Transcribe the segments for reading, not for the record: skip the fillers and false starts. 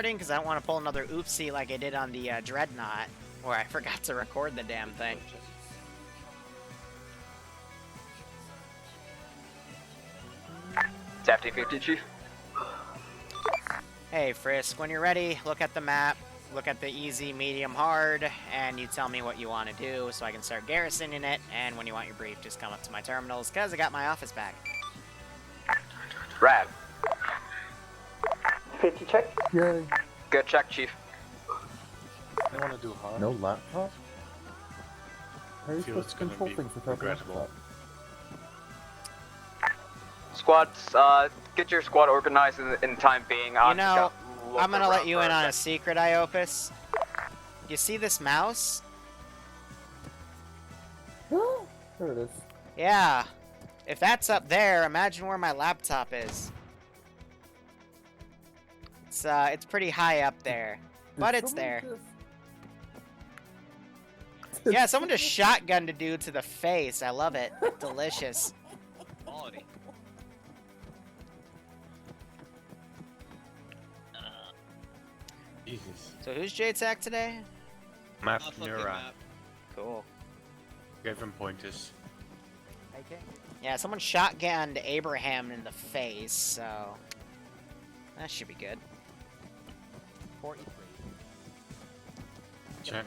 Because I don't want to pull another oopsie like I did on the Dreadnought, where I forgot to record the damn thing. It's FD50, Chief. Hey, Frisk, when you're ready, look at the map, look at the easy, medium, hard, and you tell me what you want to do so I can start garrisoning it, and when you want your brief, just come up to my terminals, because I got my office back. Rad. 50 check? Yay. Good check, Chief. I want to do hard. No laptop? How are you Feel supposed it's to gonna control be things without a regrettable. laptop? Squads, get your squad organized in time being. You know, I'm gonna let you in on a secret, Iopus. You see this mouse? There it is. Yeah. If that's up there, imagine where my laptop is. It's pretty high up there, but it's there. Yeah, someone just shotgunned a dude to the face. I love it. Delicious. Quality. Jesus. So who's JTAC today? Map Nura. Cool. Gave him pointers. Okay. Yeah, someone shotgunned Abraham in the face, so that should be good. 43. Check.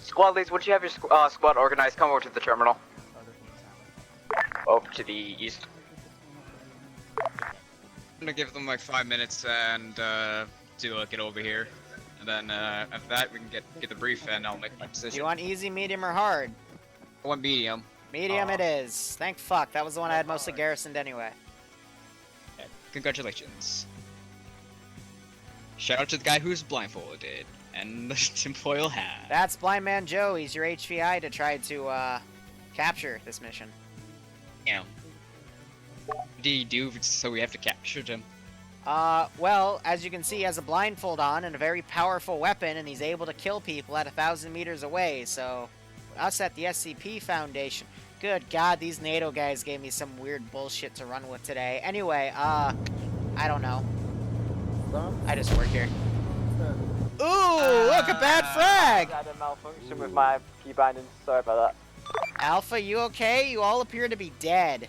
Squad leads, once you have your squad organized, come over to the terminal. Over to the east. I'm gonna give them like 5 minutes and to get over here, and then after that we can get the brief and I'll make my Do decision. you want easy, medium, or hard? I want medium. Medium it is. Thank fuck. That was the one I had mostly garrisoned anyway. Congratulations. Shout out to the guy who's blindfolded and the tinfoil hat. That's Blind Man Joe. He's your HVI to try to capture this mission. Yeah. What do you do so we have to capture him? Well, as you can see, he has a blindfold on and a very powerful weapon, and he's able to kill people at 1,000 meters away, so us at the SCP Foundation. Good God, these NATO guys gave me some weird bullshit to run with today. Anyway, I don't know. I just work here. Ooh, look, a bad frag! I had a malfunction with my key bindings, sorry about that. Alpha, you okay? You all appear to be dead.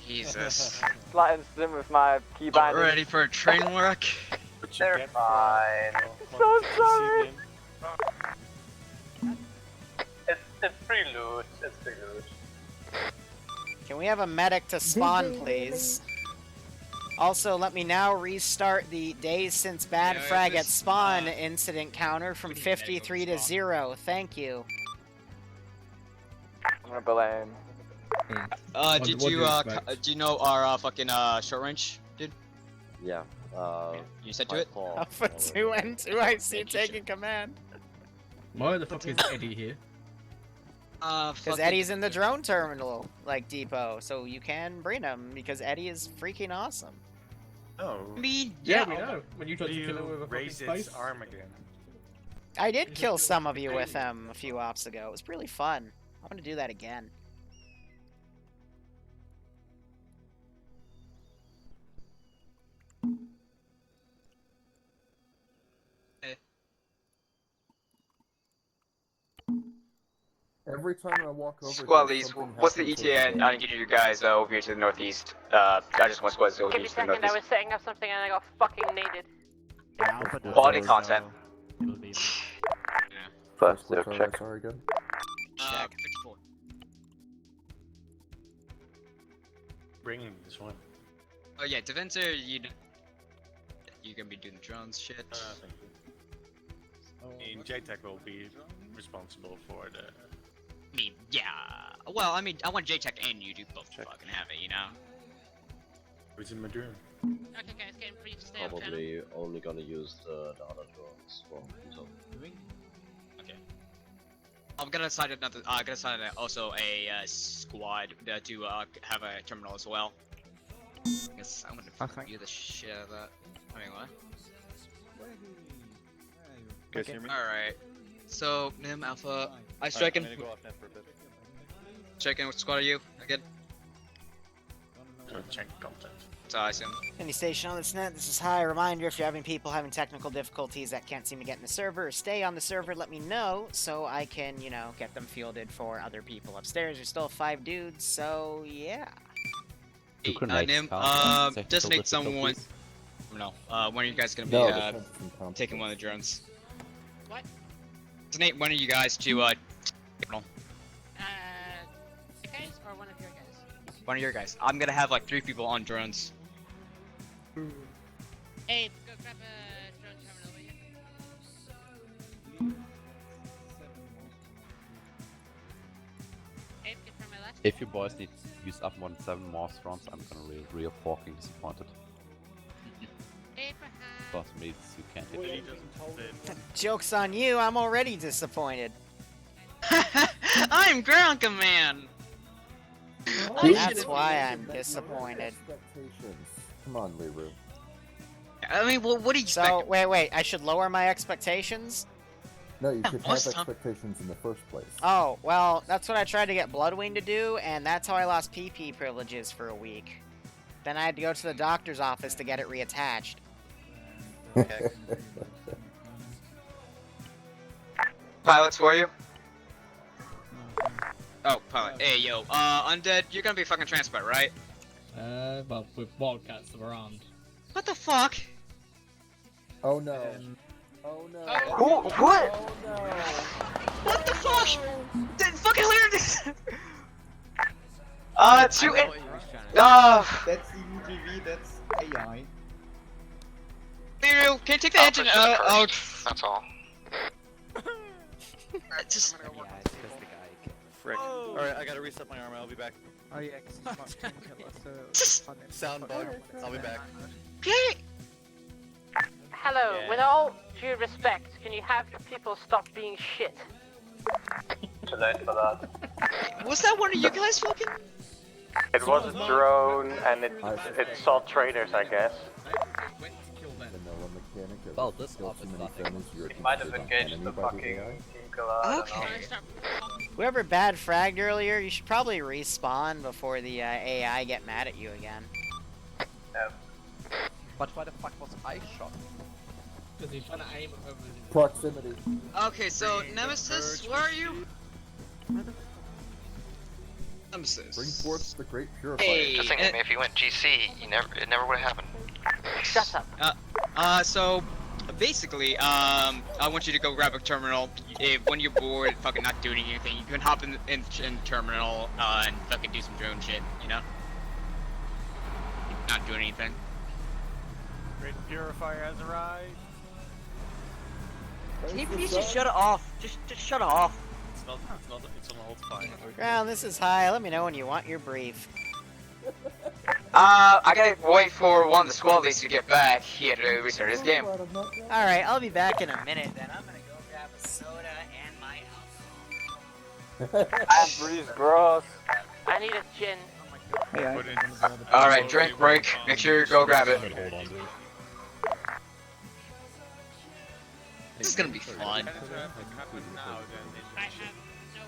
Jesus. Slight incident with my key bindings. Ready for a train wreck? They're fine. So sorry! It's free loot. It's free loot. Can we have a medic to spawn, please? Also, let me now restart the days since bad Yeah, frag at this, spawn incident counter from we need 53 to medical 0. Thank you. I'm gonna blame. Do you know our fucking short range, dude? Yeah. You said to it? Alpha 2 and 2, I see taking command. Why the fuck is Eddie here? Because Eddie's in the drone terminal, like, depot, so you can bring him, because Eddie is freaking awesome. Oh. Yeah, we know. When you tried to You kill him with a fucking raise space. its arm again. I did kill some of you with him a few ops ago. It was really fun. I'm gonna do that again. Every time I walk over Squad here, leads, something what's the happens ETA? with I need you guys over here to the northeast. I just want squads over Give here me a to the second, I northeast. was setting up something and I got fucking needed. Quality content. First check. Sorry, good. Check. 54. Bring this one. Oh yeah, Deventer, you're gonna be doing the drones shit. Thank you. And JTech will be responsible for the. I mean, yeah. Well, I mean, I want JTech and you to both fucking have it, you know? Who's in my room? Okay guys, getting free to stay on channel. Probably only gonna use the other drones for so. Okay. I'm gonna assign another. I'm gonna assign also a squad to have a terminal as well. I guess I'm gonna fucking do the shit out of that. I mean, what? Guys hear me? Alright. So, Nim, Alpha, I striking. I'm gonna go off net for a bit. Checking what squad are you again? to check content. That's awesome. Any station on this net, this is High. Reminder, if you're having people having technical difficulties that can't seem to get in the server or stay on the server, let me know so I can, you know, get them fielded for other people upstairs. There's still 5 dudes, so yeah. Hey, Nim, designate someone. No, when are you guys gonna be taking one of the drones? What? Designate one of you guys to You guys or one of your guys? one of your guys. I'm gonna have like 3 people on drones. Hey, go grab a drone terminal, will you? Hey, get from my left. If you boys need to use up more than 7 more rounds, I'm gonna be real fucking disappointed. Abraham. Because it means you can't hit me. Joke's on you, I'm already disappointed. I'm Ground Command! That's why I'm disappointed. Come on, Liru. I mean, well, what do you expect? So, wait, I should lower my expectations? No, you should have Awesome. expectations in the first place. Oh, well, that's what I tried to get Bloodwing to do, and that's how I lost PP privileges for a week. Then I had to go to the doctor's office to get it reattached. Okay. Pilots for you? Oh, pilot. Hey, yo, Undead, you're gonna be fucking transport, right? Well, with wildcats around. What the fuck? Oh no. Oh no. What? Oh no. What the fuck? That fucking hilarious! To it. That's CCTV, that's AI. Liru, can you take the engine out? That's all. Just. Frick. Alright, I gotta reset my armor, I'll be back. Oh yeah, Sound bug, I'll be back. Okay. Hello, with all due respect, can you have the people stop being shit? Too late for that. Was that one of you guys fucking? It was a drone, and it saw traders, I guess. Well, this office It might have engaged the fucking team killer. Okay. Whoever bad fragged earlier, you should probably respawn before the AI get mad at you again. But why the fuck was I shot? Because he's trying to aim over the... Proximity. Okay, so Nemesis, where are you? Nemesis. Bring forth the great purifier. Hey, Just thinking, if you went GC, it never would have happened. Shut up. So basically, I want you to go grab a terminal. When you're bored, fucking not doing anything, you can hop in the terminal and fucking do some drone shit, you know? Not doing anything. Great purifier has arrived. Can you please just shut it off? Just shut it off. It's on hold, fine. Ground, this is High. Let me know when you want your brief. I gotta wait for one of the squad leads to get back here to restart his game. Alright, I'll be back in a minute then. I'm gonna go grab a soda and my alcohol. And breeze gross. I need a gin. Alright, drink break. Make sure you go grab it. Hold on to it. This is gonna be fun. I have no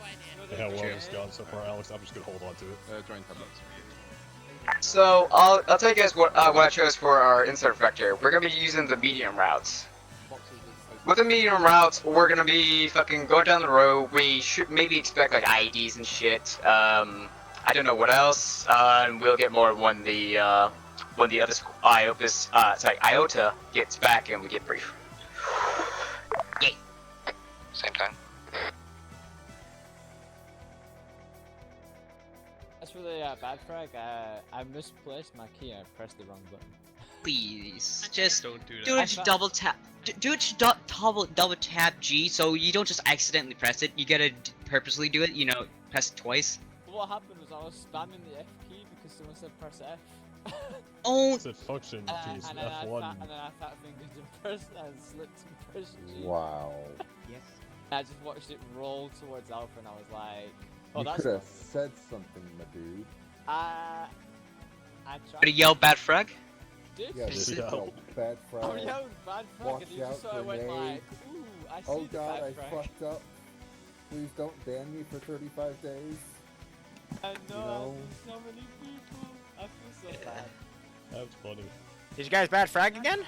idea. Yeah, well, it's gone so far, Alex. I'm just gonna hold on to it. Join tablets. So I'll tell you guys what I chose for our insert vector. We're gonna be using the medium routes. With the medium routes, we're gonna be fucking going down the road. We should maybe expect like IEDs and shit. I don't know what else. And we'll get more when the other IOTA gets back and we get brief. Yay. Same time. As for the bad frag, I misplaced my key. I pressed the wrong button. Please, just Don't do that. do it to double tap. Do it to double tap G, so you don't just accidentally press it. You gotta purposely do it. You know, press it twice. What happened was I was spamming the F key because someone said press F. Oh. It's a function keys, and then F1. and then I fat fingered and pressed and slipped and pressed G. Wow. Yes. I just watched it roll towards Alpha and I was like, oh, You that's could have said something, my dude. I tried. Did he yell bad frag? Did Yeah, this is Yeah. a bad frag. Oh, yeah, bad frag, Watch and you just out, sort of went grenade. like, ooh, I see Oh the god, bad I frag. fucked up. Please don't ban me for 35 days. I know, know. so many people. I feel so That's funny. Did you guys bad frag again?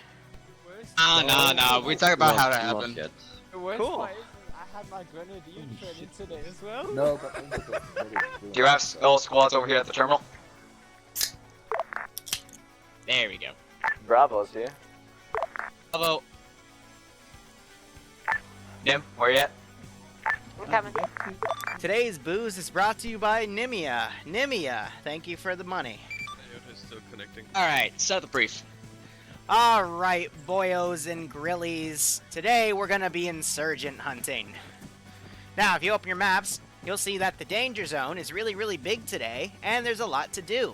No. We talk about how that Not happened. yet. The worst Cool. part is I had my grenadier turn into it as well. No, but Do you have all squads over here at the terminal? There we go. Bravo's here. Hello. Nim, where you at? I'm coming. Today's booze is brought to you by Nimia. Nimia, thank you for the money. Still connecting. Alright, start the brief. Alright, boyos and grillies. Today we're gonna be insurgent hunting. Now, if you open your maps, you'll see that the danger zone is really big today, and there's a lot to do.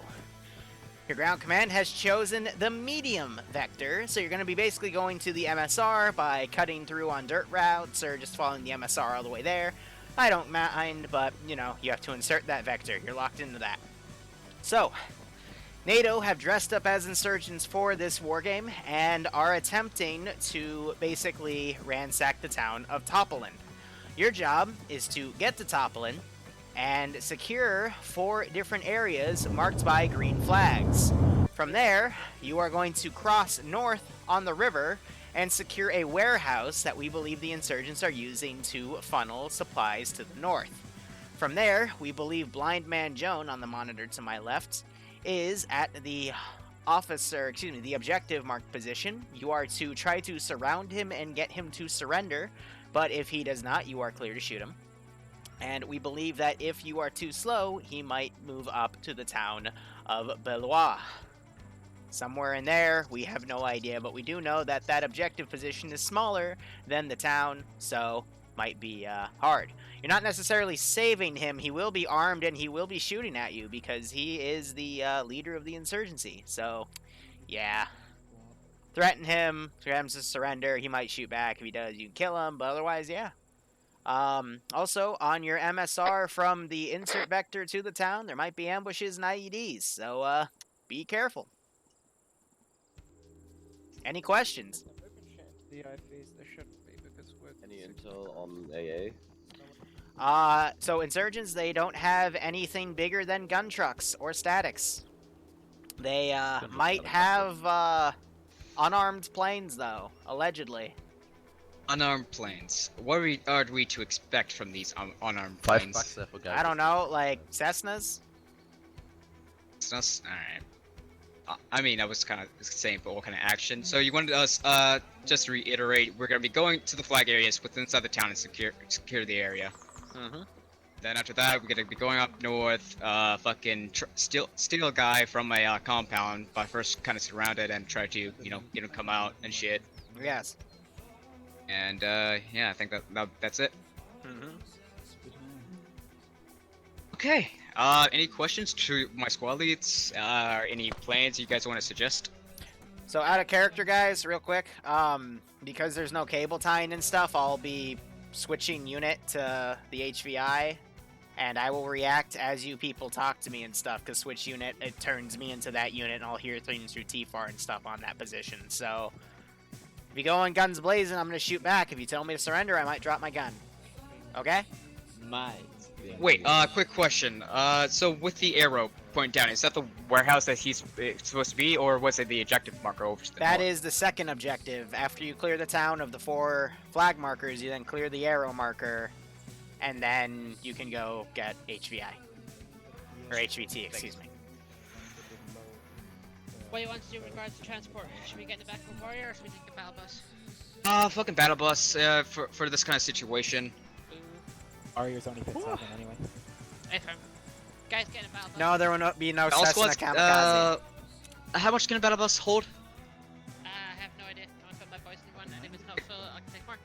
Your ground command has chosen the medium vector, so you're going to be basically going to the MSR by cutting through on dirt routes or just following the MSR all the way there. I don't mind, but, you know, you have to insert that vector. You're locked into that. So, NATO have dressed up as insurgents for this wargame and are attempting to basically ransack the town of Topolin. Your job is to get to Topolin and secure 4 different areas marked by green flags. From there, you are going to cross north on the river and secure a warehouse that we believe the insurgents are using to funnel supplies to the north. From there, we believe Blind Man Joan on the monitor to my left is at the the objective marked position. You are to try to surround him and get him to surrender, but if he does not, you are clear to shoot him. And we believe that if you are too slow, he might move up to the town of Belois. Somewhere in there, we have no idea, but we do know that that objective position is smaller than the town, so might be hard. You're not necessarily saving him. He will be armed and he will be shooting at you because he is the leader of the insurgency. So, yeah. Threaten him to surrender. He might shoot back. If he does, you can kill him, but otherwise, yeah. Also, on your MSR from the insert vector to the town, there might be ambushes and IEDs, so, be careful. Any questions? Any intel on AA? So insurgents, they don't have anything bigger than gun trucks or statics. They, might have, unarmed planes, though, allegedly. Unarmed planes. What are we to expect from these unarmed 5 planes? bucks there for guys. I don't know, like Cessnas? Cessnas? Alright. I mean, I was kind of saying for what kind of action. So you wanted us, just to reiterate, we're going to be going to the flag areas within inside the town and secure the area. Mm-hmm. Then after that, we're going to be going up north, fucking steal a guy from a compound, but first kind of surround it and try to, you know, get him come out and shit. Yes. And, yeah, I think that's it. Mm-hmm. Okay, any questions to my squad leads? Any plans you guys want to suggest? So out of character, guys, real quick, because there's no cable tying and stuff, I'll be switching unit to the HVI, and I will react as you people talk to me and stuff, because switch unit, it turns me into that unit, and I'll hear things through TFAR and stuff on that position, so if you go in guns blazing, I'm going to shoot back. If you tell me to surrender, I might drop my gun. Okay? Wait, quick question. So with the arrow pointing down, is that the warehouse that he's supposed to be, or was it the objective marker over to the That north? is the second objective. After you clear the town of the 4 flag markers, you then clear the arrow marker, and then you can go get HVI. Or HVT, excuse me. What do you want to do in regards to transport? Should we get in the back of a warrior or should we take a battle bus? Fucking battle bus, for this kind of situation. Warriors only fit 7 anyway. Hey, fam. Guys, get in a battle bus. No, there will not be no All Cessna squads, kamikaze. how much can a battle bus hold? I have no idea. I'm gonna put my boys in one, and if it's not full, I can take more.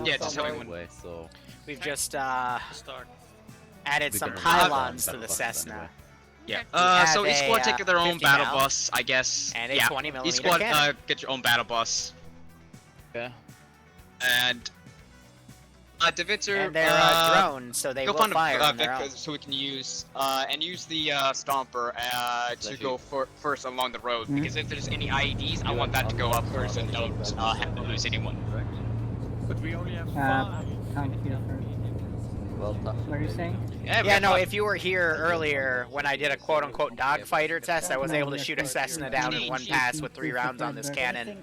Yeah, just tell me when. Anyway, so We've just Start. added We some can pylons to battle the buses Cessna. anyway. Yeah. So have each a, squad take their own 50 battle cal bus, I guess. and a yeah. 20mm Each squad, cannon. get your own battle bus. yeah. And Divitzer, And they're drones, so they go will find fire a on their own. Vic so we can use and use the Stomper to go first along the road. Because if there's any IEDs, I want that to go up first and don't have to lose anyone. But we only have 5. What are you saying? Yeah, no, if you were here earlier when I did a quote-unquote dogfighter test, I was able to shoot a Cessna down in one pass with 3 rounds on this cannon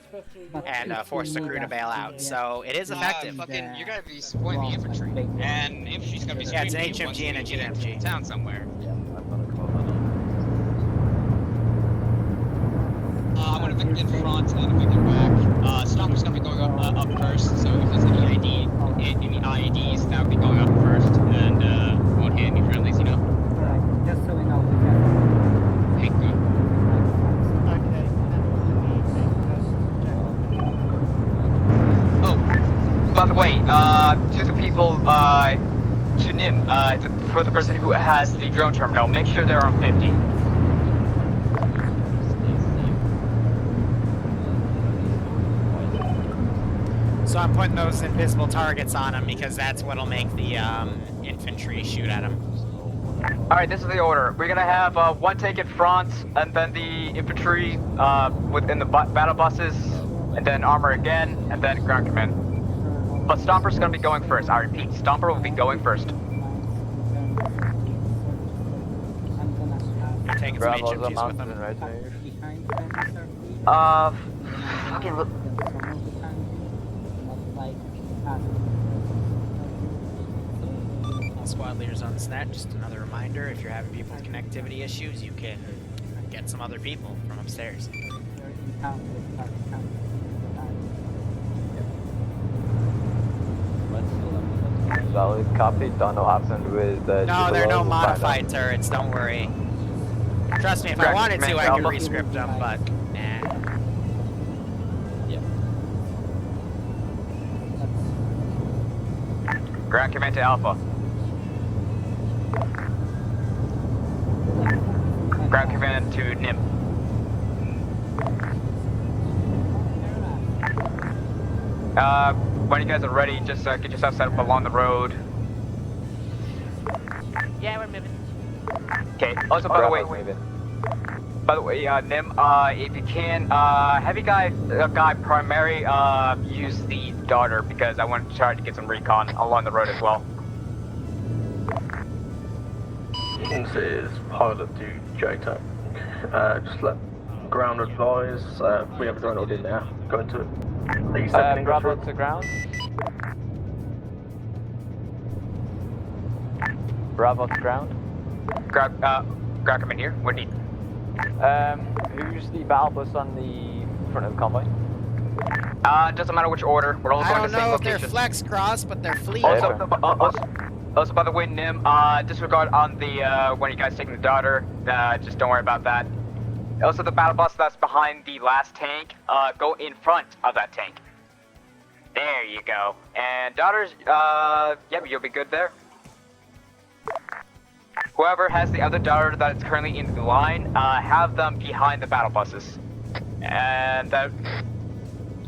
and force the crew to bail out. So it is effective. Fucking, you're gonna be supporting the infantry, and infantry's gonna be Yeah, it's an screaming HMG once and a we get into GMG. town somewhere. I'm gonna pick in front and then pick it back. Stomper's gonna be going up first, so if there's any IEDs, that would be going up first, and won't hit any friendlies, you know? Alright, just so we know. Okay, good. Oh, by the way, to the people, to Nim, for the person who has the drone terminal, make sure they're on 50. So I'm putting those invisible targets on them because that's what'll make the infantry shoot at them. Alright, this is the order. We're gonna have one tank in front, and then the infantry within the battle buses, and then armor again, and then ground command. But Stomper's gonna be going first. I repeat, Stomper will be going first. You're taking some HMGs with them. Fucking. Squad leaders on the SNET, just another reminder, if you're having people with connectivity issues, you can get some other people from upstairs. Solid copy, don't know what happened with No, there are no modified turrets, don't worry. Trust me, if I wanted to, I could rescript them, but nah. Ground command to Alpha. Ground command to NIM. When you guys are ready, just get yourself set up along the road. Yeah, we're moving. Okay. Also, by the way, NIM, if you can, have you guy primary use the daughter because I want to try to get some recon along the road as well. This is pilot to JTAC. Just let ground advise. We have a drone ordered now. Go into it. Bravo to ground. Bravo to ground. Ground command here. What do you need? Who's the battle bus on the front of the convoy? Doesn't matter which order. We're all going to the same location. I don't know if they're flex cross, but they're fleet. Also, by the way, Nim, disregard on the when you guys taking the daughter. Just don't worry about that. Also, the battle bus that's behind the last tank, go in front of that tank. There you go. And daughters, yeah, you'll be good there. Whoever has the other daughter that's currently in the line, have them behind the battle buses. And then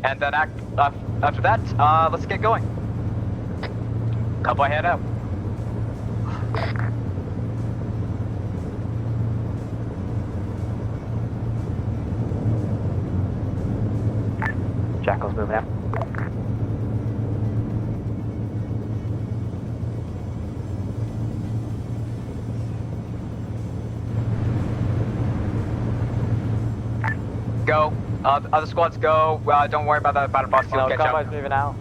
after that, let's get going. Couple ahead up. Jackal's moving out. Go. Other squads go. Don't worry about that battle bus. You'll catch up. Moving out.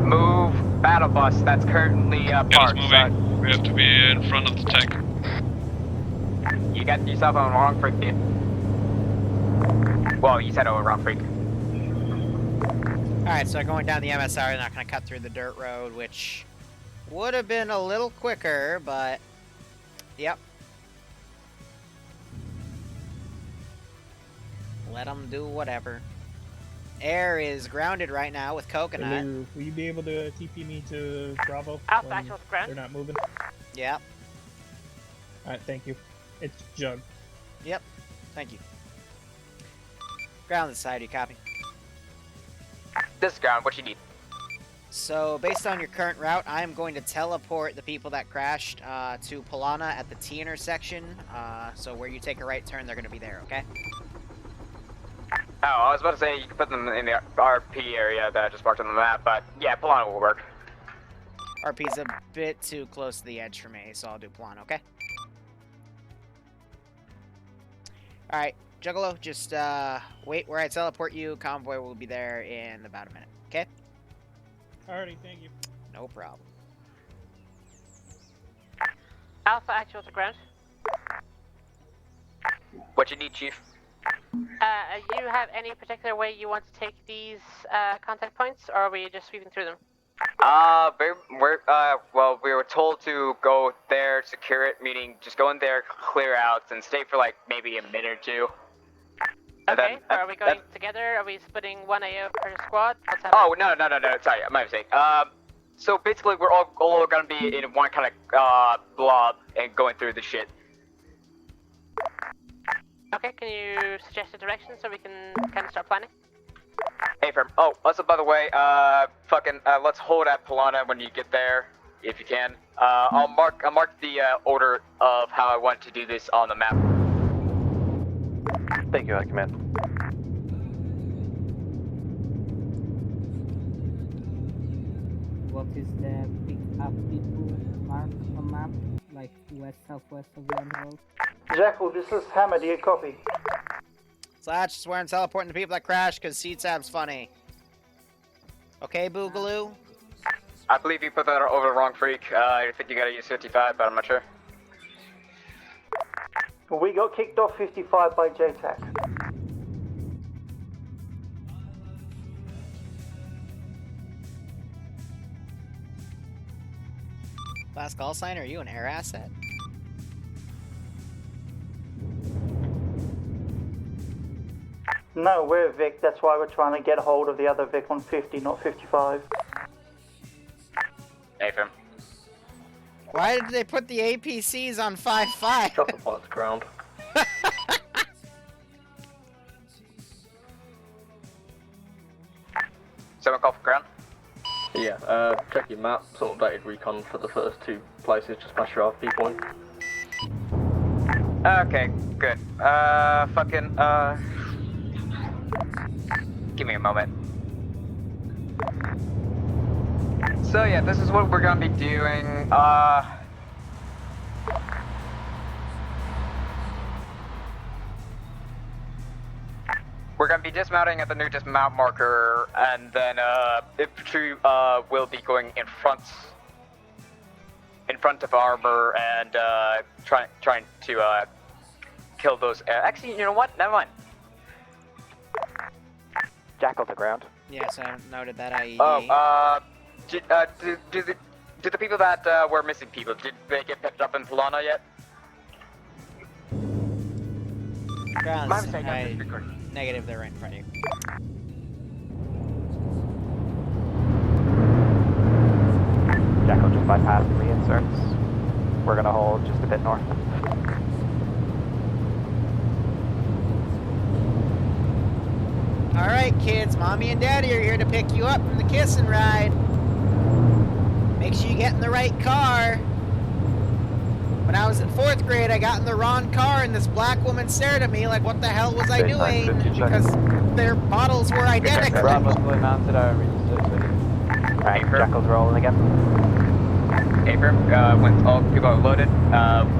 Move battle bus that's currently parked. It's moving. We have to be in front of the tank. You got yourself on the wrong freak, dude. Well, you said wrong freak. Alright, so going down the MSR, they're not going to cut through the dirt road, which would have been a little quicker, but yep. Let them do whatever. Air is grounded right now with Coconut. Liru, will you be able to TP me to Bravo? Alpha, actual ground. They're not moving? Yep. Alright, thank you. It's Jug. Yep. Thank you. Ground this side, you copy? This is ground, what you need? So, based on your current route, I am going to teleport the people that crashed to Polana at the T intersection. So where you take a right turn, they're going to be there, okay? Oh, I was about to say you can put them in the RP area that I just marked on the map, but yeah, Polano will work. RP's a bit too close to the edge for me, so I'll do Plan, okay? Alright, Juggalo, just wait where I teleport you. Convoy will be there in about a minute, okay? Alrighty, thank you. No problem. Alpha actual to ground. What you need, Chief? You have any particular way you want to take these contact points, or are we just sweeping through them? Well, we were told to go there, secure it, meaning just go in there, clear out, and stay for like maybe a minute or two. Okay, are we going together? Are we splitting one AO per squad? What's happening? Oh, no, sorry, my mistake. So basically we're all gonna be in one kind of, blob and going through the shit. Okay, can you suggest a direction so we can kind of start planning? Hey, firm. Oh, also, by the way, let's hold at Polana when you get there, if you can. I'll mark the order of how I want to do this on the map. Thank you, High Command. What is the pick up people mark on map? Like west, southwest of the road? Jackal, this is Hammer, do you copy? Slash, swear I'm teleporting the people that crash because CTAB's funny. Okay, Boogaloo? I believe you put that over the wrong freak. I think you gotta use 55, but I'm not sure. We got kicked off 55 by JTAC. Last call sign, are you an air asset? No, we're Vic, that's why we're trying to get a hold of the other Vic on 50, not 55. Hey, firm. Why did they put the APCs on 5-5? Drop the pilot's ground. Someone call for ground? Yeah, check your map, sort of updated recon for the first two places, just past your RP point. Okay, good. Give me a moment. So yeah, this is what we're gonna be doing. We're gonna be dismounting at the new dismount marker, and then infantry will be going in front of armor and trying to kill those. Actually, you know what? Never mind. Jackal to ground. Yes, I noted that IED. Oh, do the people that were missing people, did they get picked up in Polana yet? Grounds, My mistake, negative, they're right in front of you. Jackal just bypassed the reinserts. We're gonna hold just a bit north. Alright, kids, mommy and daddy are here to pick you up from the kissing ride. Make sure you get in the right car. When I was in 4th grade, I got in the wrong car and this black woman stared at me like, what the hell was I doing? Because their bottles were identical. Bravo's fully mounted, our reinserts. Alright, Jackal's rolling again. Abram, once all people are loaded,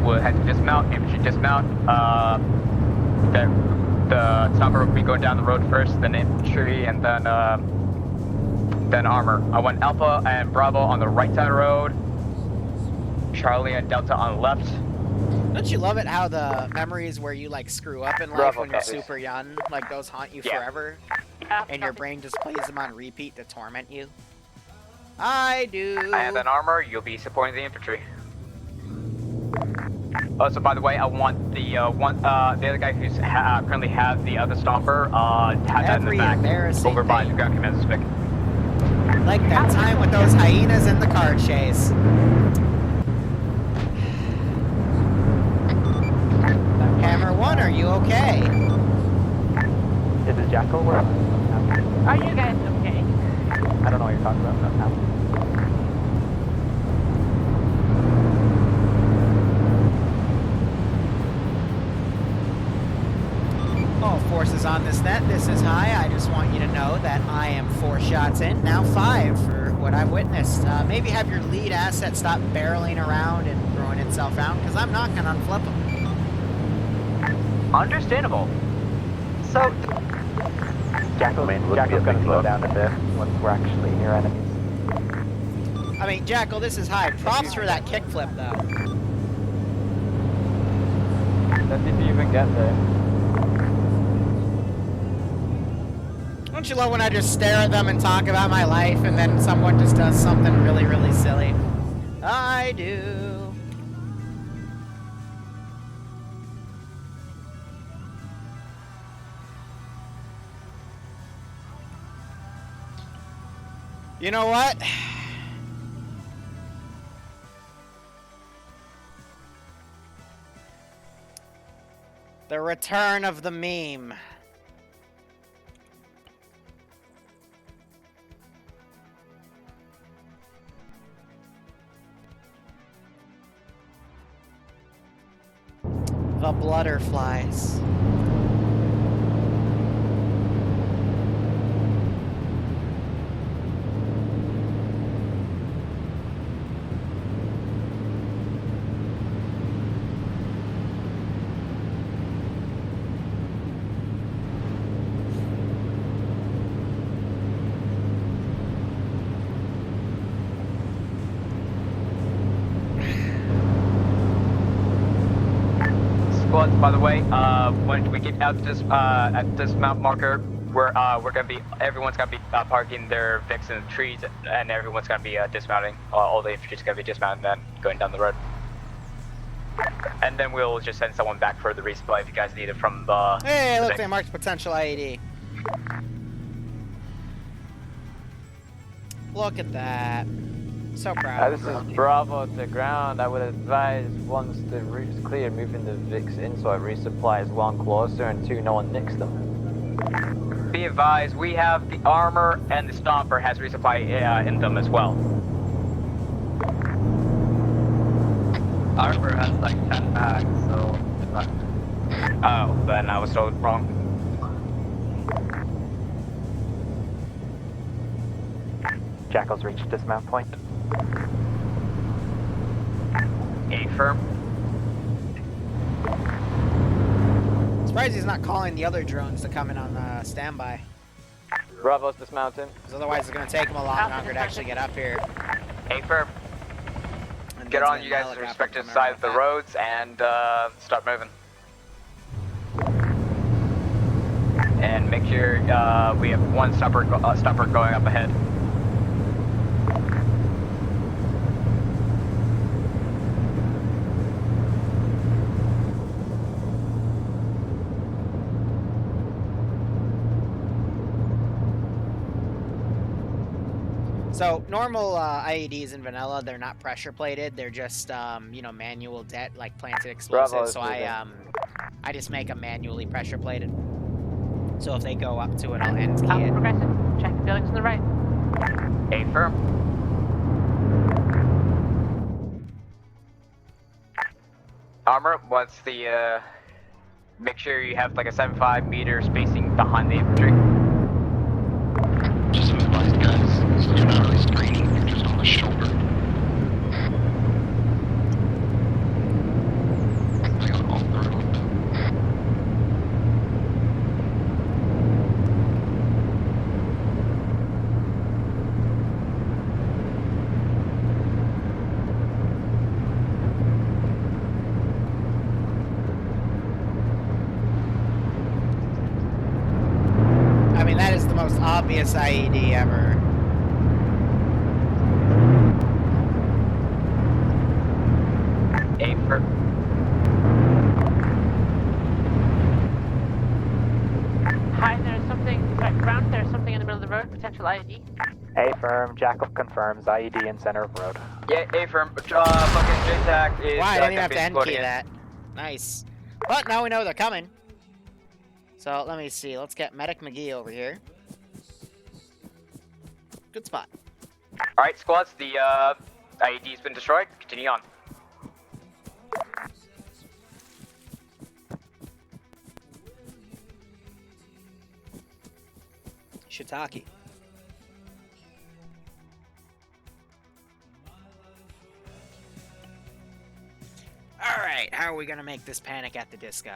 we'll head to dismount. Infantry dismount. The sniper will be going down the road first, then infantry, and then armor. I want Alpha and Bravo on the right side of the road, Charlie and Delta on the left. Don't you love it how the memories where you like screw up in life Bravo when you're copies. super young, like those haunt you Yeah. forever, and your brain just plays them on repeat to torment you? I do. And then armor, you'll be supporting the infantry. Also, by the way, I want the the other guy who's currently has the other stomper, have that in the back, over by the ground commander's pick. Like that time with those hyenas in the car chase. Hammer 1, are you okay? Is it Jackal? Where? Are you guys okay? I don't know what you're talking about now. All forces on this net. this is High. I just want you to know that I am 4 shots in, now 5 for what I've witnessed. Maybe have your lead asset stop barreling around and throwing itself out, because I'm not going to unflip him. Understandable. So, Jackal's gonna slow down a bit once we're actually near enemies. I mean, Jackal, this is High. Props for that kickflip, though. When did you even get there? Don't you love when I just stare at them and talk about my life and then someone just does something really, really silly? I do. You know what? The return of the meme. The blutterflies. squads, by the way, when we get out this at this mount marker, we're gonna be, everyone's gonna be parking their Vics in the trees, and everyone's gonna be dismounting. All the infantry's gonna be dismounting and then going down the road. And then we'll just send someone back for the resupply if you guys need it from the. Hey, look, they marked potential IED. Look at that. So proud. This is Bravo to ground. I would advise once the route's clear, moving the Vics in so it resupplies 1 closer and 2, no one nicks them. Be advised, we have the armor and the stomper has resupply in them as well. Armor has like 10 packs, so it's not. Oh, then I was told wrong. Jackal's reached dismount point. Affirm. Surprised he's not calling the other drones to come in on standby. Bravo's dismounting. Because otherwise it's going to take him a lot longer to actually get up here. Affirm. Get on you guys' respective sides of the roads and start moving. And make sure we have 1 stopper going up ahead. So normal IEDs in vanilla, they're not pressure plated. They're just you know, manual like planted explosives. So I just make them manually pressure plated. So if they go up to it, I'll end key it. Progressive. Check the buildings on the right. Affirm. Armor, what's the make sure you have like a 75 meter spacing behind the infantry. Just some advice, guys. So you're not really screening, you're just on the shoulder. I got off the road. I mean, that is the most obvious IED ever. Hi, there's something, sorry, ground, there's something in the middle of the road, potential IED. Affirm, Jackal confirms, IED in center of road. Yeah, affirm. Fucking JTAC is Wow, I didn't even have be to end exploding key in. that. Nice. But now we know they're coming. So let me see. Let's get Medic McGee over here. Good spot. Alright, squads, the IED's been destroyed. Continue on. Shiitake. Alright, how are we gonna make this Panic at the Disco?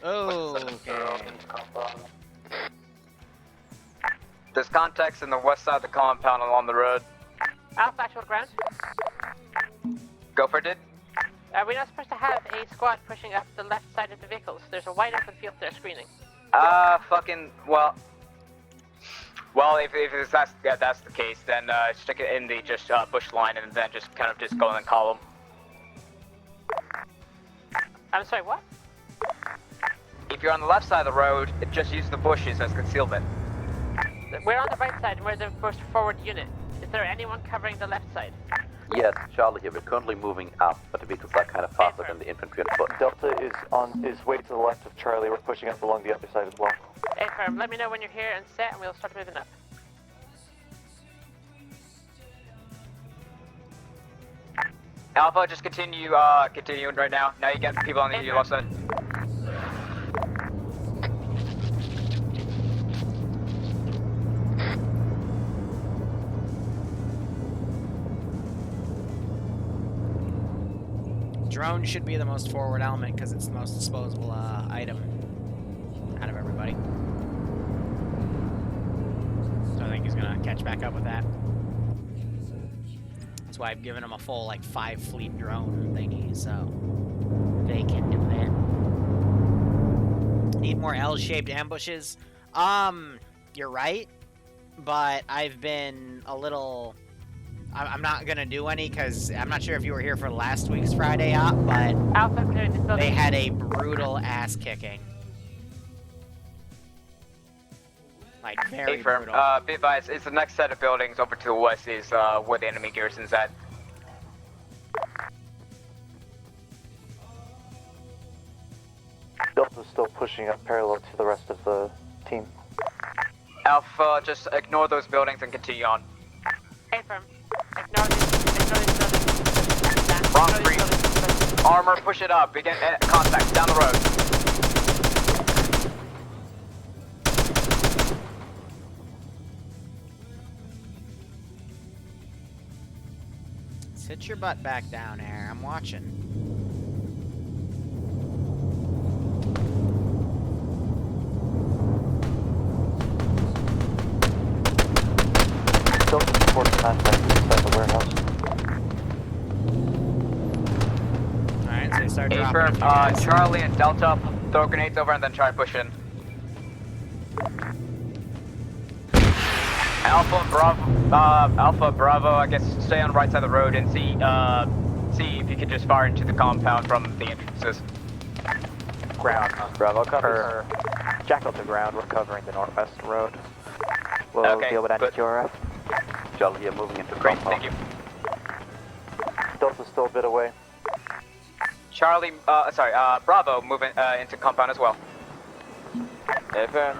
Oh, okay. There's contacts in the west side of the compound along the road. Alpha, actual ground. Go for it, dude. We're not supposed to have a squad pushing up the left side of the vehicles. There's a wide open field there screening. Well, if that's the case, then stick it in the bush line and then just kind of just go in the column. I'm sorry, what? If you're on the left side of the road, just use the bushes as concealment. We're on the right side and we're the most forward unit. Is there anyone covering the left side? Yes, Charlie here. We're currently moving up, but the vehicles are kind of faster than the infantry on foot. Delta is on his way to the left of Charlie. We're pushing up along the other side as well. Affirm, let me know when you're here and set and we'll start moving up. Alpha, just continuing right now. Now you got people on the left side. Drone should be the most forward element because it's the most disposable item out of everybody. So I think he's gonna catch back up with that. That's why I've given him a full like 5 fleet drone thingy, so they can do that. Need more L-shaped ambushes. You're right, but I've been a little. I'm not gonna do any because I'm not sure if you were here for last week's Friday op, but they had a brutal ass kicking. Like very brutal. Be advised, it's the next set of buildings over to the west is where the enemy garrison's at. Delta's still pushing up parallel to the rest of the team. Alpha, just ignore those buildings and continue on. Affirm. Ignore these buildings. Wrong street. Armor, push it up. Begin contact down the road. Sit your butt back down, Air. I'm watching. Delta supports contact inside the warehouse. Alright, so they start dropping. Affirm, Charlie and Delta, throw grenades over and then try to push in. Alpha Bravo, I guess stay on the right side of the road and see if you can just fire into the compound from the entrances. Ground. Bravo, cover. Jackal to ground. We're covering the northwest road. We'll deal with anti-QRF. Charlie here, moving into Great, compound. thank you. Delta's still a bit away. Charlie, Bravo, moving into compound as well. Affirm.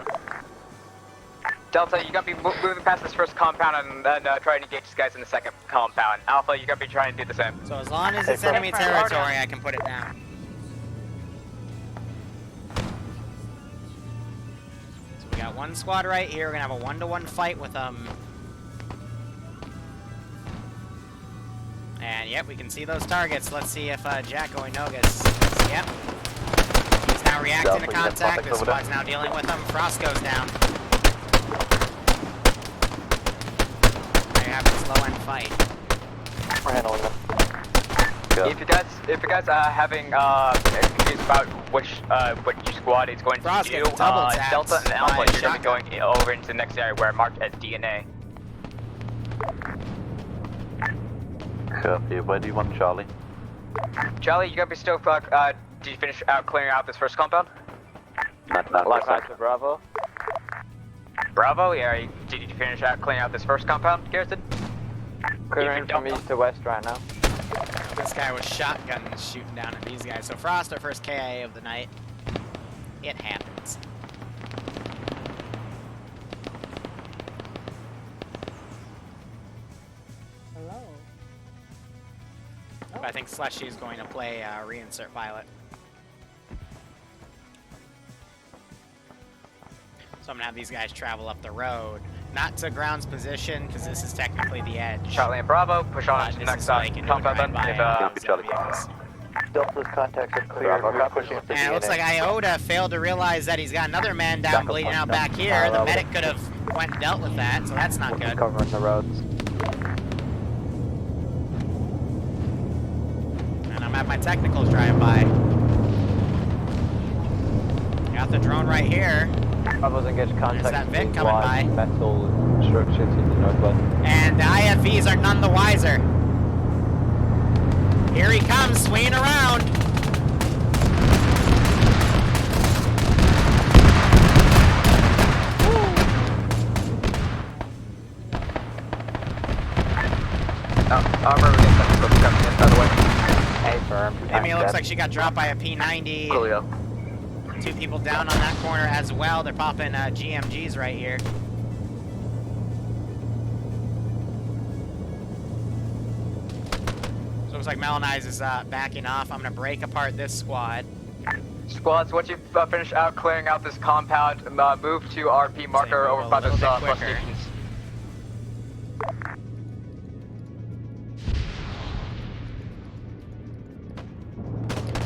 Delta, you gotta be moving past this first compound and then trying to engage these guys in the second compound. Alpha, you gotta be trying to do the same. So as long as it's enemy territory, I can put it down. So we got one squad right here. We're gonna have a 1-to-1 fight with them. And yep, we can see those targets. Let's see if Jacko Inogas. Yep. He's now reacting to contact. This squad's now dealing with them. Frost goes down. There you have this low-end fight. We're handling them. If you guys are having confused about which squad is going Frost to do, gets double tapped Delta and Alpha, by you're gonna be going over into the next area where marked as DNA. Copy. Where do you want Charlie? Charlie, you gotta be still. Did you finish clearing out this first compound? Not Left side to Bravo. Bravo, yeah. Did you finish clearing out this first compound, Garrison? Clearing from east to west right now. This guy was shotgun shooting down at these guys. So Frost, our first KIA of the night. It happens. think Slushy is going to play reinsert pilot. So I'm gonna have these guys travel up the road, not to ground's position, because this is technically the edge. Charlie and Bravo, push on to the next side. Compound then. Delta's contacts are clear. We're pushing up the And it looks like Iota failed to realize that he's got another man down bleeding out back here. The medic could have went and dealt with that, so that's not good. Covering the roads. And I'm at my technicals driving by. Got the drone right here. Bravo's engaged contact. There's that Vic coming by. Metal structure to the northwest. And the IFVs are none the wiser. Here he comes, swinging around. Armor, we get technical coming in, by the way. Hey, firm. Amy, it looks like she got dropped by a P90. Coolio. 2 people down on that corner as well. They're popping GMGs right here. So it looks like Melanize is backing off. I'm going to break apart this squad. Squads, once you finish out clearing out this compound, move to RP marker over by this bus stations.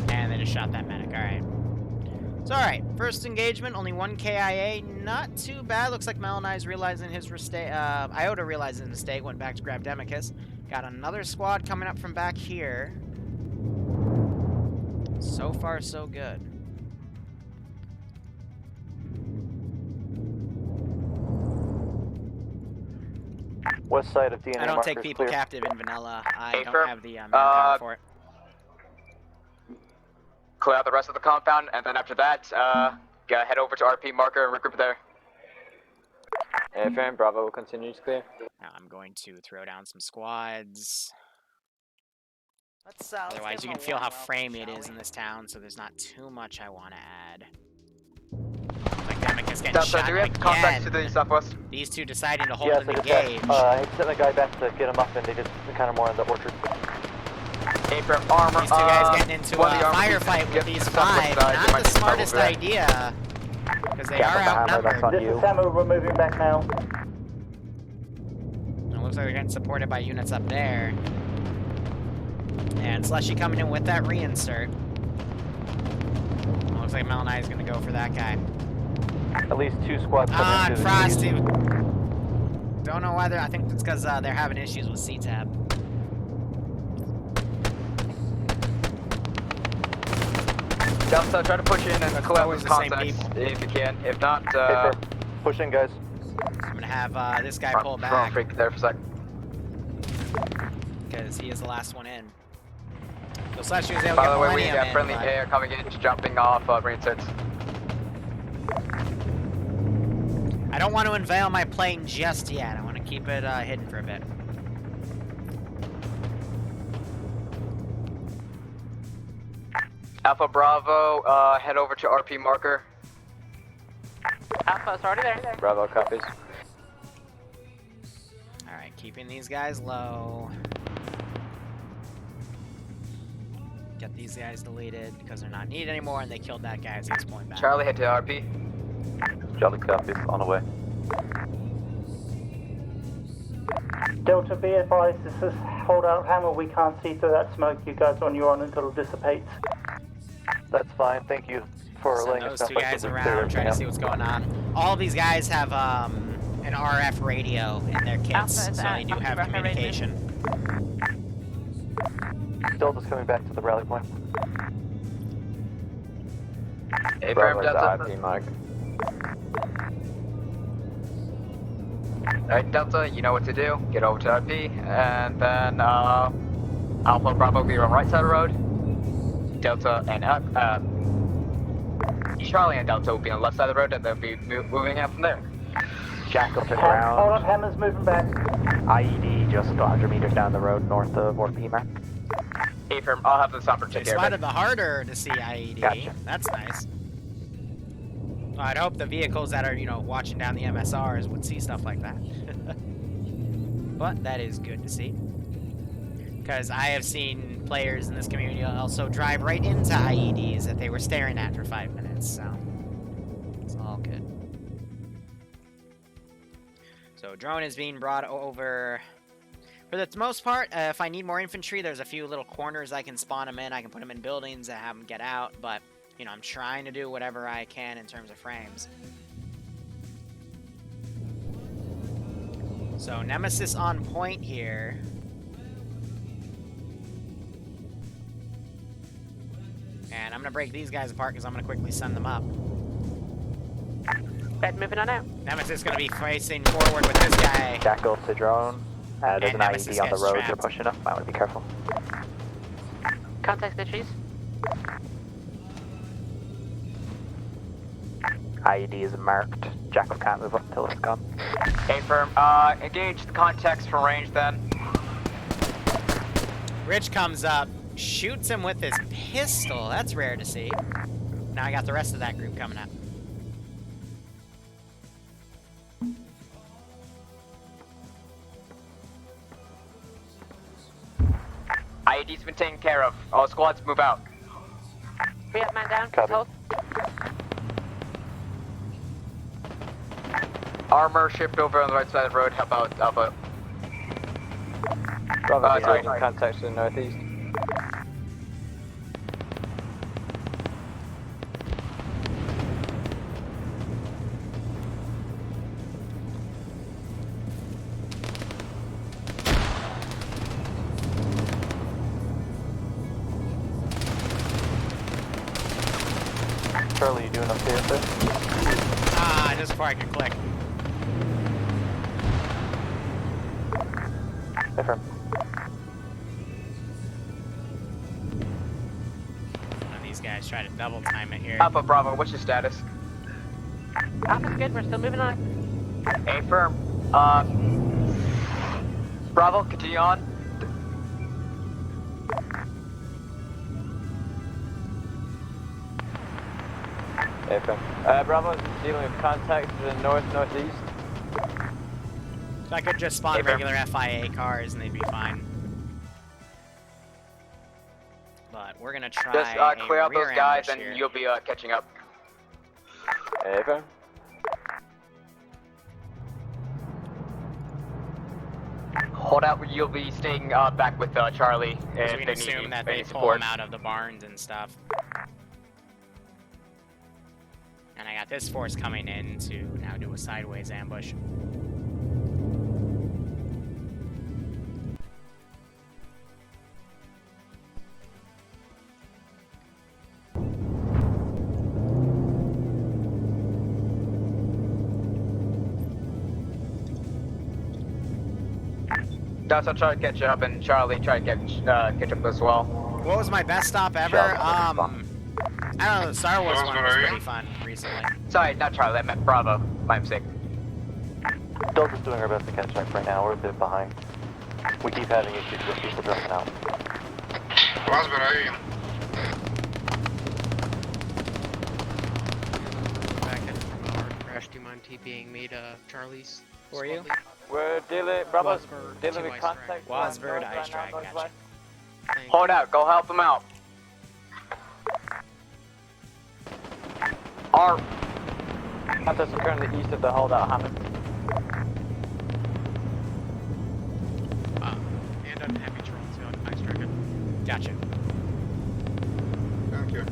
And they just shot that medic. Alright. So, alright. First engagement, only 1 KIA. Not too bad. Looks like Melanize realizing his mistake. Iota realizing his mistake, went back to grab Demicus. Got another squad coming up from back here. So far, so good. West side of DNA. I don't take markers people clear. captive in vanilla. I don't have the manpower for it. Clear out the rest of the compound, and then after that, head over to RP marker and regroup there. Airframe, Bravo will continue to clear. Now I'm going to throw down some squads. Let's Otherwise, you can feel how framey it is in this town, so there's not too much I want to add. Like Demicus getting shot do we have contacts to the southwest? These two deciding to hold Yes, and I just engage. I sent the guy back to get him up, and they just kind of more in the orchard. Apron armor. These two guys getting into a firefight with these 5. Not the smartest idea, because they are outnumbered. This is Hammer, we're moving back now. It looks like they're getting supported by units up there. And Slushy coming in with that reinsert. Looks like Melanize is going to go for that guy. At least 2 squads coming Ah, into the Frosty. Don't know whether. I think it's because they're having issues with C-Tab. Delta, try to push in and collect those contacts if you can. If not, push in, guys. I'm gonna have this guy pull back. Freak there for a sec. Because he is the last one in. So Slushy was able to By get the way, we Millennium have in, friendly but air coming in, jumping off reinserts. I don't want to unveil my plane just yet. I want to keep it hidden for a bit. Alpha Bravo, head over to RP marker. Alpha's already there. Bravo copies. Alright, keeping these guys low. Get these guys deleted because they're not needed anymore, and they killed that guy as he was pulling back. Charlie, head to RP. Charlie copies, on the way. Delta, be advised, this is holdout Hammer, we can't see through that smoke. You guys are on your own until it dissipates. That's fine, thank you for Send laying those us two down. guys around, trying to see what's going on. All of these guys have an RF radio in their kits, so they do have communication. Delta's coming back to the rally point. Bravo Delta. RP mark. Alright, Delta, you know what to do. Get over to RP, and then Alpha Bravo will be on the right side of the road. Delta and Charlie and Delta will be on the left side of the road, and they'll be moving out from there. Jackal to Hold ground. on, Hammer's moving back. IED just 100 meters down the road north of Bohemia. Affirm, I'll have the stopper They take care of spotted it. the harder to see IED. Gotcha. That's nice. Well, I'd hope the vehicles that are, watching down the MSRs would see stuff like that. But that is good to see. Because I have seen players in this community also drive right into IEDs that they were staring at for 5 minutes, so it's all good. So drone is being brought over. For the most part, if I need more infantry, there's a few little corners I can spawn them in. I can put them in buildings and have them get out, but, you know, I'm trying to do whatever I can in terms of frames. So Nemesis on point here. And I'm going to break these guys apart because I'm going to quickly send them up. Bed moving on out. Nemesis is going to be facing forward with this guy. Jackal to drone. There's And an Nemesis IED on the gets road. trapped. You're pushing up. Might want to be careful. Contact the trees. IED is marked. Jackal can't move up until it's gone. Affirm. Engage the contacts for range then. Rich comes up, shoots him with his pistol. That's rare to see. Now I got the rest of that group coming up. IED's been taken care of. All squads move out. We have man down. Copy. Hold. Armor shipped over on the right side of the road. Help out, Alpha. Bravo, sorry. contacts to the northeast. Charlie, you doing okay with this? Ah, just before I could click. Affirm. One of these guys try to double time it here. Alpha Bravo, what's your status? Alpha's good. We're still moving on. Affirm. Bravo, continue on. Affirm. Bravo, dealing with contacts to the northeast. So I could just spawn Affirm. regular FIA cars and they'd be fine. But we're gonna try Just clear a out those rear guys ambush and here. you'll be catching up. Affirm. Hold out, you'll be staying back with Charlie So if we they can need assume that any they pull support. them out of the barns and stuff. And I got this force coming in to now do a sideways ambush. That's I'll try to catch up, and Charlie try to catch up as well. What was my best stop ever? I don't know, the Star Wars one was pretty fun recently. Sorry, not Charlie, I meant Bravo. My mistake. Delta's doing our best to catch up right now. We're a bit behind. We keep having issues with people dropping out. Back at our crash, do you mind TPing me to Charlie's? Who are you? We're dealing, Bravo's Wasbird, dealing two with ice contact. Wasbird, Ice Drag, gotcha. Hold out, go help them out. Our Contacts are currently east of the holdout Hammond. And I'm happy to roll to ice dragon. Gotcha. Thank you.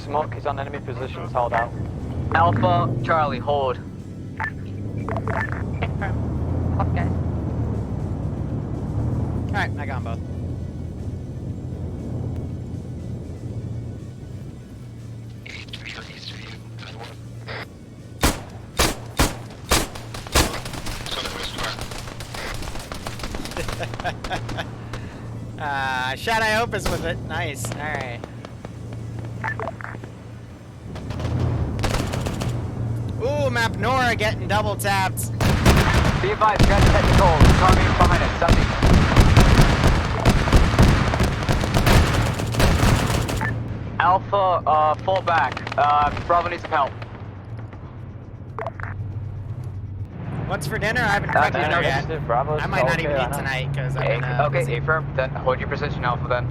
Smoke is on enemy positions, hold out. Alpha, Charlie, hold. Okay. Alright, I got them both. Shot Iopus with it. Nice. Alright. Ooh, Map Nora getting double tapped. Be advised, you guys technical. Coming behind us, something. Alpha, fall back. Bravo needs some help. What's for dinner? I haven't quite dinner yet. I might not even eat tonight because I've been Okay, busy. affirm. Then hold your position, Alpha. Then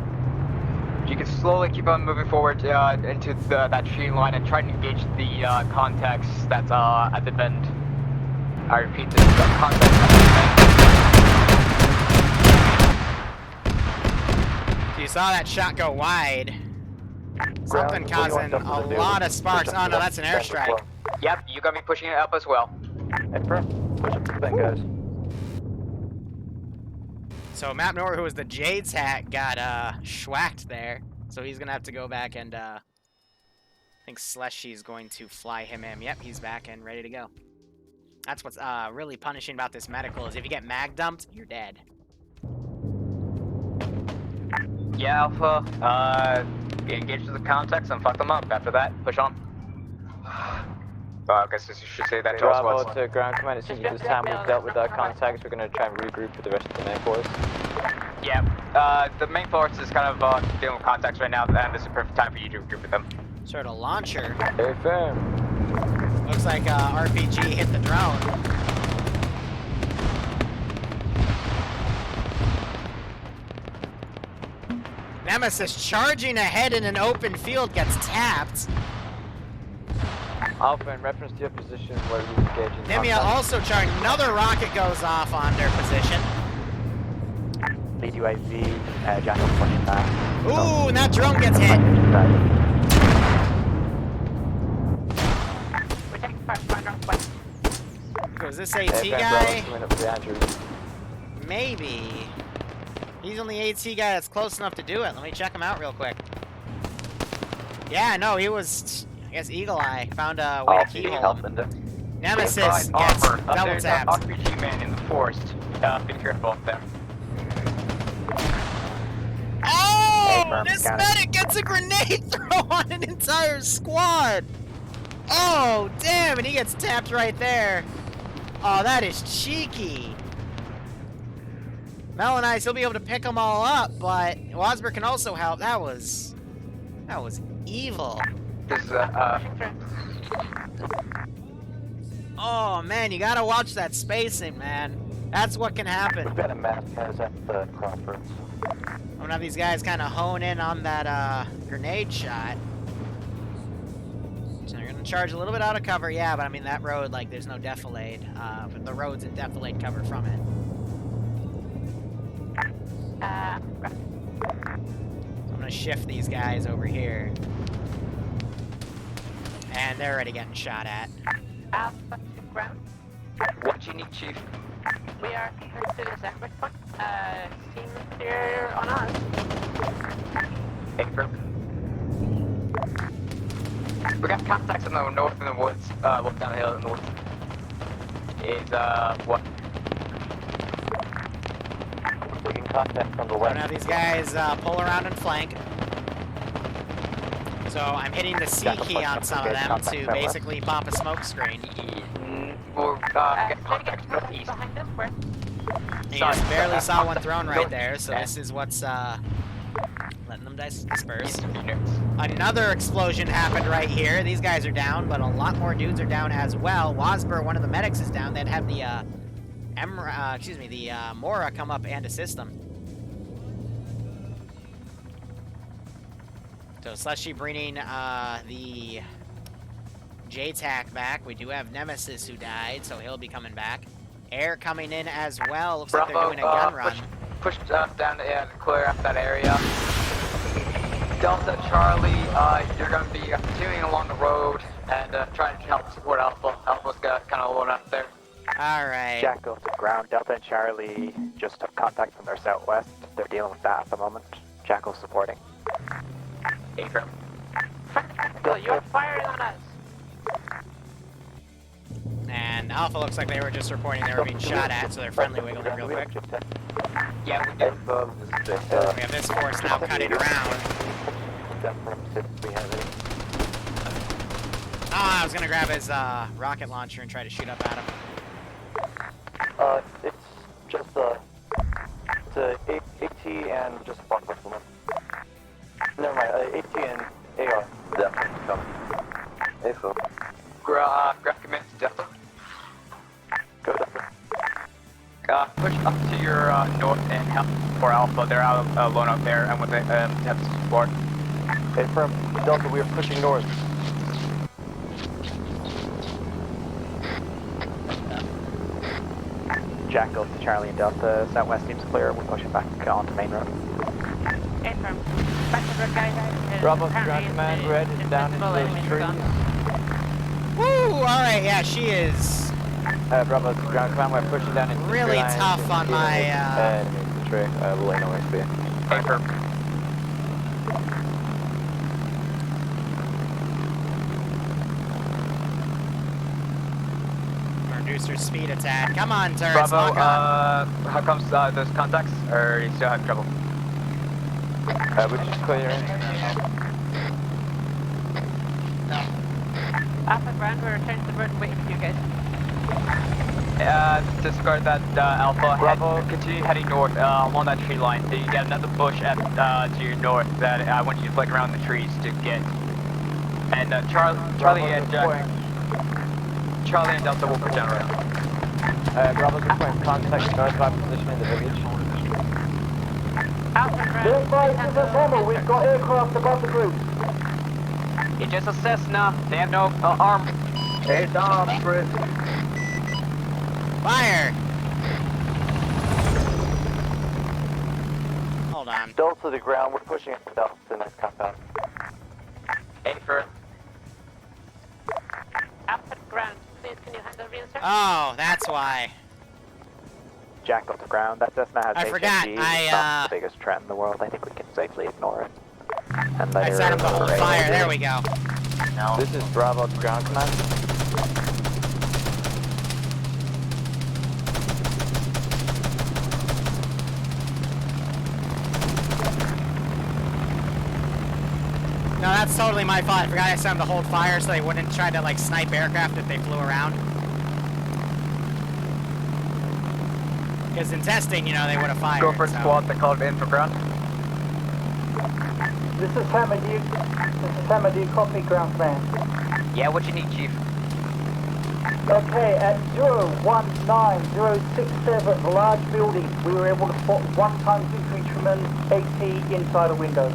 you can slowly keep on moving forward into that tree line and try to engage the contacts that's at the bend. I repeat, this contacts at the bend. You saw that shot go wide. Something causing a lot of sparks. Oh no, that's an airstrike. Yep, you got me pushing it up as well. Push up to the bend, guys. So Map Nor, who was the Jade's hat, got schwacked there. So he's gonna have to go back and I think Slushy's going to fly him in. Yep, he's back and ready to go. That's what's really punishing about this medical is if you get mag dumped, you're dead. Yeah, Alpha. Engage with the contacts and fuck them up. After that, push on. I guess you should say that to us. Bravo to ground command. It seems this time we've dealt with our contacts. We're going to try and regroup with the rest of the main force. Yeah, the main force is kind of dealing with contacts right now, and this is a perfect time for you to regroup with them. Sort of launcher. Very firm. Looks like RPG hit the drone. Nemesis charging ahead in an open field gets tapped. Alpha, in reference to your position where you engage in Nemia also charging. Another rocket goes off on their position. Lead UAV, Jackal pushing back. Ooh, and that drone gets hit. Was this AT guy? Maybe. He's only AT guy that's close enough to do it. Let me check him out real quick. Yeah, no, he was, I guess, Eagle Eye. Found a way to keyhole him. Nemesis gets double tapped. RPG man in the forest. Be careful up there. Oh! This medic gets a grenade throw on an entire squad! Oh, damn, and he gets tapped right there. Oh, that is cheeky. Mel and I still be able to pick them all up, but Wasber can also help. That was evil. This is Oh man, you gotta watch that spacing, man. That's what can happen. We've got a map guys at the crossroads. I'm gonna have these guys kind of hone in on that grenade shot. So they're gonna charge a little bit out of cover, yeah, but I mean that road, like, there's no defilade. The road's in defilade cover from it. So I'm gonna shift these guys over here. And they're already getting shot at. Alpha to ground. What do you need, Chief? We are to the ambush point. Seems clear on us. Affirm. We got contacts in the north in the woods. Look down the hill in the woods. Is, what? Taking contact from the So west. now these guys pull around and flank. So I'm hitting the C key on some of them to basically pop a smoke screen. We'll get contact northeast. You just barely saw one thrown right there, so this is what's letting them disperse. Another explosion happened right here. These guys are down, but a lot more dudes are down as well. Wasber, one of the medics, is down. They'd have the Mora come up and assist them. So Slushy bringing the J-Tac back. We do have Nemesis who died, so he'll be coming back. Air coming in as well. Looks like they're doing a gun run. Push down to clear up that area. Delta Charlie, you're going to be continuing along the road and trying to help support Alpha. Alpha's got kind of low up there. Alright. Jackal to ground. Delta and Charlie just took contact from their southwest. They're dealing with that at the moment. Jackal supporting. Affirm. You're firing on us. And Alpha looks like they were just reporting they were being shot at, so they're friendly wiggling real quick. Yeah, we do. We have this force now cutting around. I was gonna grab his rocket launcher and try to shoot up at him. It's just it's a AT and just one rifleman. Never mind, AT and AR. Definitely coming. AFO. Grab command to Delta. Go to Push up to your north and help for Alpha. They're out alone out there, and with the have support. Hey, from Delta, we are pushing north. Jack goes to Charlie and Delta. Southwest seems clear. We're pushing back onto main road. Affirm. Back to the guy. Bravo, ground command, red is down into those trees. Woo! Alright, yeah, she is Bravo, ground command, we're pushing down into really tough on my, infantry. We'll let no XP. Affirm. Reduce her speed attack. Come on, turrets, Bravo, lock on. how comes those contacts? Or you still have trouble? We're just clearing. Alpha ground, we're returning to the road and waiting for you guys. Disregard that Alpha. Bravo. Continue heading north along that tree line. You get another bush at to your north that I want you to flick around the trees to get. And Charlie and Delta will push down around. Bravo's reporting contact north of our position in the village. Alpha ground. Be advised to the Hammer, we've got aircraft above the group. It's just a Cessna. They have no arm. It's armed, Chris. Fire! Hold on. Delta to the ground. We're pushing it south to the next compound. Affirm. Alpha ground, please can you handle reinsert? Oh, that's why. Jack goes to ground. That Cessna has I HMG. forgot, It's not the biggest trend in the world. I think we can safely ignore it. And I set him to hold fire. There we go. No. This is Bravo to ground command. No, that's totally my fault. I forgot I set them to hold fire so they wouldn't try to, like, snipe aircraft if they flew around. Because in testing, you know, they would have fired. Go for so. squad. They called in for ground. This is Hammer, do you copy ground command? Yeah, what you need, Chief? Okay, at 019067, a large building, we were able to spot 1-ton infantryman AT inside a window.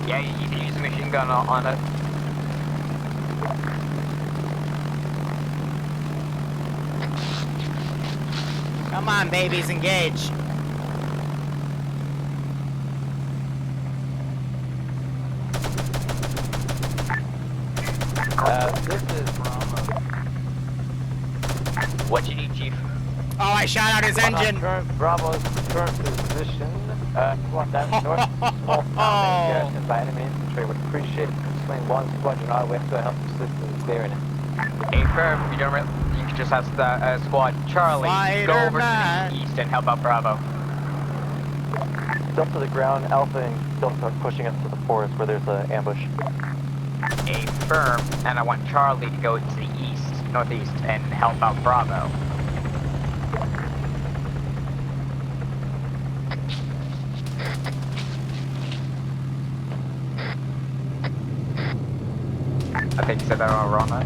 Yeah, you can use a machine gun on it. Come on, babies, engage. This is Bravo. What you need, Chief? Oh, I shot out his engine. Bravo's current position. Squad down north. Small town garrison by enemy infantry. Would appreciate swing one squadron our way to help assist in clearing it. Affirm. You can just ask the squad. Charlie, go over to the east and help out Bravo. Delta to the ground. Alpha and Delta are pushing us to the forest where there's an ambush. Affirm, and I want Charlie to go to the east, northeast, and help out Bravo. I think you said that all wrong, right?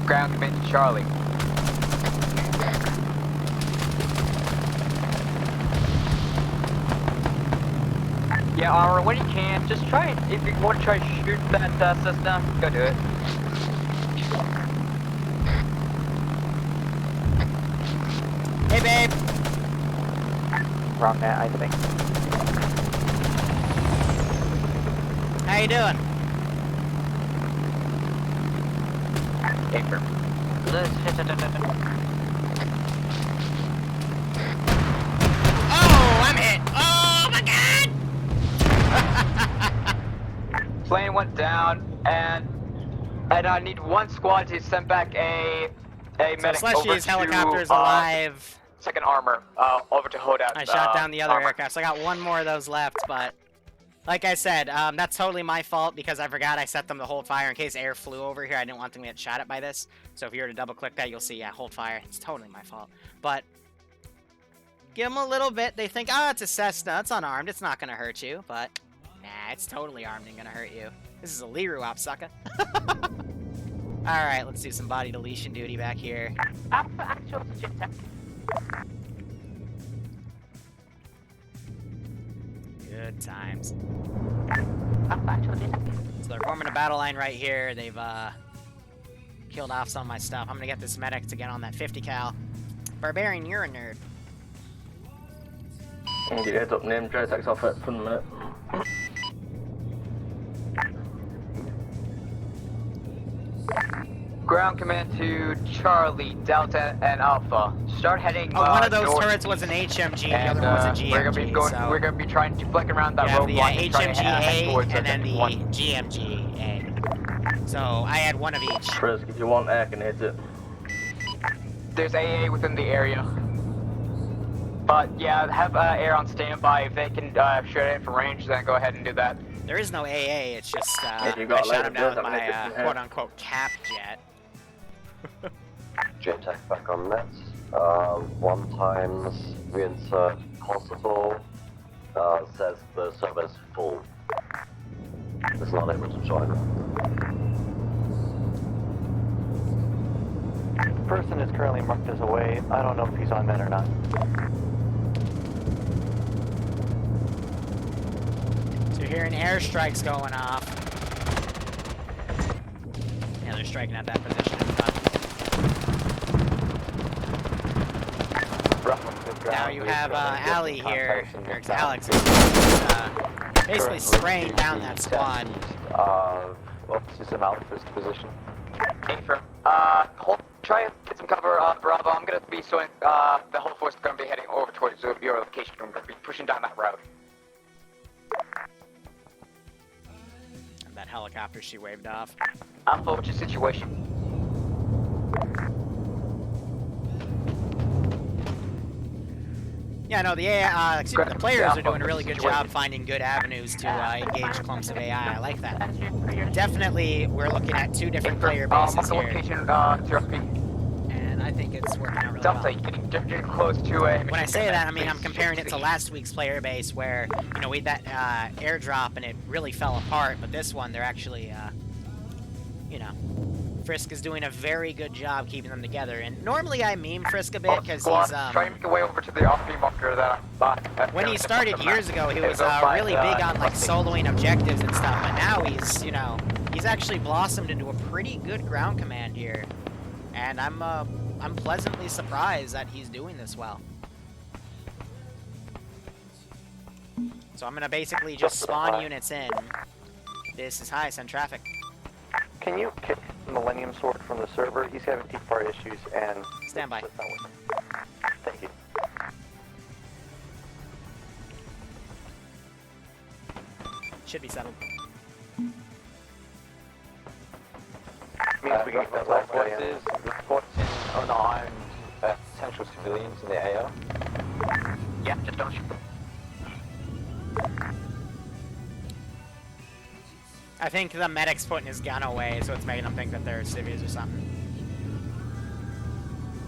Ground command to Charlie. Yeah, Aura, when you can, just try it. If you want to try to shoot that Cessna, go do it. Hey, babe. Wrong net, I think. How you doing? Affirm. Oh, I'm hit. Oh my god! Plane went down, and I need one squad to send back a medic over Slushy's to helicopter is alive. Second armor over to Hodat. I shot down the other armor. aircraft, so I got one more of those left, but like I said, that's totally my fault because I forgot I set them to hold fire in case air flew over here. I didn't want them to get shot at by this. So if you were to double click that, you'll see, yeah, hold fire. It's totally my fault. But Give them a little bit. They think, oh, it's a Cessna. It's unarmed. It's not going to hurt you. But, nah, it's totally armed and going to hurt you. This is a Liru op, sucker. Alright, let's do some body deletion duty back here. Actual JTAC. Good times. Actual JTAC. So they're forming a battle line right here. They've, killed off some of my stuff. I'm gonna get this medic to get on that 50 cal. Barbarian, you're a nerd. I'll get your heads up, Nim. JTAC's off it for the minute. Ground command to Charlie, Delta, and Alpha. Start heading one of those north. turrets was an HMG, the And, other one was a GMG. We're gonna be trying to flick around that you have road the line and try to head HMG-A towards and then the one. GMG-A. So I had one of each. Frisk, if you want air, can hit it. There's AA within the area. But yeah, have air on standby. If they can shoot it from range, then go ahead and do that. There is no AA, it's just I you got shot him down with later, my quote-unquote cap jet. JTAC back on net. 1 times reinsert hospital. Says the server's full. It's not able to join. Person is currently marked as away. I don't know if he's on net or not. So you're hearing airstrikes going off. Yeah, they're striking at that position in front. Now you have Ali here, or Alex, basically spraying down that squad. System Alpha's position. Affirm. Try and get some cover, Bravo. I'm gonna be showing, the whole force is gonna be heading over towards your location. I'm gonna be pushing down that road. And that helicopter she waved off. Alpha, what's your situation? Yeah, no, the players are doing a really good job finding good avenues to engage clumps of AI. I like that. Definitely, we're looking at 2 different player bases here. And I think it's working out really well. Getting close to a... When I say that, I mean I'm comparing it to last week's player base where, you know, we had that airdrop and it really fell apart, but this one, they're actually, you know... Frisk is doing a very good job keeping them together, and normally I meme Frisk a bit because he's try and make your way over to the RP bunker that when he started years ago, he was really big on like soloing objectives and stuff, but now he's, you know, he's actually blossomed into a pretty good ground command here, and I'm pleasantly surprised that he's doing this well. So I'm gonna basically just spawn units in. This is high, send traffic. Can you kick Millennium Sword from the server? He's having T-part issues and... Stand by. Thank you. Should be settled. Means we can get the left forces, reports in unarmed potential civilians in the AO. Yeah, just don't shoot. I think the medic's putting his gun away, so it's making them think that they're civvies or something.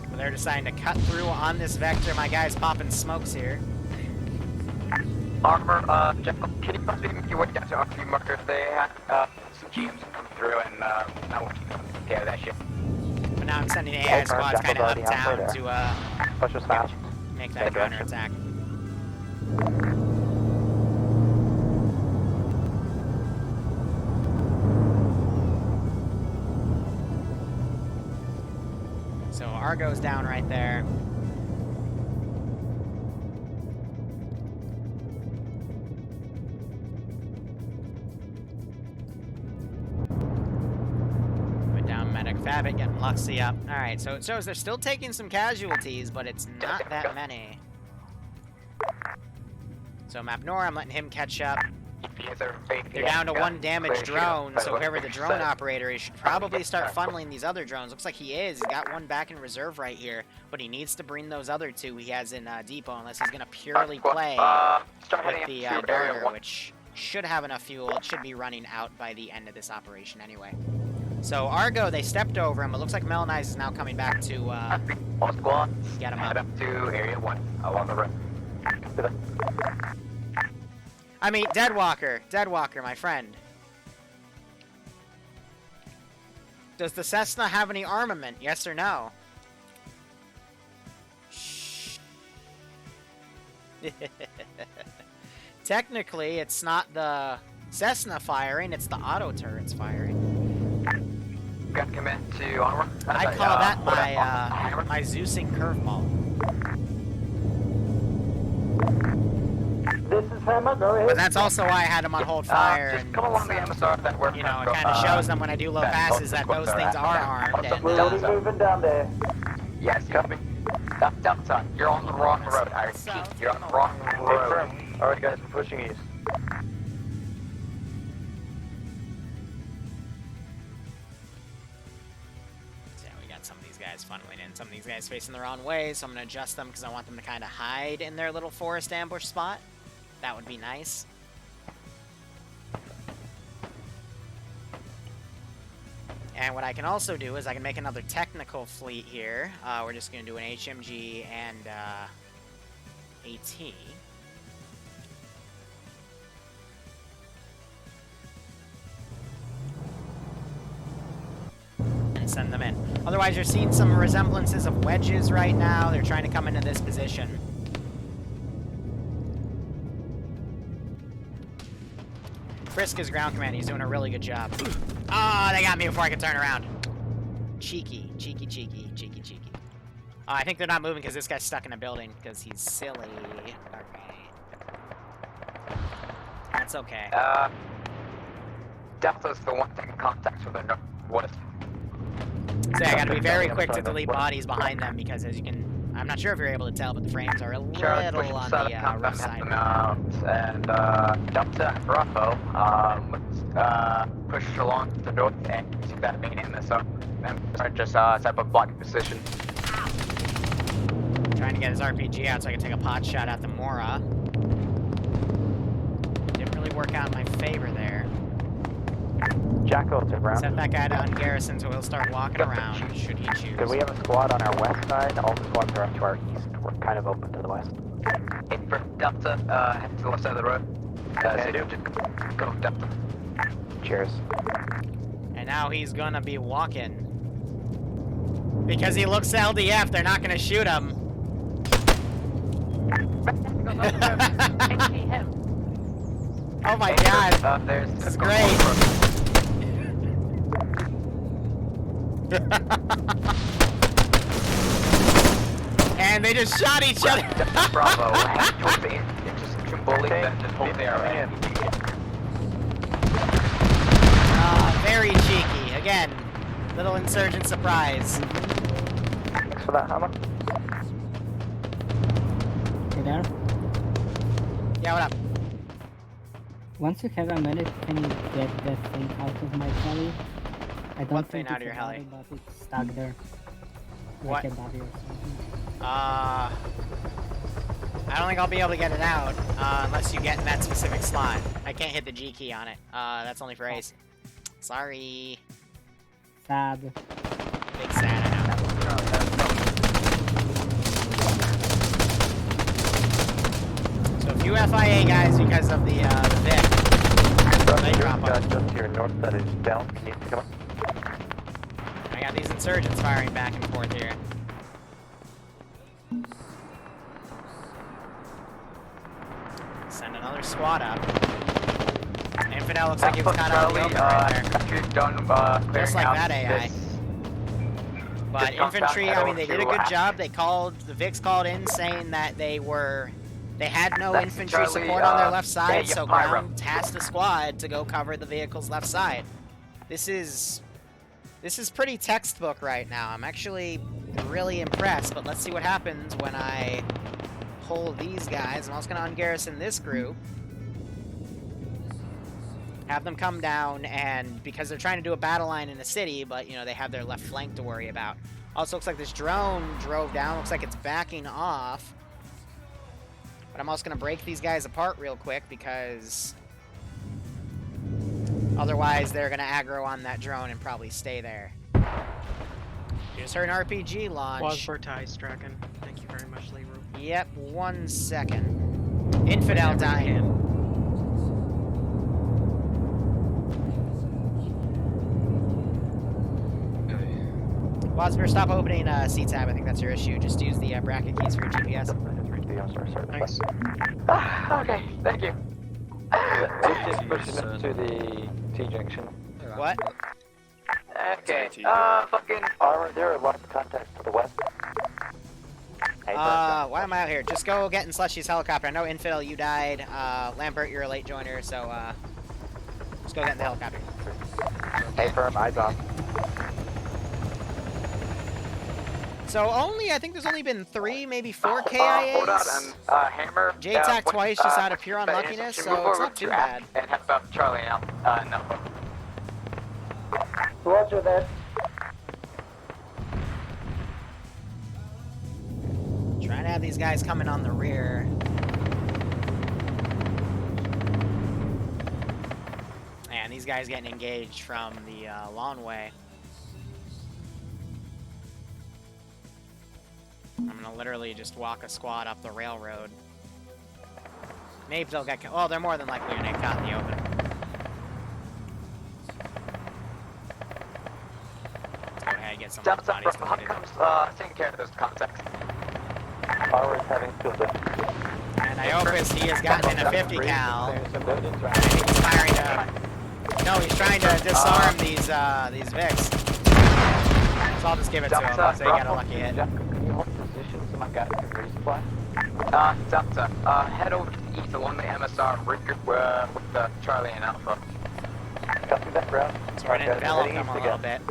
But they're deciding to cut through on this vector. My guy's popping smokes here. Armor, Jeff, can you possibly make your way down to RP markers? They have some GMs coming through, and I won't keep them care of that shit. But now I'm sending AI squads kind of uptown to make that counterattack. So Argo's down right there. Put down medic Fabit, getting Luxy up. Alright, so it shows they're still taking some casualties, but it's not that many. So Mapnor, I'm letting him catch up. They're down to 1 damaged drone, so whoever the drone operator is should probably start funneling these other drones. Looks like he is. He's got 1 back in reserve right here, but he needs to bring those other 2 he has in depot unless he's going to purely play with the Darter, which should have enough fuel. It should be running out by the end of this operation anyway. So Argo, they stepped over him. It looks like Melanize is now coming back to All squad, get him head up. up to area 1 along the road. I mean, Deadwalker, my friend. Does the Cessna have any armament? Yes or no? Shh. Technically, it's not the Cessna firing, it's the auto turrets firing. Gun commit to armor. I call that my Zeusing curveball. This is Hammer, go ahead. But that's also why I had him on hold fire. Just And come along the MSR that we're you know, it kind of shows them when I do low passes that those things are armed. And, We're already moving down there. Yes, copy. Delta, you're on the wrong road. I repeat, you're on the wrong road. Alright guys, we're pushing east. yeah, we got some of these guys funneling in. Some of these guys facing the wrong way, so I'm going to adjust them because I want them to kind of hide in their little forest ambush spot. That would be nice. And what I can also do is I can make another technical fleet here. We're just going to do an HMG and AT. And send them in. Otherwise, you're seeing some resemblances of wedges right now. They're trying to come into this position. Friska's ground command, he's doing a really good job. Ah, they got me before I could turn around. Cheeky. Oh, I think they're not moving because this guy's stuck in a building because he's silly. Okay. That's okay. Delta's the one thing in contact with the northwest. So yeah, I gotta be very quick to delete bodies behind them because as you can... I'm not sure if you're able to tell, but the frames are a little on the rough side. And Delta Bravo, let's push along to the north and see that main MSR. And just set up a blocking position. Trying to get his RPG out so I can take a pot shot at the Mora. Didn't really work out in my favor there. Jacko to ground. Set that guy to ungarrison so he'll start walking around, should he choose. Could we have a squad on our west side? All the squads are up to our east. We're kind of open to the west. For Delta, head to the left side of the road. They do. Just go Delta. Cheers. And now he's gonna be walking. Because he looks LDF, they're not gonna shoot him. Oh my god. This is great. And they just shot each other. Bravo, head towards the intersection bully, then just hold there. Very cheeky. Again, little insurgent surprise. Thanks for that, Hammer. You there? Yeah, what up? Once you have a minute, can you get that thing out of my heli? I don't What think thing out of it's your a heli? body, but it's stuck there. What? Like a body or something. I don't think I'll be able to get it out unless you get in that specific slot. I can't hit the G key on it. That's only for Ace. Sorry. Sad. Big sad, I know. So a few FIA guys because of the Vic. They drop off. Just to your north side is down. Can you come up? I got these insurgents firing back and forth here. Send another squad up. Infidel looks like he was kind of on the open right there. Just like that AI. But infantry, I mean, they did a good job. They called, the Vics called in saying that they had no infantry support on their left side, so ground tasked the squad to go cover the vehicle's left side. This is pretty textbook right now. I'm actually really impressed, but let's see what happens when I pull these guys. I'm also going to ungarrison this group. Have them come down, and because they're trying to do a battle line in the city, but, you know, they have their left flank to worry about. Also, looks like this drone drove down. Looks like it's backing off. But I'm also going to break these guys apart real quick because... Otherwise, they're gonna aggro on that drone and probably stay there. You just heard an RPG launch. Wasbertai Draken. Thank you very much, Liru. Yep, 1 second. Infidel dying. Wasper, stop opening C-tab. I think that's your issue. Just use the bracket keys for your GPS. Thanks. Okay, thank you. Just pushing up to the T-junction. What? Okay, fucking... Are there a lot of contacts to the west? Why am I out here? Just go get in Slushy's helicopter. I know Infidel, you died. Lambert, you're a late joiner, so just go get in the helicopter. Hey, firm, eyes off. So I think there's only been 3, maybe 4 KIAs. Hold on, Hammer. JTAC twice just out of pure unluckiness, so it's not too bad. And have about Charlie now. No. Roger that. Trying to have these guys coming on the rear. And these guys getting engaged from the long way. I'm gonna literally just walk a squad up the railroad. Maybe they'll get... Well, they're more than likely gonna get caught in the open. Let's go ahead and get some more bodies completed. Taking care of those contacts. Power is having filtered. And Iopus, he has gotten in a 50 cal. And he's firing to... No, he's trying to disarm these Vics. So I'll just give it to him, so he got a lucky hit. My guy can resupply. Delta, head over to the east along the MSR with Charlie and Alpha. Copy that, Brown. So we're gonna develop them a little bit.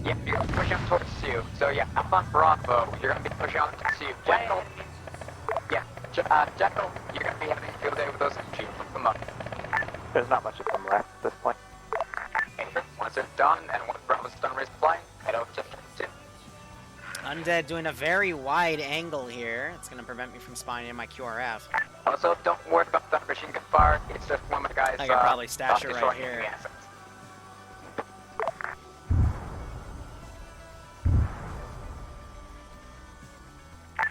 Yeah, you're pushing up towards you. So yeah, Alpha and Bravo, you're gonna be pushing on towards you. Jekyll, Jekyll, you're gonna be having a field day with those MG. Look them up. There's not much of them left at this point. Once they're done, and once Bravo's done resupplying, head over to the Undead doing a very wide angle here. It's going to prevent me from spawning in my QRF. Also, don't worry about that machine gun fire. It's just one of my guys. I could probably stash it right here.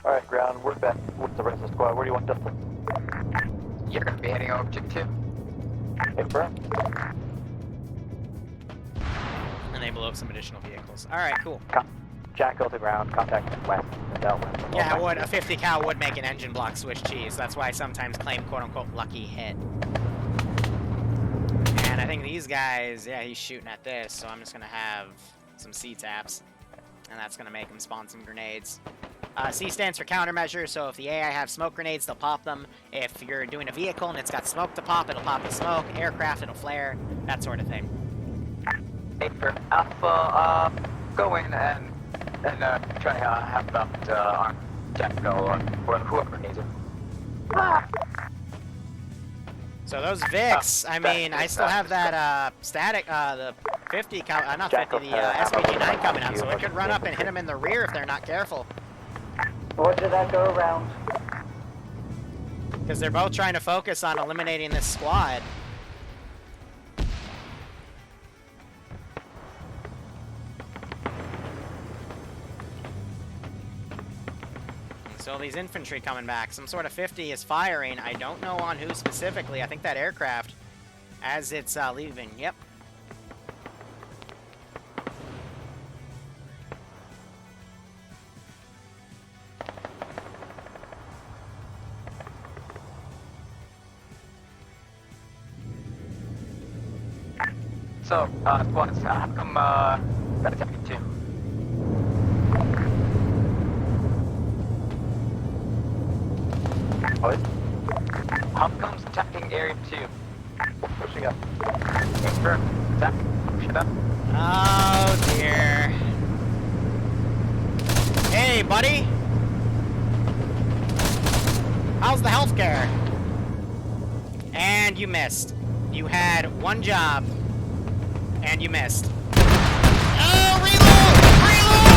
Alright, Ground, we're back with the rest of the squad. Where do you want Delta? You're going to be heading over to 2. Hey, bro. And they blow up some additional vehicles. Alright, cool. Jackal to ground, contact west and west. Yeah, would a 50 cal would make an engine block switch cheese. That's why I sometimes claim quote-unquote lucky hit. And I think these guys, yeah, he's shooting at this, so I'm just going to have some C-taps. And that's going to make him spawn some grenades. C stands for countermeasure, so if the AI have smoke grenades, they'll pop them. If you're doing a vehicle and it's got smoke to pop, it'll pop the smoke. Aircraft, it'll flare. That sort of thing. Hey, for Alpha, go in and try to have about arm Jacko or whoever needs it. So those Vics, I mean, I still have that static, the 50, not 50, the SPG-9 coming up, so it could run up and hit them in the rear if they're not careful. Roger that, go around. Because they're both trying to focus on eliminating this squad. So these infantry coming back. Some sort of 50 is firing. I don't know on who specifically. I think that aircraft as it's leaving. Yep. So, squads, how come, that attacking 2? What? How comes attacking area 2? Pushing up. Confirm. Attack. Push it up. Oh, dear. Hey, buddy. How's the healthcare? And you missed. You had one job, and you missed. Oh, reload! Reload!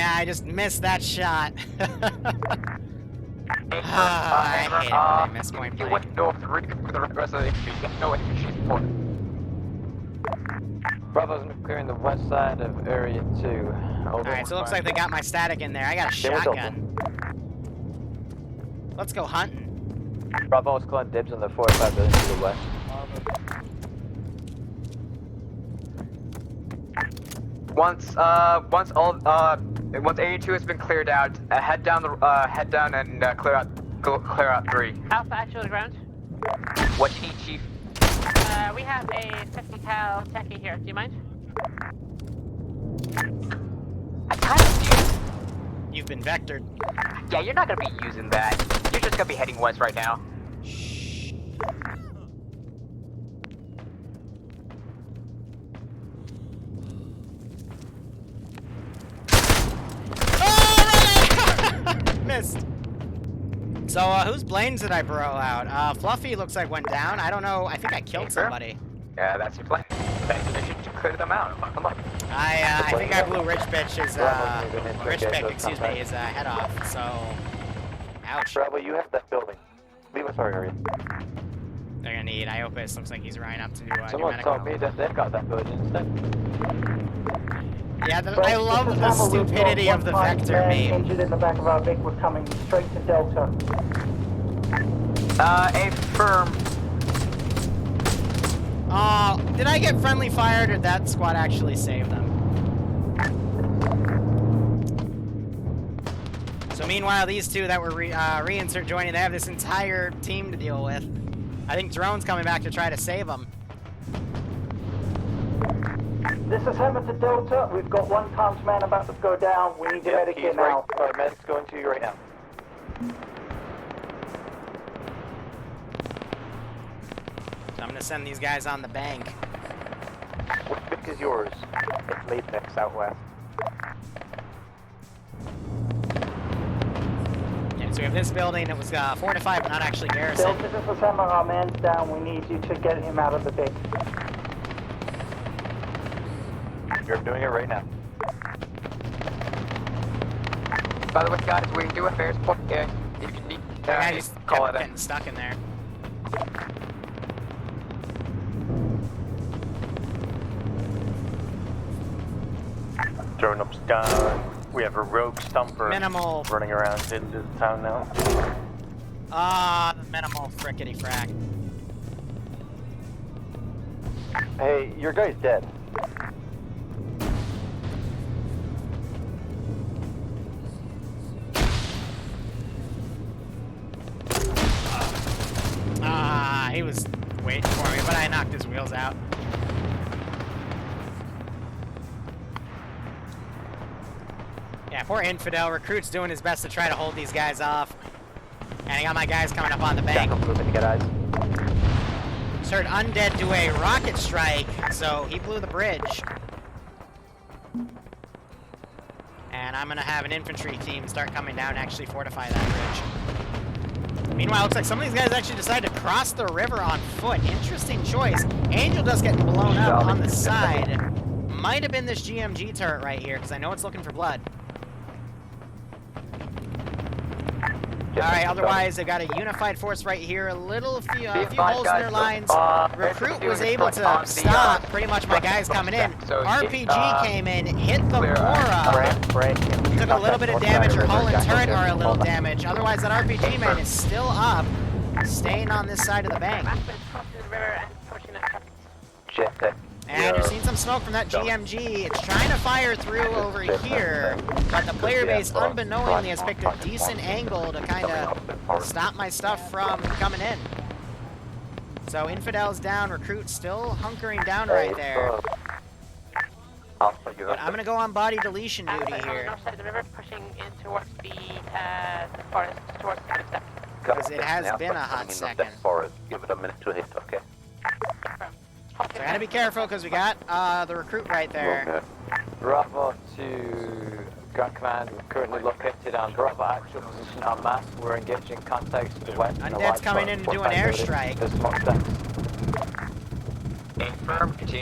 Yeah, I just missed that shot. I hate it when I miss point blank. Bravo's clearing the west side of area 2. Alright, so it looks like they got my static in there. I got a shotgun. Let's go hunting. Bravo's calling dibs on the 45 building to the west. Once 82 has been cleared out, head down and clear out 3. Alpha, actual to ground. What you need, Chief? We have a 50 cal techie here. Do you mind? You've been vectored. Yeah, you're not gonna be using that. You're just gonna be heading west right now. Missed. So, whose planes did I bro out? Fluffy looks like went down. I don't know. I think I killed somebody. Yeah, that's your plan. You should clear them out. Come on. I think I blew Rich Bitch's, his head off, so... Ouch. Bravo, you have that building. Leave us our area. They're gonna need Iopus. Looks like he's running up to Someone told me that they've got that building instead. Yeah, I love the stupidity of the vector meme. Injured in the back of our Vic, we're coming straight to Delta. Affirm. Did I get friendly fire, or did that squad actually save them? So meanwhile, these two that were reinsert joining, they have this entire team to deal with. I think Drone's coming back to try to save them. This is Hammer to Delta. We've got one Tom's man about to go down. We need the medic here now. Our medic's going to you right now. So I'm gonna send these guys on the bank. Which Vic is yours? It's Leadneck Southwest. Yeah, so we have this building. It was fortified, but not actually garrisoned. Delta, this is Hammer. Our man's down. We need you to get him out of the Vic. You're doing it right now. By the way, guys, we can do affairs point. If you need, I just call kept it getting stuck in there. Drone up's down. We have a rogue stumper Minimal. running around into the town now. Minimal frickety frack. Hey, your guy's dead. He was waiting for me, but I knocked his wheels out. Yeah, poor Infidel. Recruit's doing his best to try to hold these guys off. And I got my guys coming up on the bank. Just heard Undead do a rocket strike, so he blew the bridge. And I'm gonna have an infantry team start coming down and actually fortify that bridge. Meanwhile, it looks like some of these guys actually decided to cross the river on foot. Interesting choice. Angel does get blown up on the side. Might have been this GMG turret right here, because I know it's looking for blood. Alright, otherwise, they got a unified force right here. A few holes in their lines. Recruit was able to stop pretty much my guys coming in. RPG came in, hit the Mora. Took a little bit of damage. Her hull and turret are a little damage. Otherwise, that RPG man is still up, staying on this side of the bank. And you're seeing some smoke from that GMG. It's trying to fire through over here, but the player base unbeknowingly has picked a decent angle to kind of stop my stuff from coming in. So Infidel's down, Recruit still hunkering down right there. But I'm going to go on body deletion duty here. North side of the river, pushing in towards the forest, towards the step. Because it has been a hot second. Give it a minute to hit, okay? So I gotta be careful because we got the Recruit right there. Bravo to Ground Command, we're currently located on Bravo actual position on map. We're engaging contacts to the west. Undead's coming in to do an airstrike.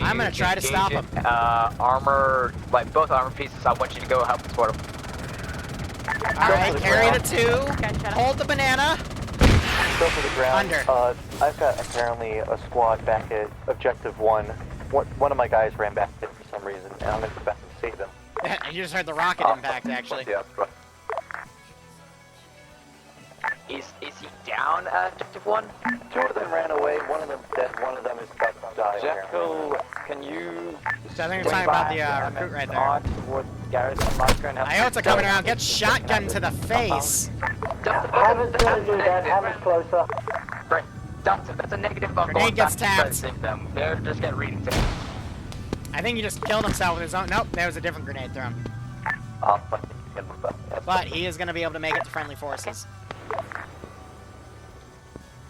I'm gonna try to stop him. Armor, like both armor pieces, I want you to go help support him. Alright, carry the 2. Hold the banana. Go for the ground. Under. I've got apparently a squad back at Objective 1. One of my guys ran back there for some reason, and I'm going to go back and save them. You just heard the rocket impact, actually. Yeah, right. Is he down at Objective 1? 2 of them ran away, one of them dead, one of them is about to die. Jekyll, can you... So I think you're talking about the recruit right there. Towards Garrison Marker and help IOTA coming around, get shotgun to the face. Hammer's gonna do that, Hammer's closer. Right. That's a negative. Grenade gets tapped. They're just getting reading. I think he just killed himself with his own. Nope, there was a different grenade thrown. But he is going to be able to make it to friendly forces.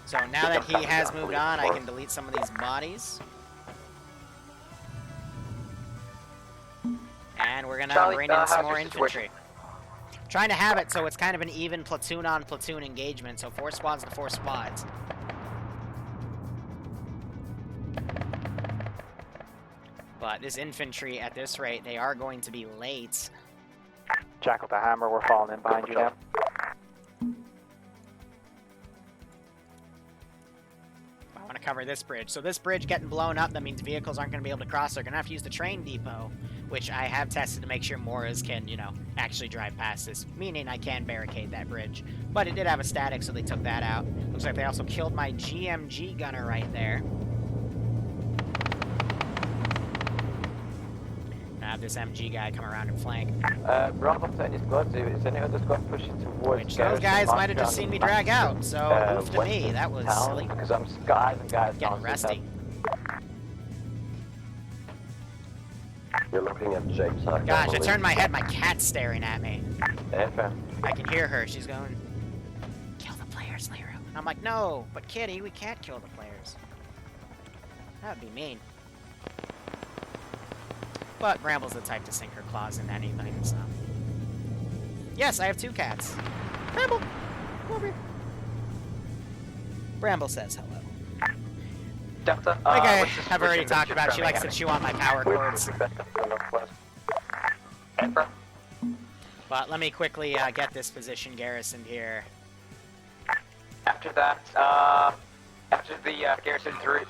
So now that he has moved on, I can delete some of these bodies. And we're going to bring in some more infantry. Trying to have it so it's kind of an even platoon-on-platoon engagement, so 4 squads to 4 squads. But this infantry, at this rate, they are going to be late. Jackal the Hammer, we're falling in behind you now. I want to cover this bridge. So this bridge getting blown up, that means vehicles aren't going to be able to cross. They're going to have to use the train depot, which I have tested to make sure Moras can, actually drive past this, meaning I can barricade that bridge. But it did have a static, so they took that out. Looks like they also killed my GMG gunner right there. Have this MG guy come around and flank. Rob up to any squad, so is any other squad pushing towards... Which those guys might have just seen me drag out, so oof to me, that was silly. Because I'm guys getting rusty. You're looking at Jake's. Gosh, I turned my head, my cat's staring at me. Yeah, I can hear her, she's going, kill the players, Liru. And I'm like, no, but Kitty, we can't kill the players. That would be mean. But Bramble's the type to sink her claws in anything, so... Yes, I have 2 cats. Bramble, come over here. Bramble says hello. Delta, like I have already talked about, she likes to chew on my power cords. But let me quickly get this position garrisoned here. After that, after the garrison 3,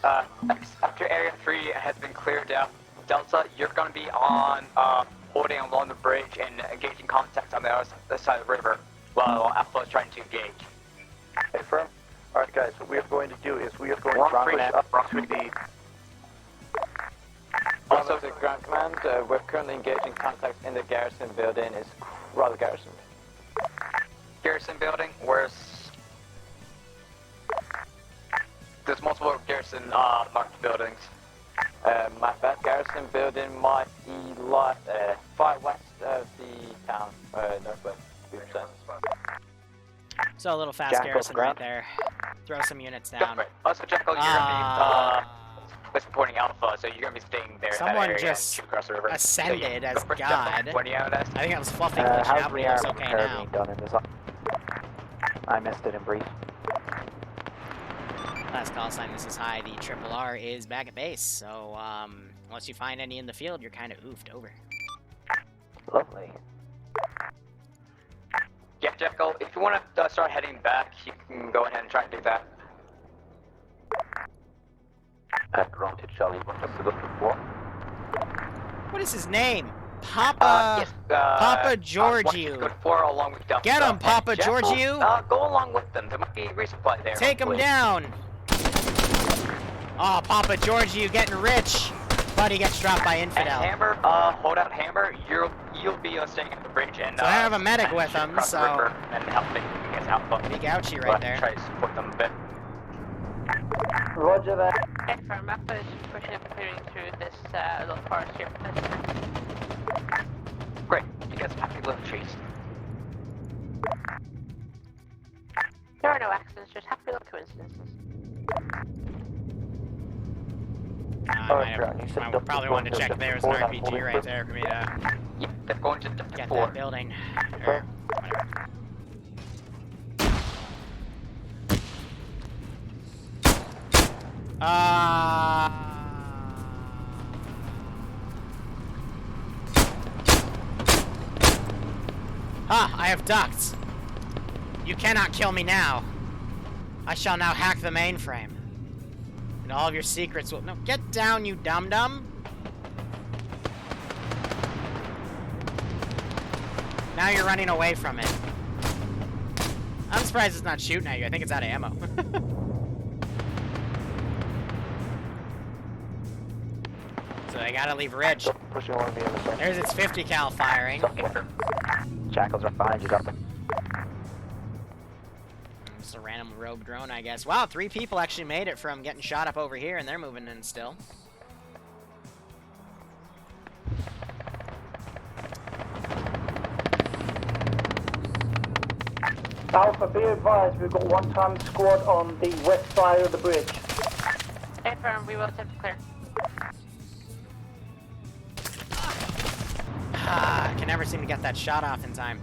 after Area 3 has been cleared out, Delta, you're going to be on holding along the bridge and engaging contacts on the other side of the river while Alpha is trying to engage. Hey, firm. Alright, guys, what we are going to do is we are going to rocket up to the... Also, the ground command, we're currently engaging contacts in the garrison building. It's rather garrisoned. Garrison building, where's... There's multiple garrison marked buildings. My bad, garrison building might be like far west of the town, northwest, to be precise. So a little fast garrison right there. Throw some units down. Also, Jekyll, you're going to be supporting Alpha, so you're going to be staying there. Someone just ascended as God. I think I was fluffing glitching out, but it's okay now. Done in this. I missed it in brief. Last call sign, this is high. The Triple R is back at base, so unless you find any in the field, you're kind of oofed over. Lovely. Yeah, Jekyll, if you want to start heading back, you can go ahead and try and do that. Granted, Charlie, what just good for? What is his name? Papa Georgiou. Good for along with Delta. Get him, Papa Georgiou. Go along with them. There might be resupply there. Take him down. Oh, Papa Georgiou getting rich, but he gets dropped by Infidel. And Hammer, hold out Hammer. You'll be staying at the bridge and. So I have a medic with him, so. And helping against Alpha. Big ouchie right there. Try to support them a bit. Roger that. From Alpha is pushing up and clearing through this little forest here. Great, you guys have to little trees. There are no accidents, just happy little coincidences. I probably want to check there's an RPG right there for me to yeah, they're going to get that building. Or whatever. Ah, I have ducked. You cannot kill me now. I shall now hack the mainframe. And all of your secrets will... No, get down, you dum-dum. Now you're running away from it. I'm surprised it's not shooting at you. I think it's out of ammo. So I gotta leave Ridge. Pushing along the other side. There's its 50 cal firing. Jackals are behind you, Delta. Just a random rogue drone, I guess. Wow, 3 people actually made it from getting shot up over here, and they're moving in still. Alpha, be advised, we've got one-time squad on the west side of the bridge. Confirm, we will attempt to clear. Ah, I can never seem to get that shot off in time.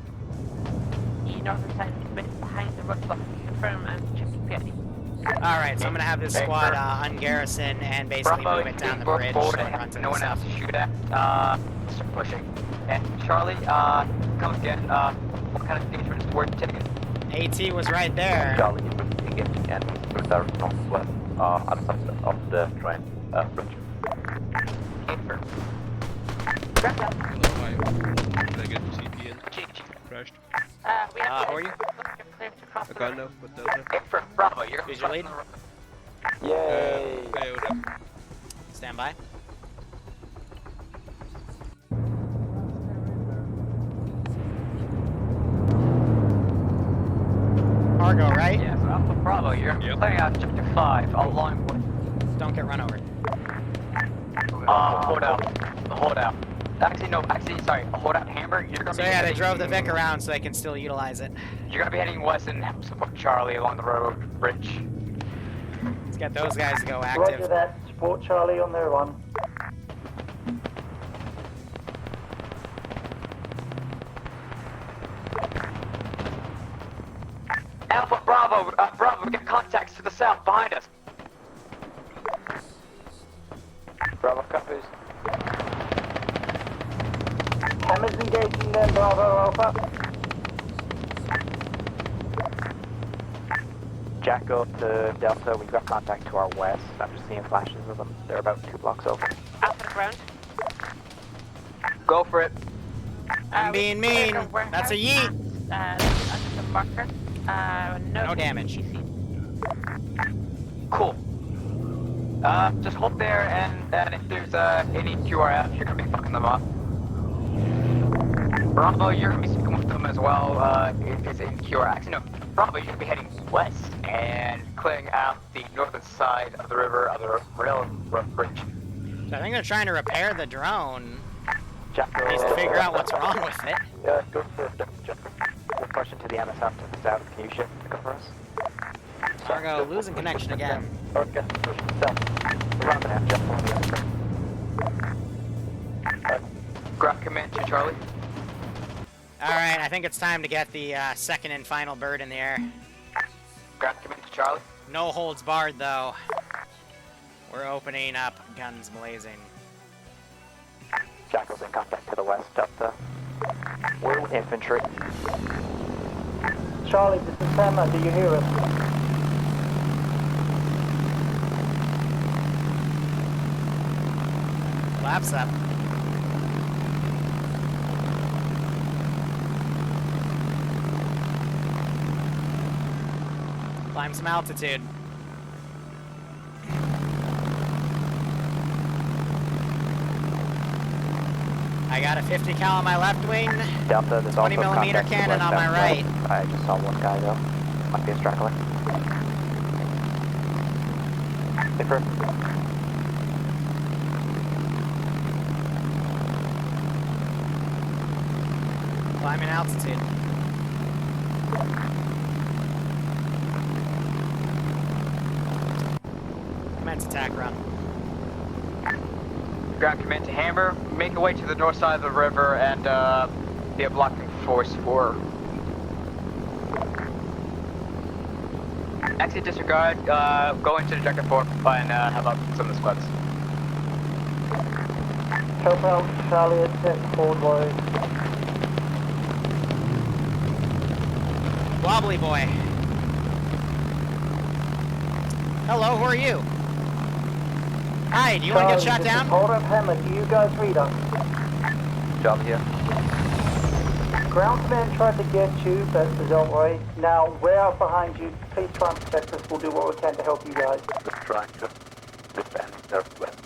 The northern side is a bit behind the roadblock. Confirm and check PID. Alright, so I'm gonna have this squad ungarrison and basically move it down the bridge so it runs into no one stuff. else to shoot at. Start pushing. And Charlie, come again. What kind of engagements were you taking? AT was right there. Charlie, engaging enemies to the northwest, other side of the train, bridge. Grab that. Did I get the CP in? Crashed. We have who are you? clear to cross the I road. know, what Delta? Bravo, you're Who's your lead? Yay! Okay, whatever. Stand by. Cargo, right? Yeah, so Alpha Bravo, you're playing out Chapter 5 along with... Don't get run over. Hold out. Sorry, hold out Hamburg. You're gonna So be yeah, they heading, drove the Vic around so they can still utilize it. You're gonna be heading west and support Charlie along the road bridge. Let's get those guys to go Roger active. that, support Charlie on their one. Alpha Bravo, Bravo, we got contacts to the south behind us. Bravo copies. Hammers engaging them, Bravo Alpha. Jacko to Delta, we've got contact to our west. I'm just seeing flashes of them. They're about 2 blocks over. Alpha to ground. Go for it. I'm being mean. That's a yeet. Under the marker. No damage. Cool. Just hold there, and if there's any QRF, you're gonna be fucking them up. Bravo, you're gonna be speaking with them as well. It's in QRF. Actually, no. Bravo, you're gonna be heading west and clearing out the northern side of the river of the railroad bridge. So I think they're trying to repair the drone. Jacko. Needs to figure out what's wrong with it. Go for Jacko. We're pushing to the MSF to the south. Can you shift to go for us? Cargo, losing connection again. Okay, push south. Around the half, Jeff, on the other side. Ground command to Charlie. Alright, I think it's time to get the second and final bird in the air. Ground command to Charlie. No holds barred, though. We're opening up, guns blazing. Jacko's in contact to the west, Delta. We're with infantry. Charlie, this is Hammer, do you hear us? Flaps up. Climb some altitude. I got a 50 cal on my left wing, Delta, there's 20 also millimeter contact to cannon west on my right. southwest. I just saw one guy though. Might be a straggler. Different. Climbing altitude. Commence attack run. Ground command to Hammer. Make your way to the north side of the river and be a blocking force for. Exit disregard. Go into Objective 4 and help out some of the squads. Help out Charlie at 10 forward wide. Bubbly boy. Hello, who are you? Hi, do you want to get shot down? Hold up, Hammer. Do you guys read us? Job here. Groundsman tried to get you, but don't worry. Now, we're out behind you. Please try and protect us. We'll do what we can to help you guys. Just trying to defend their west.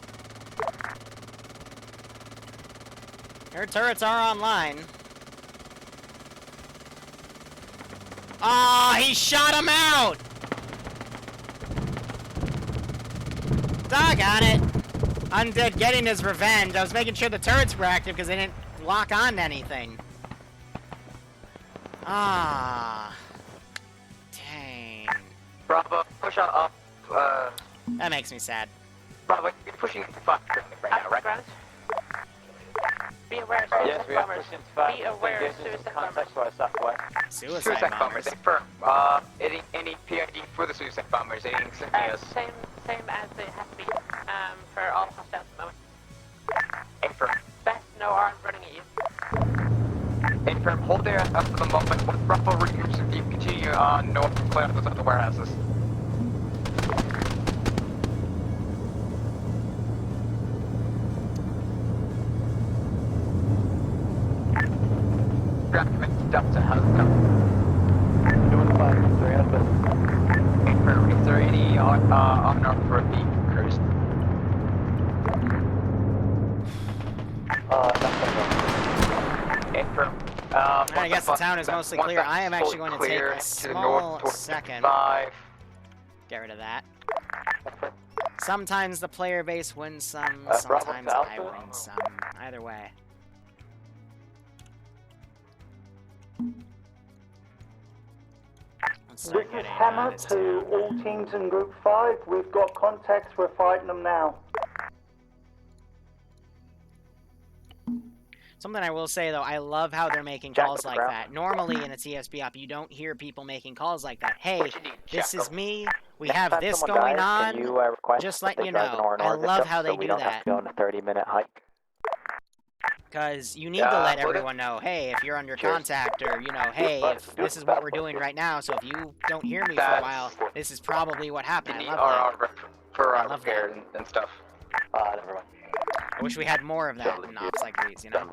Your turrets are online. Ah, he shot him out! Doggone it! Undead getting his revenge. I was making sure the turrets were active because they didn't lock on to anything. Ah. Dang. Bravo, push on up. That makes me sad. Bravo, you're pushing right now, right? Be aware, Yes, we are pushing to fire. Be aware, Engaging suicide some contact to our southwest. Suicide bombers. Confirm. Any PID for the suicide bombers? Any insignias? Same as they have to be. For all hostiles at the moment. Affirm. Best no arm running at you. Affirm. Hold there up for the moment. With Bravo regroups if you continue on north to clear out those other warehouses. Delta, how's it going? Doing fine, 3 out of Is there any on north for the crews? I guess the town is mostly clear. I am actually going to take a small second. Get rid of that. Sometimes the player base wins some, sometimes I win some. Either way. This is Hammer to all teams in Group 5. We've got contacts. We're fighting them now. Something I will say, though, I love how they're making calls like that. Normally, in a TSB op, you don't hear people making calls like that. Hey, this is me. We have this going on. Just letting you know. I love how they do that. Go on a 30-minute hike. Because you need to let everyone know, hey, if you're under contact, or, you know, hey, if this is what we're doing right now, so if you don't hear me for a while, this is probably what happened. I love that. For I love repair that. and stuff. I wish we had more of that in ops like these, you know?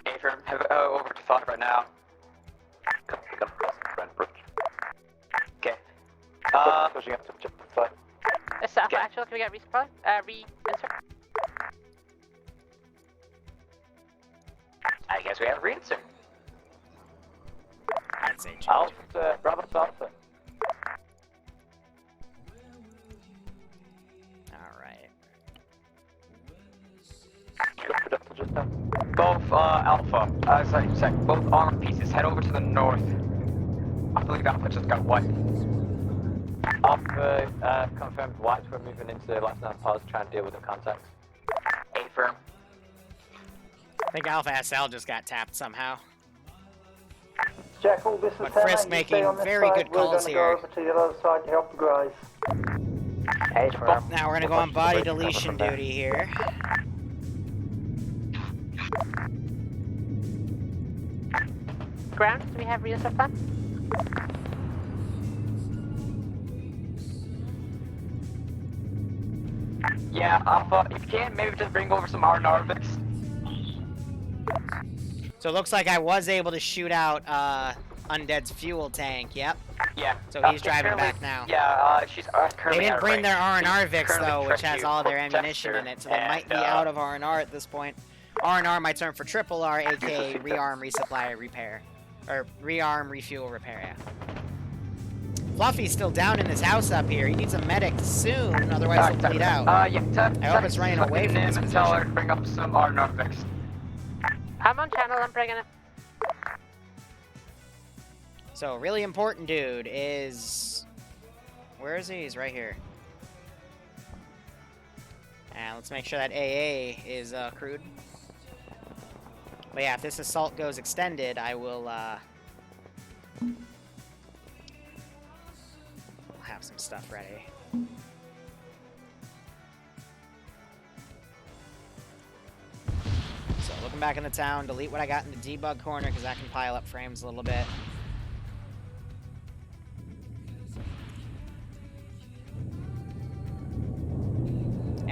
Affirm. Over to thought right now. Okay. Pushing up to objective 5. Actually, can we get resupply? Reinsert? I guess we have reinsert. I'd say Alpha, Bravo Alpha. Alright. Both Alpha, both armor pieces head over to the north. I believe Alpha just got white. Alpha, confirmed white. We're moving into the last known pause, trying to deal with the contacts. Affirm. I think Alpha SL just got tapped somehow. Jackal, this is But Hammer. Frisk You making stay on this very side. good calls We're here. going to go over to the other side to help the guys. Now we're gonna go on body deletion duty here. Ground, do we have resupply? Yeah, Alpha, if you can, maybe just bring over some R&R. So it looks like I was able to shoot out Undead's fuel tank, yep. Yeah. So he's driving back now. Yeah, she's currently They didn't bring their R&R She's Vix, currently though, which has all their protected ammunition in it, so they and, might be out of R&R at this point. R&R might turn for triple R, aka rearm, resupply, repair. Or rearm, refuel, repair, yeah. Fluffy's still down in this house up here. He needs a medic soon, otherwise he'll bleed out. Yeah, I hope it's running away from this and tell her to position. bring up some R&R Vix. I'm on channel, I'm bringing it. So, really important dude is... Where is he? He's right here. And let's make sure that AA is crewed. But yeah, if this assault goes extended, I will have some stuff ready. So, looking back in the town, delete what I got in the debug corner, because that can pile up frames a little bit.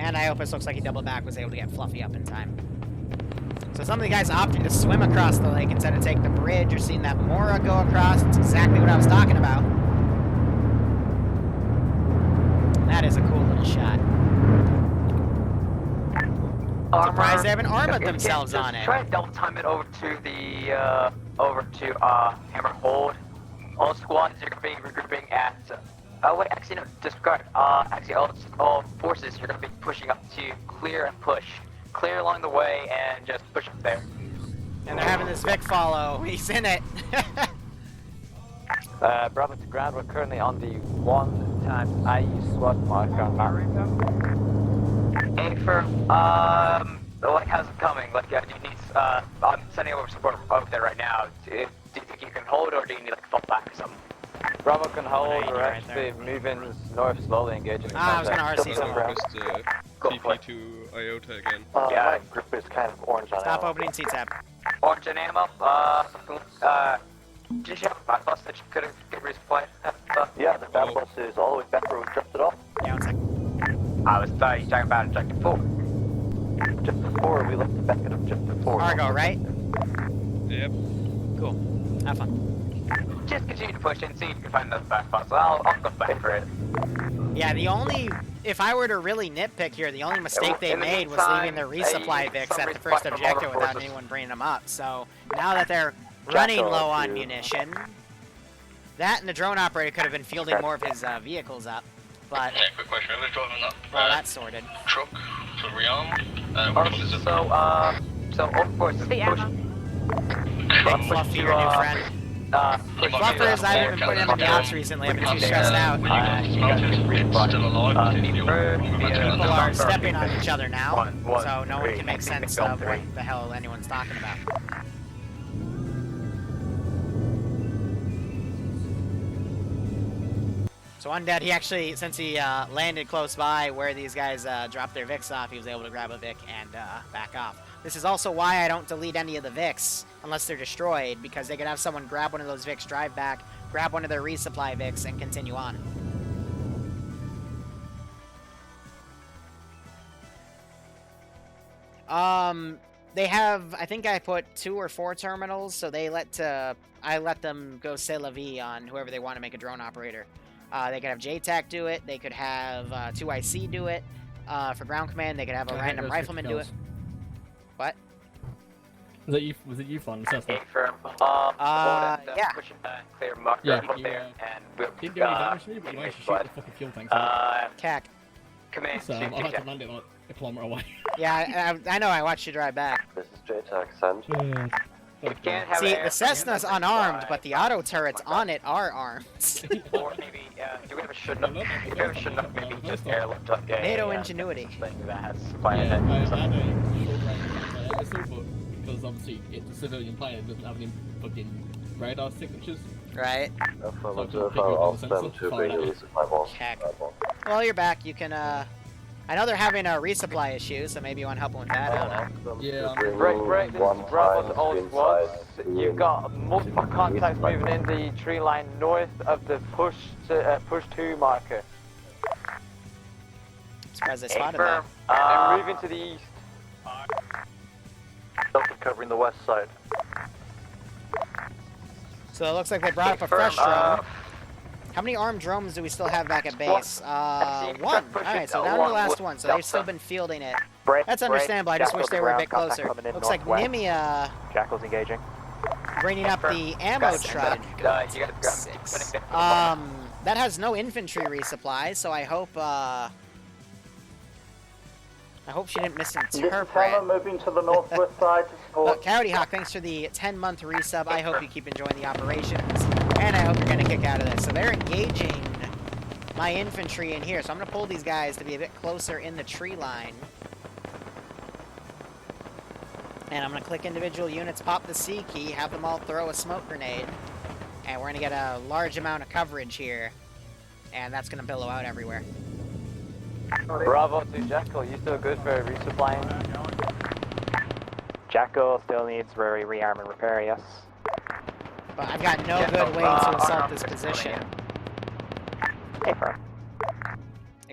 And Iopus looks like he doubled back, was able to get Fluffy up in time. So some of the guys opting to swim across the lake instead of take the bridge. You're seeing that Mora go across. It's exactly what I was talking about. That is a cool little shot. Surprised they haven't armored themselves on it. Try and double time it over to the Hammer Hold. All squads are going to be regrouping at. Oh wait, actually no, disregard. Actually all forces are going to be pushing up to clear and push. Clear along the way and just push up there. And they're having this Vic follow. He's in it. Bravo to ground. We're currently on the 1 IE SWAT marker on map. Hey, firm. The lighthouse is coming. Like, do you need? I'm sending over support over there right now. Do you think you can hold, or do you need like fall back or something? Bravo can hold. We're actually moving north slowly, engaging. I was gonna RC somewhere. TP to Iota again. My group is kind of orange on Stop ammo. opening C-tab. Orange and ammo. Did you have a bus that you could have get resupplied? Yeah, the battle bus is all the way back where we dropped it off. Yeah, one second. I was talking about Objective 4. Just before we left the back at Objective 4. Argo, right? Yep. Cool. Have fun. Just continue to push and see if you can find the back bus. I'll go back for it. Yeah, the only... If I were to really nitpick here, the only mistake they made was leaving their resupply Vics at the first objective without anyone bringing them up. So, now that they're running low on munition, that and the drone operator could have been fielding more of his vehicles up. But, Yeah, quick question. Who's driving that well, that's sorted. truck to rearm? So all forces push. Big Fluffy, your new friend. Fluffers, I haven't been putting them in the ops recently. I've been too stressed out. Still alive. People are stepping on each other now, so no one can make sense of what the hell anyone's talking about. So Undead, he actually, since he landed close by where these guys dropped their Vics off, he was able to grab a Vic and back off. This is also why I don't delete any of the Vics unless they're destroyed, because they could have someone grab one of those Vics, drive back, grab one of their resupply Vics, and continue on. They have, I think I put 2 or 4 terminals, so they I let them go c'est la vie on whoever they want to make a drone operator. They could have JTAC do it, they could have 2IC do it. For ground command, they could have a random rifleman do it. What? Was it you, Fun? Yeah. Pushing clear marker yeah, there, and didn't do any damage to me, but you managed to shoot the fucking fuel tank. CAC. Command. So I had to land it like a kilometer away. Yeah, I know, I watched you drive back. This is JTAC send. See, the Cessna's unarmed, but the auto turrets on it are armed. Or maybe, do we have a should not? Do we have a should not maybe just airlift like a NATO ingenuity. that has Yeah, planned I had a it. short range missile, but because obviously it's a civilian plane, it doesn't have any fucking radar signatures. Right. Affirmative, I'll ask them to bring a resupply boss. Well, you're back. You can, I know they're having a resupply issue, so maybe you want help with that. I don't know. Yeah, Break, this is Bravo to all squads. You've got multiple contacts moving in the tree line north of the push 2 marker. Surprised they spotted that. And moving to the east. Delta covering the west side. So it looks like they brought up a fresh drone. How many armed drones do we still have back at base? 1. Alright, so down to the last one, so they've still been fielding it. That's understandable, I just wish they were a bit closer. Looks like Nimia Jackal's engaging. bringing up the ammo truck. That has no infantry resupply, so I hope she didn't misinterpret. Moving to the northwest side to support. Coyote Hawk, thanks for the 10-month resub. I hope you keep enjoying the operations, and I hope you're going to kick out of this. So they're engaging my infantry in here, so I'm going to pull these guys to be a bit closer in the tree line. And I'm going to click individual units, pop the C key, have them all throw a smoke grenade, and we're going to get a large amount of coverage here, and that's going to billow out everywhere. Bravo to Jackal, you still good for resupplying? Jackal still needs rearm and repair, yes. But I've got no good way to assault this position.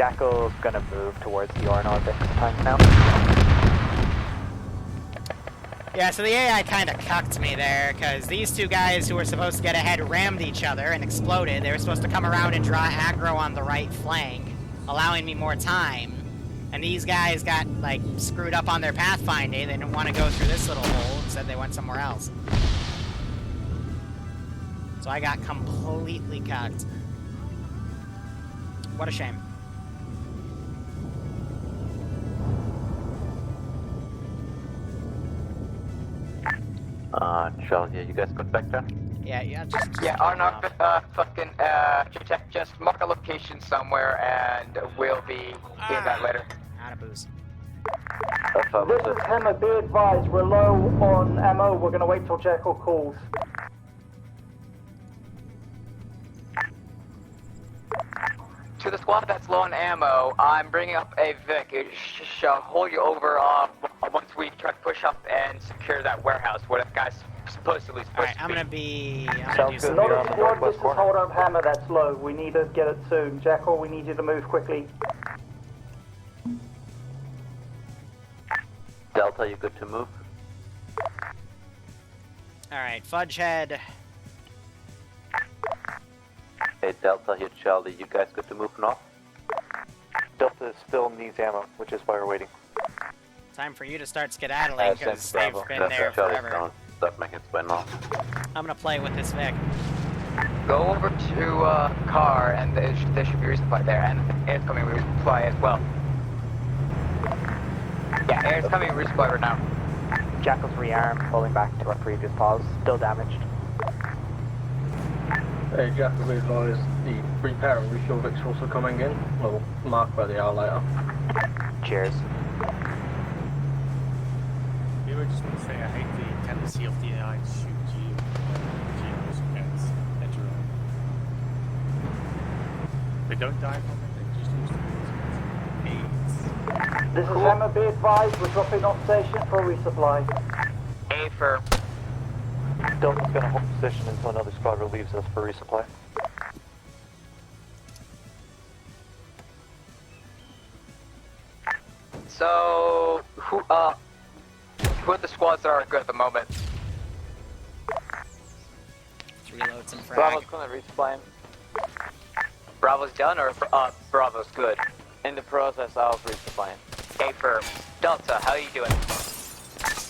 Jackal's gonna move towards the Orno Vix tank now. Yeah, so the AI kind of cucked me there, because these two guys who were supposed to get ahead rammed each other and exploded. They were supposed to come around and draw aggro on the right flank, allowing me more time. And these guys got, like, screwed up on their pathfinding. They didn't want to go through this little hole, and said they went somewhere else. So I got completely cucked. What a shame. Charlie, yeah, you guys got back there? Yeah, Yeah, Arnold, just mark a location somewhere and we'll be doing that later. Out of booze. This is Hammer, be advised, we're low on ammo, we're gonna wait till Jackal calls. To the squad that's low on ammo, I'm bringing up a Vic. It shall hold you over once we try to push up and secure that warehouse where that guy's supposedly supposed to be. I'm gonna do Not a squad, this is hold up Hammer, that's low. We need to get it soon. Jackal, we need you to move quickly. Delta, you good to move? Alright, Fudgehead. Hey, Delta here, Charlie, you guys good to move north? Delta still needs ammo, which is why we're waiting. Time for you to start skedaddling, because they've been there forever. Stop making its way north. I'm gonna play with this Vic. Go over to car and there should be resupply there, and air's coming resupply as well. Yeah, air's coming resupply right now. Jackal's rearmed, pulling back to our previous pause, still damaged. Hey, Jackal, be advised, the repair and refuel Vic's are also coming in. Well, mark where they are later. Cheers. You were just going to say, I hate the tendency of the AI to shoot GMs against Edger. They don't die from it, they just lose the AIDS. This is Hammer, be advised, we're dropping off station for resupply. A for... Delta's gonna hold position until another squad relieves us for resupply. So, who are the squads that are good at the moment? Reload some frag. Bravo's gonna resupply him. Bravo's done or Bravo's good? In the process of resupplying. A for Delta, how are you doing?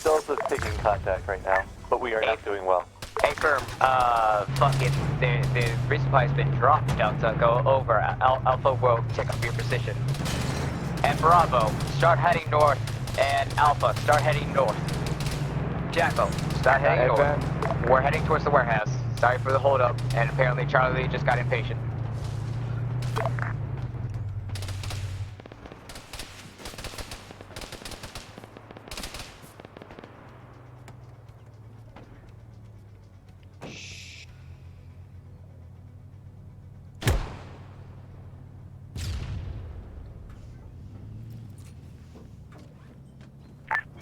Delta's taking contact right now, but we are not doing well. Hey firm, fuck it, the resupply's been dropped, Delta, go over, Alpha will check up your position. And Bravo, start heading north, and Alpha, start heading north. Jackal, start heading north. We're heading towards the warehouse. Sorry for the holdup, and apparently Charlie just got impatient.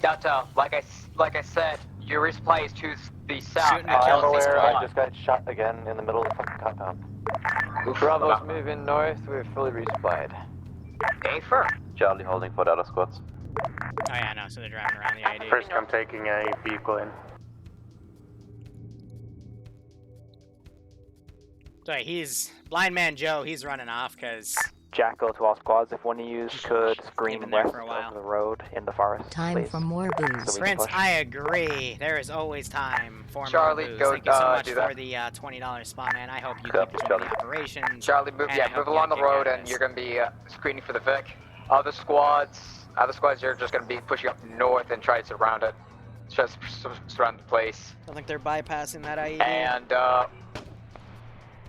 Delta, like I said, your resupply is to the south. I'm aware, I just got shot again in the middle of the fucking compound. Bravo's moving north, we're fully resupplied. A firm. Charlie holding for the other squads. Oh yeah, no, so they're driving around the ID. First, I'm taking a vehicle in. Sorry, Blind Man Joe, he's running off, because... Jackal to all squads, if one of you could scream been there west for a while. of the road in the forest, Time please. for more booze. So Prince, I agree. There is always time for Charlie, more booze. go, Thank you so much do for that. the $20 spot, man. I hope you keep doing the operations. Charlie, move, and I hope move you along the get kicked out road, of and this. you're gonna be screening for the Vic. Other squads, you're just gonna be pushing up north and try to surround it. Just surround the place. I think they're bypassing that IED. And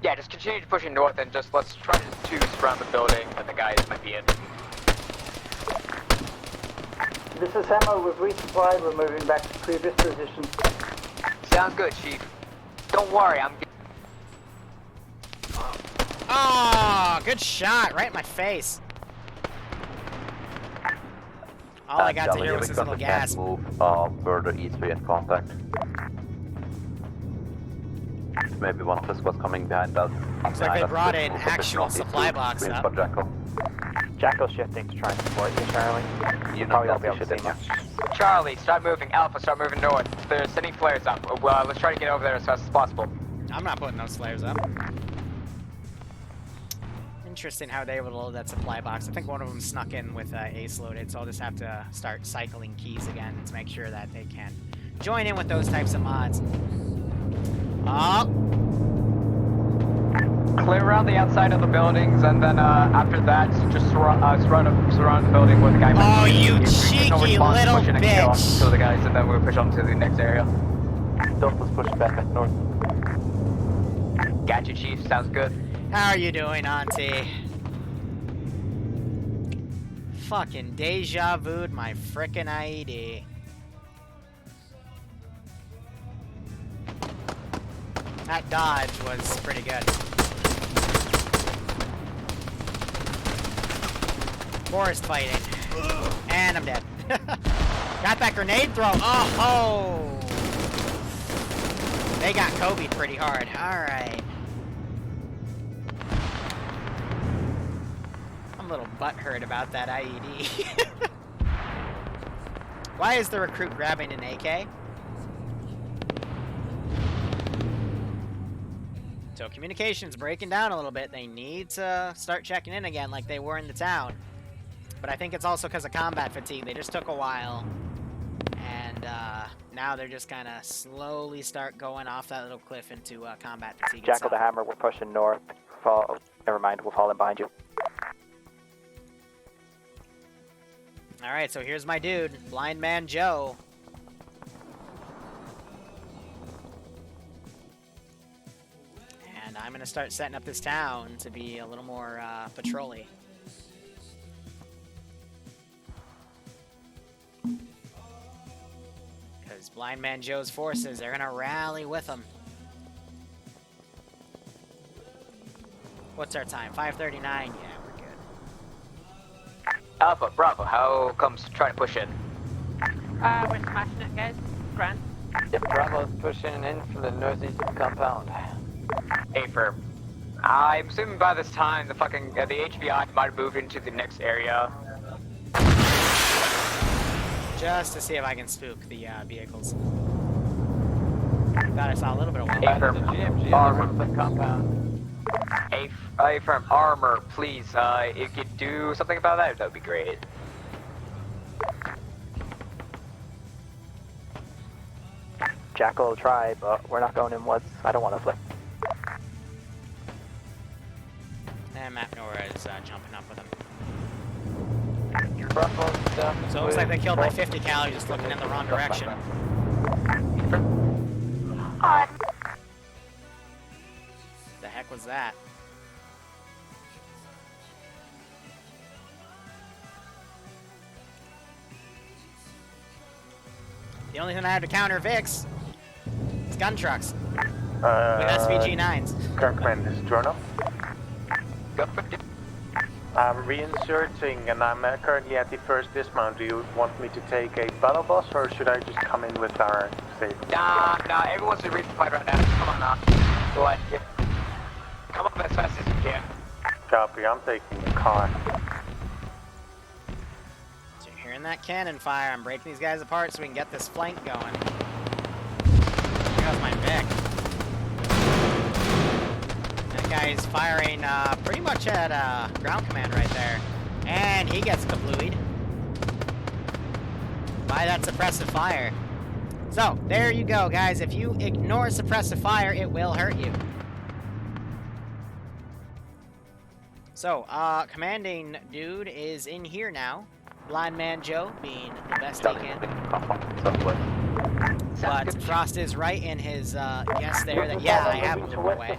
yeah, just continue pushing north, and just let's try to surround the building that the guys might be in. This is Hammer, we've resupplied, we're moving back to previous position. Sounds good, Chief. Don't worry, I'm... Oh, good shot, right in my face. All I got to Charlie, hear was his little we gas. can't move further east, we had contact. Maybe one of the squads coming behind us. Looks like they brought an actual supply box up. For Jackal. Jacko's shifting to try and support you, Charlie. You probably won't be able to see much. Charlie, start moving. Alpha, start moving north. They're sending flares up. Well, let's try to get over there as fast as possible. I'm not putting those flares up. Interesting how they were able to load that supply box. I think one of them snuck in with ace loaded, so I'll just have to start cycling keys again to make sure that they can join in with those types of mods. Oh! Clear around the outside of the buildings, and then after that, just surround the building where the guy might be. You cheeky little bitch! So the guys, and then we'll push on to the next area. Delta's pushing back up north. Gotcha, Chief. Sounds good. How are you doing, Auntie? Fucking deja vu'd my frickin' IED. That dodge was pretty good. Forest fighting. And I'm dead. Got that grenade throw. Oh! They got Kobe'd pretty hard. Alright. I'm a little butthurt about that IED. Why is the recruit grabbing an AK? So communication's breaking down a little bit. They need to start checking in again like they were in the town. But I think it's also because of combat fatigue. They just took a while. And now they're just kind of slowly start going off that little cliff into combat fatigue. Jackal the Hammer, we're pushing north. Never mind, we'll fall in behind you. Alright, so here's my dude, Blind Man Joe. And I'm going to start setting up this town to be a little more patrol-y. Because Blind Man Joe's forces, they're going to rally with him. What's our time? 5:39? Yeah, we're good. Alpha, Bravo, how comes trying to push in? We're smashing it, guys. Grand. Yep, Bravo's pushing in from the northeast compound. A-firm. I'm assuming by this time the fucking the HVI might have moved into the next area. Just to see if I can spook the vehicles. Thought I saw a little bit of one. A-firm, armor the compound. A-firm, armor, please. If you could do something about that, that would be great. Jackal will try, but we're not going in woods. I don't want to flip. And Matt Nora is jumping up with him. So it looks like they killed my 50 cal, just looking in the wrong direction. The heck was that? The only thing I have to counter Vix is gun trucks. With SVG-9s. Current command, this is Jorno. I'm reinserting and I'm currently at the first dismount. Do you want me to take a battle bus or should I just come in with our state? Nah, everyone's in resupply right now. Come on now. Go ahead. Yeah. Come up as fast as you can. Copy, I'm taking the car. So you're hearing that cannon fire. I'm breaking these guys apart so we can get this flank going. Here goes my Vic. That guy's firing pretty much at ground command right there. And he gets kablooied by that suppressive fire. So, there you go, guys. If you ignore suppressive fire, it will hurt you. So, commanding dude is in here now. Blind Man Joe being the best he can. But Frost is right in his guess there that, yeah, I have moved away.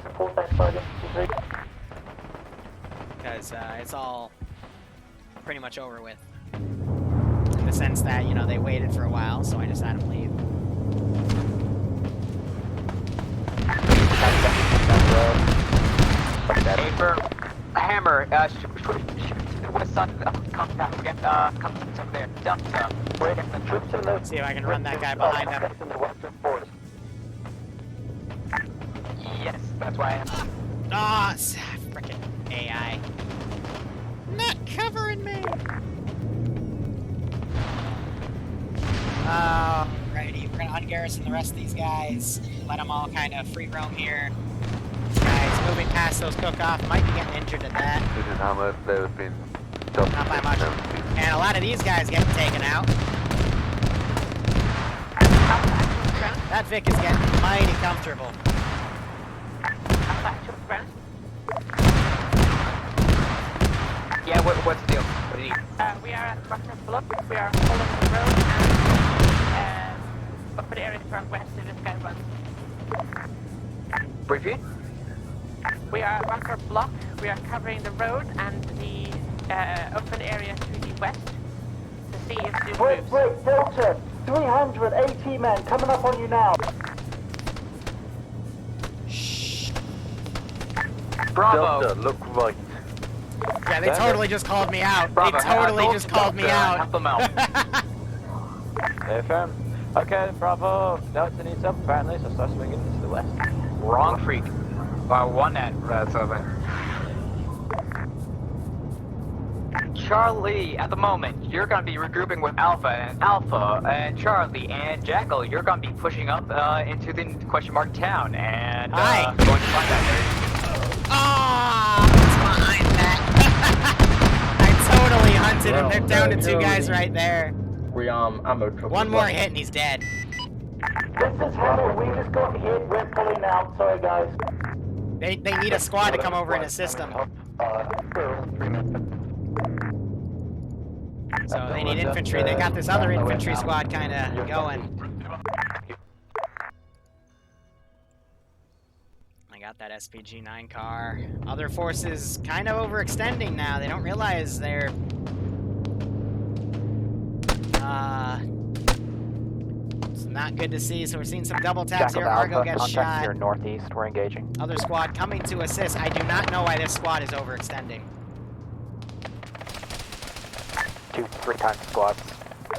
Because it's all pretty much over with. In the sense that, you know, they waited for a while, so I just had them leave. Paper, hammer, west side of the compound. We get compounds over there. Dump some. See if I can run that guy behind them. Yes, that's why I am. Ah, frickin' AI. Not covering me? Alrighty, we're gonna ungarrison the rest of these guys. Let them all kind of free roam here. This guy's moving past those cook-off. Might be getting injured at that. This is how much they've been. Not by much. And a lot of these guys getting taken out. That Vic is getting mighty comfortable. Yeah, what's the deal? What do you need? We are at Buckner Bluff. We are following the road and open area to our west of this guy runs. Repeat? We are at Bunker Block. We are covering the road and the open area to the west to see if Zoom moves. Wait, Delta! 380 men coming up on you now! Bravo! Delta, look right. Yeah, they totally just called me out. Bravo, They totally just called me out. Help them out. Hey, firm. Okay, Bravo. Delta needs help apparently, so start swinging to the west. Wrong freak. One net. That's over. Charlie, at the moment, you're gonna be regrouping with Alpha, and Charlie, and Jackal, you're gonna be pushing up into the question mark town, and going to find that area. Ah, it's behind that. I totally hunted him. They're down to two guys right there. We ammo trouble. One more hit and he's dead. This is Hammer, we just got hit, we're pulling out, sorry guys. They need a squad to come over and assist them. So they need infantry. They got this other infantry squad kind of going. I got that SPG-9 car. Other forces kind of overextending now. They don't realize they're... It's not good to see. So we're seeing some double taps here. Argo gets shot. Here northeast, we're engaging. Other squad coming to assist. I do not know why this squad is overextending. 2-3 times squads. I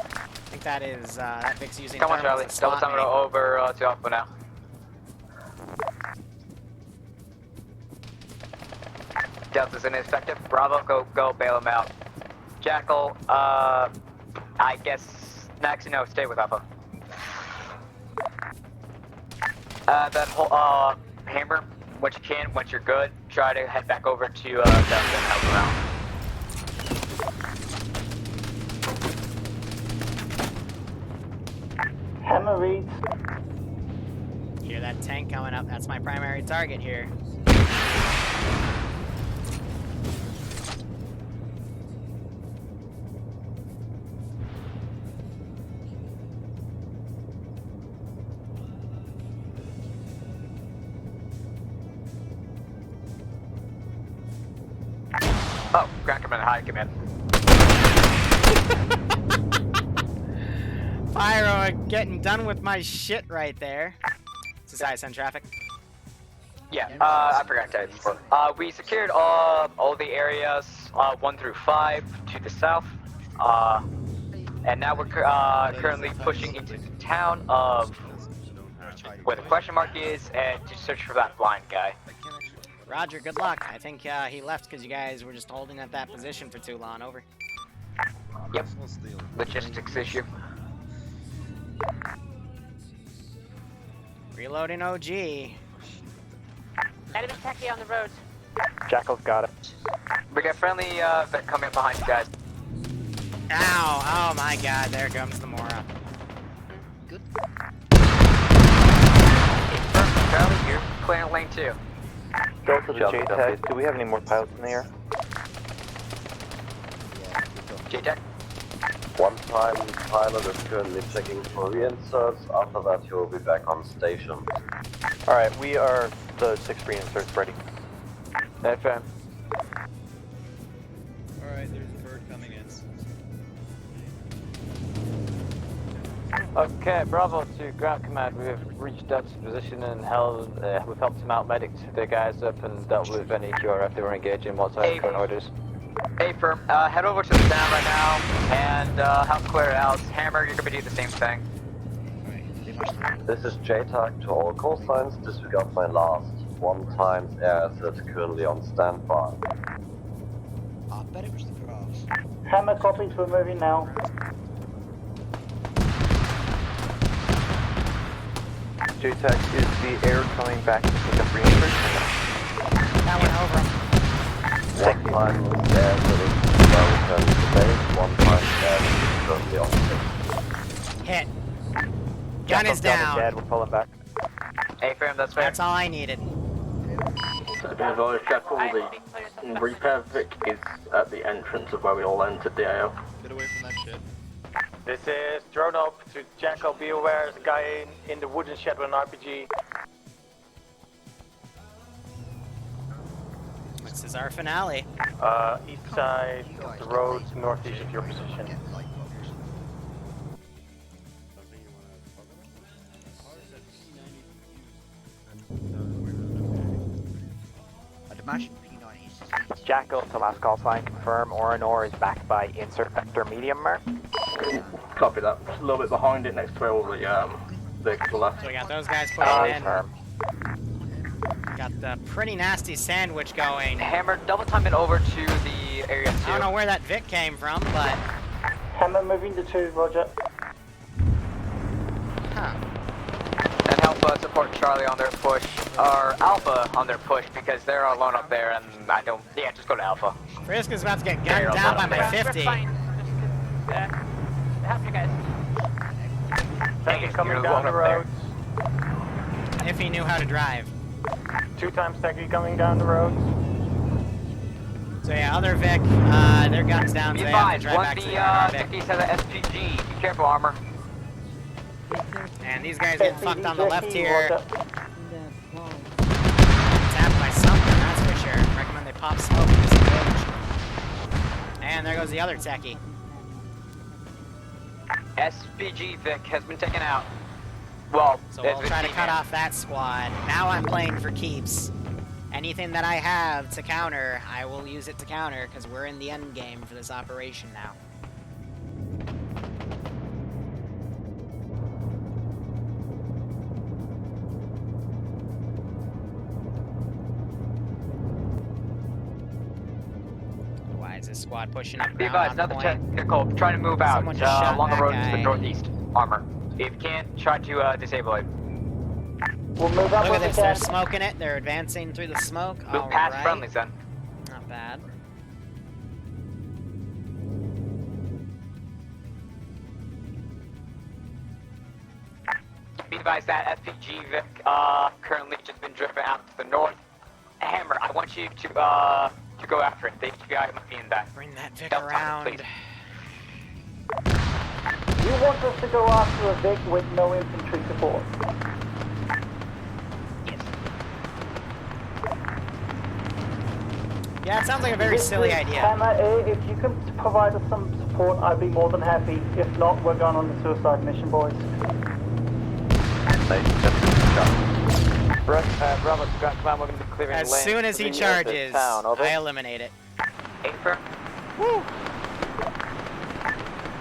think that is, that Vic's using Come on, Charlie. Double time over to Alpha now. Delta's ineffective. Bravo, go bail him out. Jackal, I guess, actually no, stay with Alpha. That whole, Hammer, once you can, once you're good, try to head back over to, Delta and help him out. Hammer reads. Hear that tank coming up. That's my primary target here. Oh, Ground Command, High Command. Pyro getting done with my shit right there. This is ISN traffic. Yeah, I forgot to tell you before. We secured all the areas 1 through 5 to the south, and now we're currently pushing into the town of where the question mark is, and to search for that blind guy. Roger, good luck. I think he left because you guys were just holding at that position for too long. Over. Yep. Logistics issue. Reloading OG. Enemy techie on the road. Jackal's got it. We got friendly that coming up behind you guys. Ow! Oh my god, there comes the Mora. Good. Charlie, you're clearing lane 2. Delta to JTAC, do we have any more pilots in the air? JTAC? One-time pilot is currently checking for reinserts. After that, he will be back on station. Alright, we are the 6 reinserts ready. FM. Alright, there's a bird coming in. Okay, Bravo to ground command. We've reached Delta's position and held. We've helped him out, medic the guys up, and dealt with any QRF they were engaging. What's our current orders? Hey, firm. Head over to the town right now and help clear it out. Hammer, you're gonna do the same thing. This is JTAC to all coastlines. Disregard my last. One-time air asset currently on standby. I bet it was the craft. Hammer copies, we're moving now. JTAC, is the air coming back to pick up reinforcements? That went over him. One time there for the return to the base, one time there for the opposite. Hit. Gun is down. Dead, we're pulling back. A-frame, that's fair. That's all I needed. So to be advised, Jackal, the repair Vic is at the entrance of where we all entered the AO. Get away from that shit. This is drone up to Jackal. Be aware, there's a guy in the wooden shed with an RPG. This is our finale. East side of the road, northeast of your position. Jackal to last call sign, confirm Orinor is backed by insert vector medium mark. Copy that. Just a little bit behind it, next to where all the vehicles are left. So we got those guys pushing in. Got the pretty nasty sandwich going. Hammer, double time it over to the area 2. I don't know where that Vic came from, but... Hammer moving to 2, roger. Huh. And help support Charlie on their push, or Alpha on their push, because they're alone up there, and I don't... Yeah, just go to Alpha. Frisk is about to get gunned down by my 50. We're fine. Help you guys. Thank you, coming down the road. If he knew how to drive. 2 times Techie coming down the road. So yeah, other Vic, their gun's down, so they have to drive back to the Vic. Techie's has an SPG. Be careful, Armor. And these guys getting fucked on the left here. Tapped by something, that's for sure. Recommend they pop smoke in this approach. And there goes the other techie. SPG Vic has been taken out. Well, so we'll try to cut off that squad. Now I'm playing for keeps. Anything that I have to counter, I will use it to counter, because we're in the end game for this operation now. Why is this squad pushing up Be ground advised, on another point? technical trying to move out Someone just shot along the that road to guy. the northeast. Armor. If you can't, try to disable it. We'll move up. Look at this, they're smoking it, they're advancing through the smoke. Move past friendlies then. Not bad. Be advised that SPG Vic currently just been driven out to the north. Hammer, I want you to go after it. You guys might be in that. Bring that Vic around. Please. You want us to go after a Vic with no infantry support? Yeah, it sounds like a very silly idea. Hammer, if you can provide us some support, I'd be more than happy. If not, we're going on the suicide mission, boys. Bravo, come on, we're going to be clearing As lanes soon as he to the charges, town, over. I eliminate it. Woo!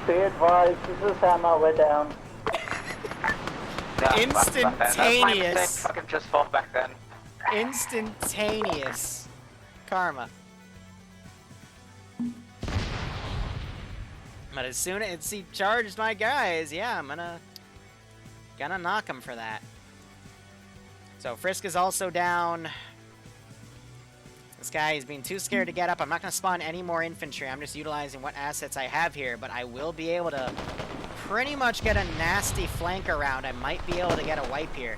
Be advised, this is Hammer, we're down. Instantaneous. Fucking just fall back then. Instantaneous karma. But as soon as he charged my guys, yeah, I'm gonna knock him for that. So Frisk is also down. This guy is being too scared to get up. I'm not gonna spawn any more infantry. I'm just utilizing what assets I have here, but I will be able to pretty much get a nasty flank around. I might be able to get a wipe here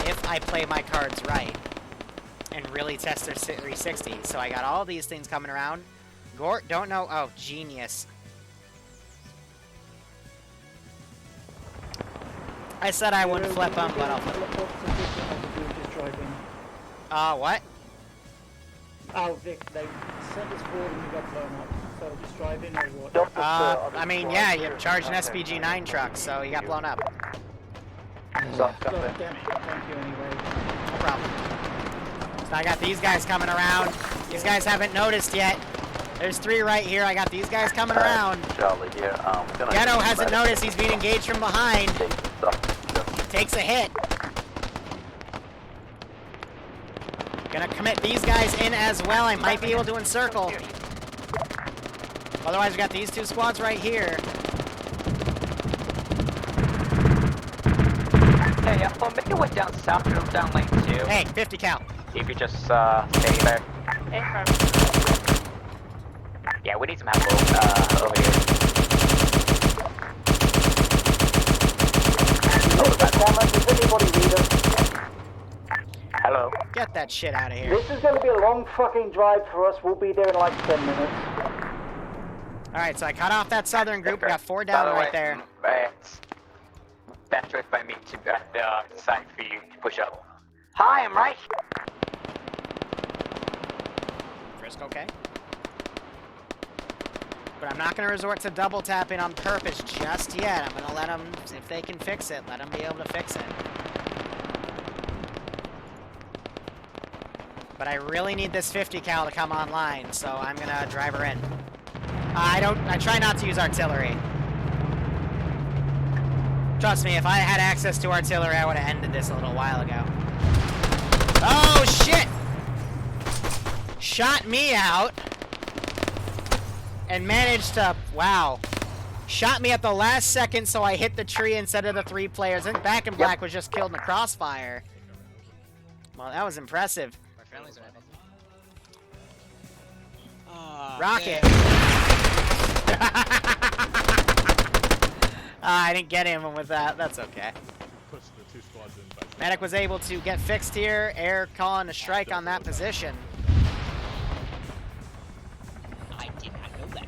if I play my cards right and really test their 360. So I got all these things coming around. Gort, don't know. Oh, genius. I said I wouldn't flip them, but I'll flip them. What? Oh, Vic, they sent us forward and we got blown up. So just drive in or what? I mean, yeah, you charged an SPG-9 truck, so you got blown up. God damn it, thank you anyway. No problem. So I got these guys coming around. These guys haven't noticed yet. There's 3 right here. I got these guys coming around. Charlie here. Ghetto hasn't noticed. He's being engaged from behind. Takes a hit. Gonna commit these guys in as well. I might be able to encircle. Otherwise, we got these two squads right here. Hey, make your way down south or down lane 2. Hey, 50 cal. If you just stay there. Yeah, we need some help over here. Does anybody read us? Hello. Get that shit out of here. This is going to be a long fucking drive for us. We'll be there in like 10 minutes. Alright, so I cut off that southern group. We got 4 down right there. It's bad choice by me to decide for you to push up. Hi, I'm right. Frisk, okay. But I'm not going to resort to double tapping on purpose just yet. I'm going to let them, if they can fix it, let them be able to fix it. But I really need this 50 cal to come online, so I'm going to drive her in. I try not to use artillery. Trust me, if I had access to artillery, I would have ended this a little while ago. Oh, shit! Shot me out. And managed to, wow. Shot me at the last second, so I hit the tree instead of the 3 players. I think Back in Black was just killed in the crossfire. Well, that was impressive. Rocket! I didn't get him with that. That's okay. Medic was able to get fixed here. Air calling a strike on that position. I did not know that.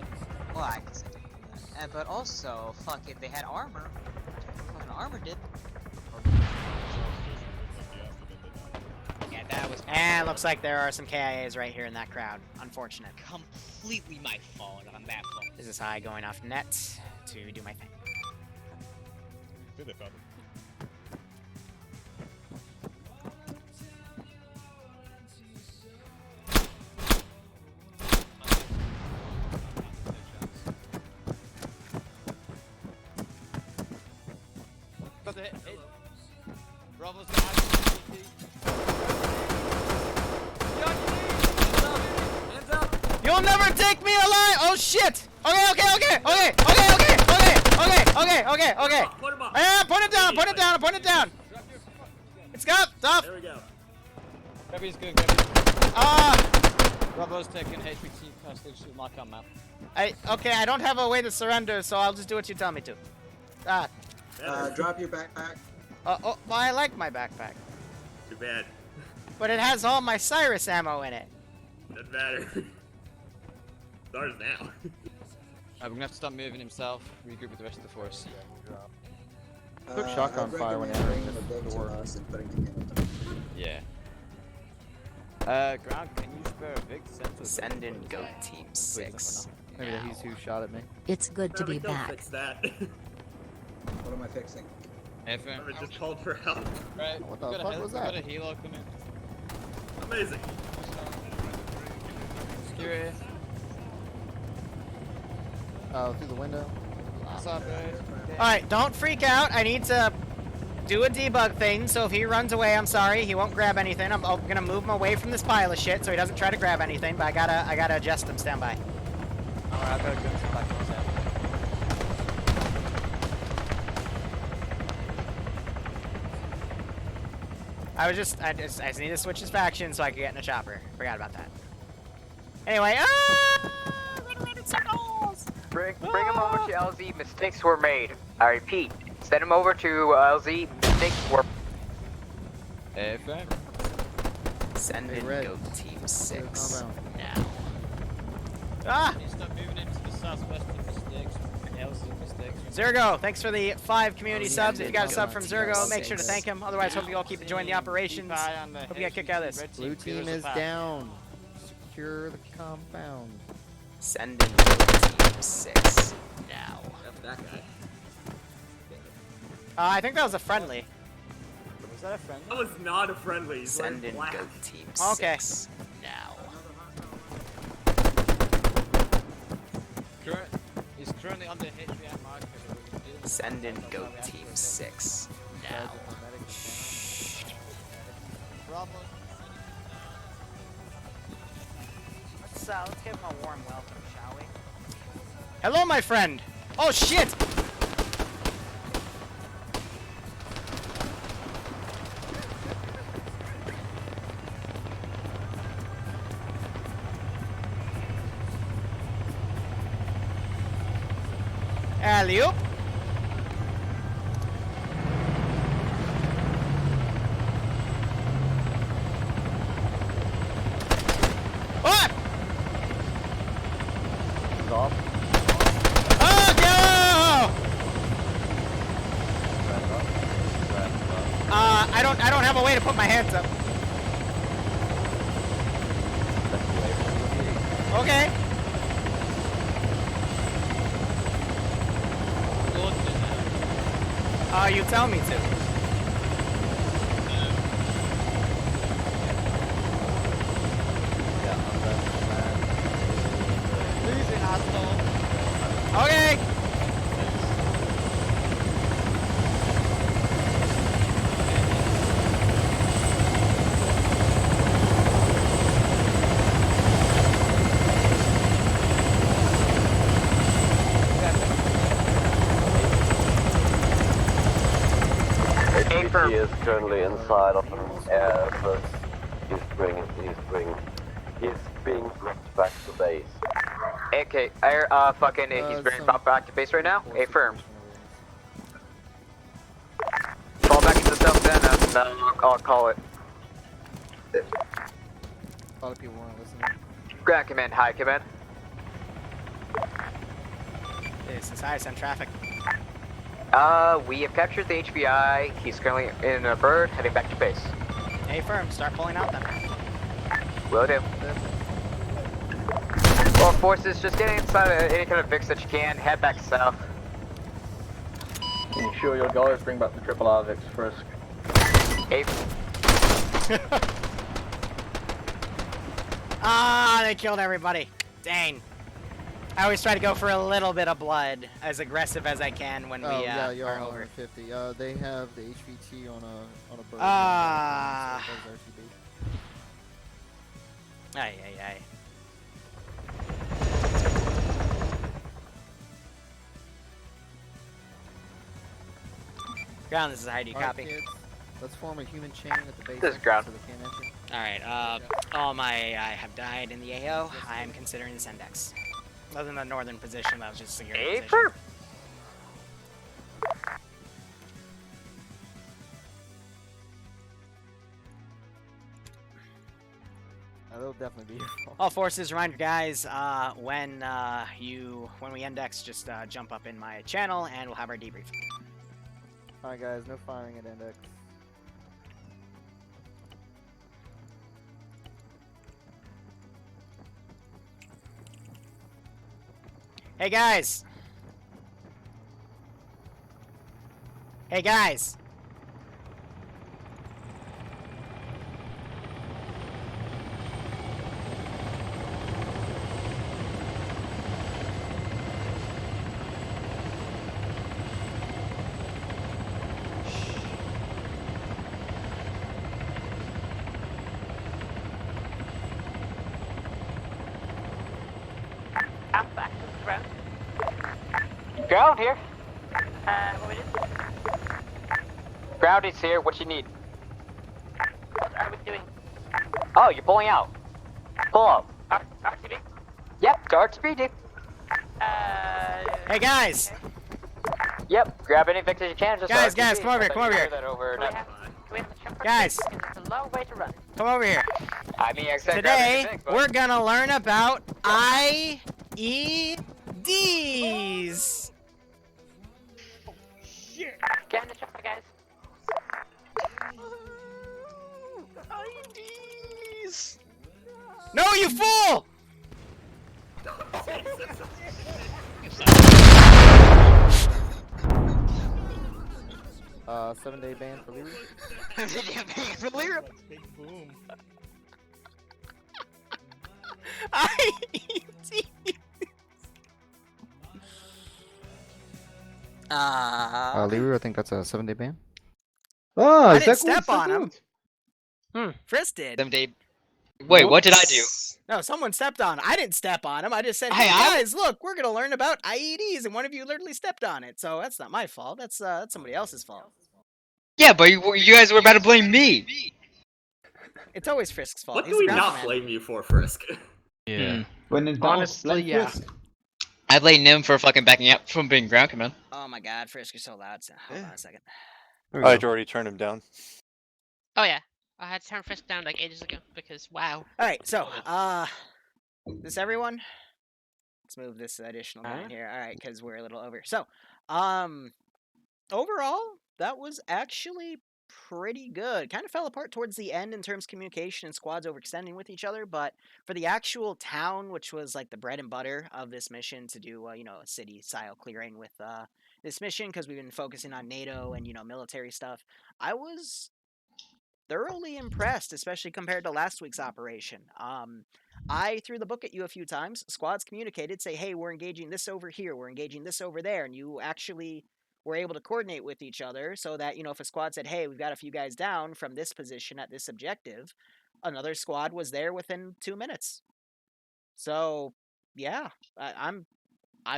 Well, I guess I didn't know that. But also, fucking, they had armor. Fucking armor did. Yeah, that was. And looks like there are some KIAs right here in that crowd. Unfortunate. Completely my fault on that fault. This is high going off net to do my thing. I think they found him. Got the hit. Bravo's got You'll never take me alive! Oh shit! Okay. Yeah, point it down. It's got stuff. There we go. Gabby's good, Bravo's taking HPT hostage to mark on map. Okay, I don't have a way to surrender, so I'll just do what you tell me to. Drop your backpack. Well, I like my backpack. Too bad. But it has all my Cyrus ammo in it. Doesn't matter. It's ours now. We're gonna have to start moving himself, regroup with the rest of the force. Took shotgun fire when entering the door. Yeah. Ground, can you spare a Vic? Send in Goat Team 6. Maybe he's who shot at me. It's good to be back. Fix that. What am I fixing? FM. I just called for help. Right. What the fuck was that? Got a helo coming. Amazing. Security. Through the window. What's up, guys? Alright, don't freak out. I need to do a debug thing, so if he runs away, I'm sorry. He won't grab anything. I'm gonna move him away from this pile of shit so he doesn't try to grab anything, but I gotta adjust him. Stand by. Alright, I've got to go back to the I just need to switch his faction so I could get in a chopper. Forgot about that. Anyway, run in circles! Bring him over to LZ. Mistakes were made. I repeat, send him over to LZ. Mistakes were. FM. Send in Goat Team 6 now. Start moving into the southwest of mistakes. Zergo, thanks for the 5 community subs. If you got a sub from Zergo, make sure to thank him. Otherwise, hope you all keep enjoying the operations. Hope you get a kick out of this. Blue team is down. Secure the compound. Send in Team 6 now. That guy. I think that was a friendly. Was that a friendly? That was not a friendly. He's Send in black. Goat Team 6 now. He's currently on the HVM marker. Send in Goat Team 6 now. Let's give him a warm welcome, shall we? Hello, my friend. Oh, shit. Alley-oop. What? Stop. Oh, go! I don't have a way to put my hands up. Okay. You tell me to. Losing, asshole. Okay. He is currently inside of an air, so he's being brought back to base. Okay, he's being brought back to base right now. Affirmed. Fall back into the dump then, and I'll call it. A lot of people weren't listening. Ground command, high command. This is ISM traffic. We have captured the HVI. He's currently in a bird, heading back to base. Hey, firm, start pulling out then. Will do. Well, forces, just get inside of any kind of VIX that you can. Head back south. Ensure your guys bring back the triple R VIX first. Ah, they killed everybody. Dang. I always try to go for a little bit of blood, as aggressive as I can when we yeah, you're are over over. 50. They have the HVT on a bird. Ah. Ay, ay, ay. Ground, this is Heidi, copy. Kids, let's form a human chain at the base. This is ground. So they can't enter. Alright, I have died in the AO. I am considering this index. Other than the northern position, that was just a security position. That'll definitely be your fault. All forces, remind you guys, when we index, just jump up in my channel and we'll have our debrief. Alright guys, no firing at index. Hey guys! Hey guys! I'm back to the ground. Ground here. What we do? Ground is here. What you need? What are we doing? Oh, you're pulling out. Pull up. RTB? Yep, start speed. Hey guys! Yep, grab any VIX as you can. Just Guys, come over here, come over here. Guys, It's a long way to run. come over here. I mean, I said Today, grab any VIX, but- we're gonna learn about IEDs. Get in the chopper, guys. IEDs. No, you fool! 7-day ban for Liru. 7-day ban for Liru. Big boom. IEDs. Liru, I think that's a 7-day ban. I didn't step on him. Frisk did. 7-day Wait, what did I do? No, someone stepped on. I didn't step on him. I just said, Hey, "Hey guys, look, we're gonna learn about IEDs," and one of you literally stepped on it. So that's not my fault. That's somebody else's fault. Yeah, but you guys were about to blame me. It's always Frisk's fault. What He's do we the ground not commander. blame you for, Frisk? Yeah. When in doubt, Honestly, blame yeah. Frisk. I blame Nim for fucking backing up from being ground command. Oh my God, Frisk, you're so loud. Hold on a second. I already turned him down. Oh yeah, I had to turn Frisk down like ages ago because wow. All right, so this everyone. Let's move this additional guy in here. All right, because we're a little over. So, overall, that was actually pretty good. Kind of fell apart towards the end in terms of communication and squads overextending with each other, but for the actual town, which was like the bread and butter of this mission to do, you know, a city-style clearing with this mission, because we've been focusing on NATO and, you know, military stuff, I was thoroughly impressed, especially compared to last week's operation. I threw the book at you a few times. Squads communicated, say, hey, we're engaging this over here, we're engaging this over there, and you actually were able to coordinate with each other so that, you know, if a squad said, hey, we've got a few guys down from this position at this objective, another squad was there within 2 minutes. So, yeah, I'm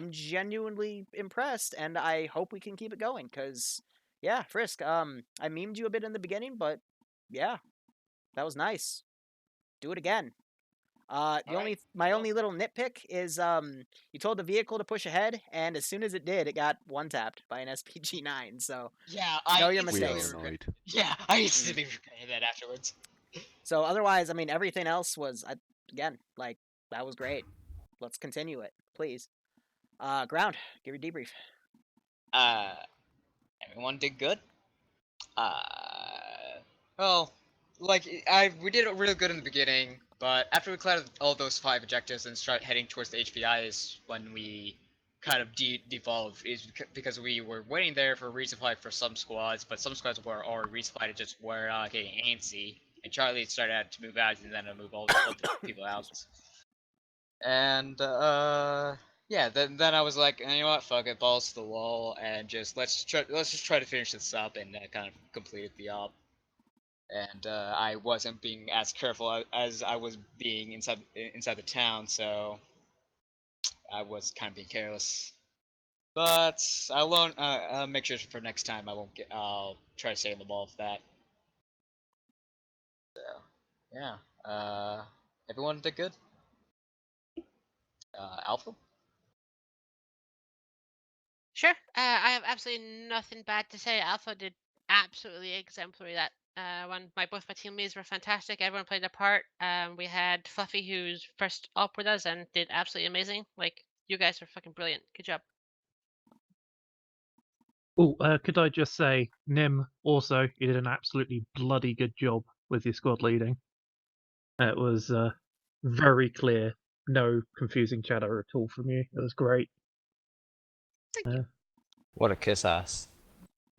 genuinely impressed, and I hope we can keep it going, because, yeah, Frisk, I memed you a bit in the beginning, but, yeah, that was nice. Do it again. My only little nitpick is you told the vehicle to push ahead, and as soon as it did, it got one-tapped by an SPG-9, so yeah, know your mistakes. Yeah, I instantly regretted that afterwards. So otherwise, I mean, everything else was, again, like, that was great. Let's continue it, please. Ground, give your debrief. Everyone did good. Well, like, we did really good in the beginning, but after we cleared all those 5 objectives and started heading towards the HPI is when we kind of devolved, is because we were waiting there for resupply for some squads, but some squads were already resupplied and just were getting antsy, and Charlie started to move out and then to move all the people out. And, yeah, then I was like, you know what, fuck it, balls to the wall, and let's just try to finish this up, and kind of completed the op. And I wasn't being as careful as I was being inside the town, so I was kind of being careless. But I'll make sure for next time I'll try to stay on the ball for that. So yeah, everyone did good. Alpha. Sure. I have absolutely nothing bad to say. Alpha did absolutely exemplary that one. Both my teammates were fantastic. Everyone played their part. We had Fluffy, who's first up with us and did absolutely amazing. Like, you guys are fucking brilliant. Good job. Oh, could I just say, Nim also, you did an absolutely bloody good job with your squad leading. It was very clear, no confusing chatter at all from you. It was great. What a kiss ass.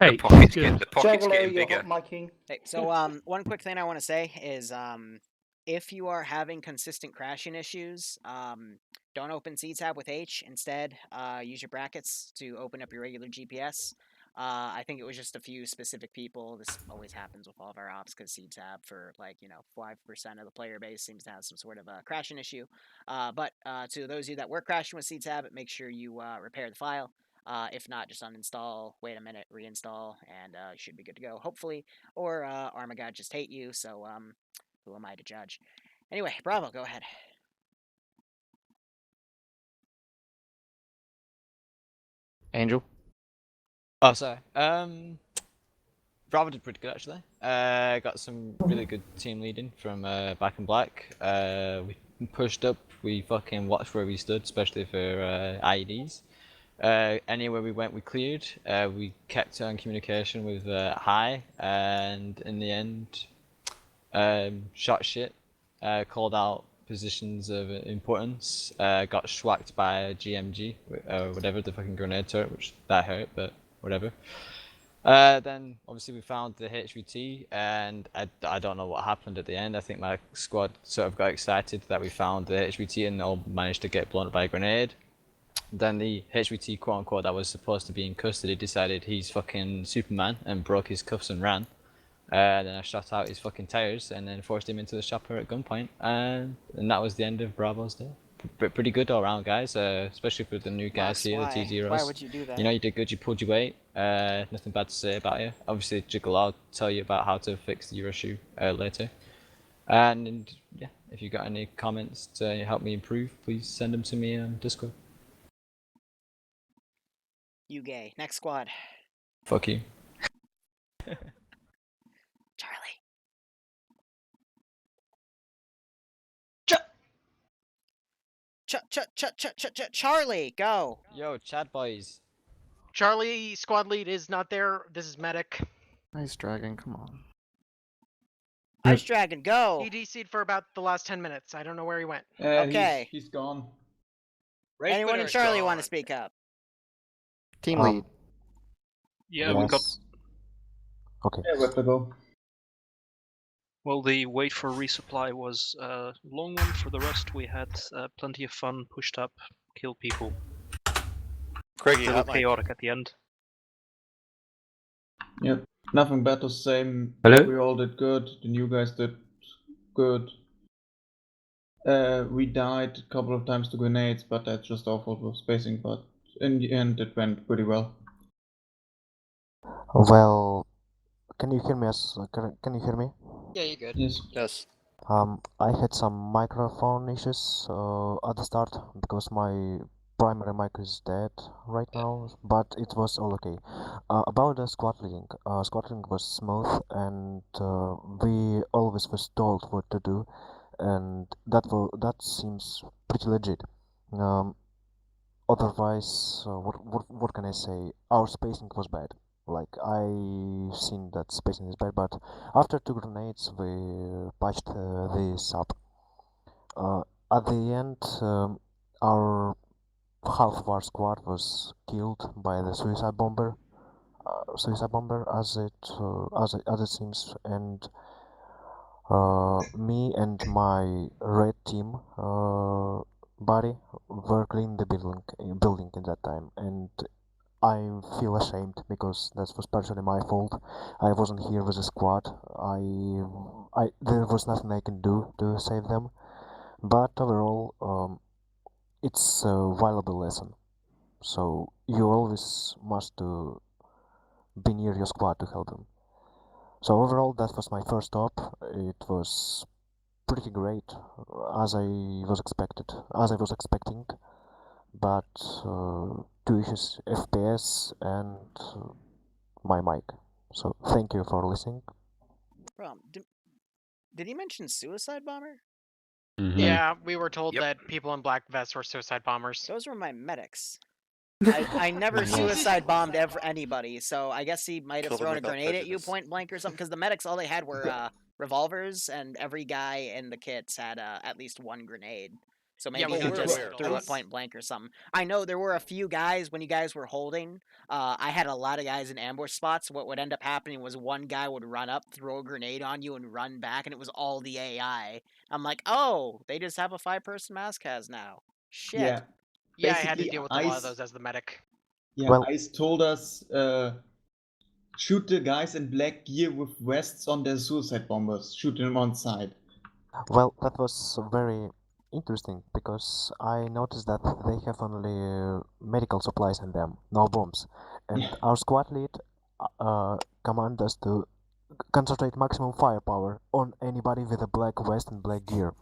Hey, the pocket's Juggalo, getting you're bigger. hot miking. Hey, so one quick thing I want to say is if you are having consistent crashing issues, don't open CTAB with H. Instead, use your brackets to open up your regular GPS. I think it was just a few specific people. This always happens with all of our ops because CTAB for 5% of the player base seems to have some sort of a crashing issue. But to those of you that were crashing with CTAB, make sure you repair the file. If not, just uninstall, wait a minute, reinstall, and you should be good to go, hopefully. Or Armagod just hate you, so who am I to judge? Anyway, Bravo, go ahead. Angel. Oh, sorry. Bravo did pretty good actually. Got some really good team leading from Back in Black. We pushed up. We fucking watched where we stood, especially for IEDs. Anywhere we went, we cleared. We kept on communication with High, and in the end, shot shit. Called out positions of importance. Got schwacked by a GMG, whatever, the fucking grenade turret, which that hurt, but whatever. Then obviously we found the HVT, and I don't know what happened at the end. I think my squad sort of got excited that we found the HVT and all managed to get blown up by a grenade. Then the HVT quote unquote that was supposed to be in custody decided he's fucking Superman and broke his cuffs and ran. Then I shot out his fucking tires and then forced him into the chopper at gunpoint, and that was the end of Bravo's day. Pretty good all around, guys. Especially for the new guys here, the T0s. Why would you do that? You know, you did good. You pulled your weight. Nothing bad to say about you. Obviously, Jiggle, I'll tell you about how to fix your issue later. And yeah, if you got any comments to help me improve, please send them to me on Discord. You gay. Next squad. Fuck you. Charlie. Charlie, go. Yo, Chad boys. Charlie, squad lead is not there. This is medic. Ice Dragon, come on. Ice Dragon, go. He DC'd for about the last 10 minutes. I don't know where he went. Okay. He's gone. Anyone in Charlie want to speak up? Team lead. Yeah, we got. Okay. Yeah, we have to go. Well, the wait for resupply was a long one. For the rest, we had plenty of fun, pushed up, killed people. Craigie, a little chaotic at the end. Yep. Nothing bad to say. Hello? We all did good. The new guys did good. We died a couple of times to grenades, but that's just our fault for spacing. But in the end, it went pretty well. Well, can you hear me? Can you hear me? Yeah, you're good. Yes. Yes. I had some microphone issues at the start because my primary mic is dead right now, but it was all okay. About the squad leading was smooth, and we always was told what to do, and that seems pretty legit. Otherwise, what can I say? Our spacing was bad. Like, I've seen that spacing is bad, but after 2 grenades we patched this up. At the end, our half of our squad was killed by the suicide bomber, as it seems, and me and my red team buddy were cleaning the building in that time, and I feel ashamed because that was partially my fault. I wasn't here with the squad. There was nothing I can do to save them. But overall, it's a valuable lesson. So you always must be near your squad to help them. So overall, that was my first stop. It was pretty great, as I was expecting. But 2 issues, FPS and my mic. So thank you for listening. Did he mention suicide bomber? Yeah, we were told that people in black vests were suicide bombers. Those were my medics. I never suicide bombed anybody, so I guess he might have Kill them thrown a without grenade at you prejudice. point blank or something, because the medics, all they had were revolvers, and every guy in the kits had at least 1 grenade. So maybe he just threw it point blank or something. I know there were a few guys, when you guys were holding, I had a lot of guys in ambush spots. What would end up happening was one guy would run up, throw a grenade on you, and run back, and it was all the AI. I'm like, oh, they just have a 5-person mass cas now. Shit. Yeah. Yeah, I had to Basically, deal with a lot of those as the medic. Yeah, Well- Ice told us, shoot the guys in black gear with vests on their suicide bombers. Shoot them on side. Well, that was very interesting because I noticed that they have only medical supplies in them, no bombs. And our squad lead commanded us to concentrate maximum firepower on anybody with a black vest and black gear.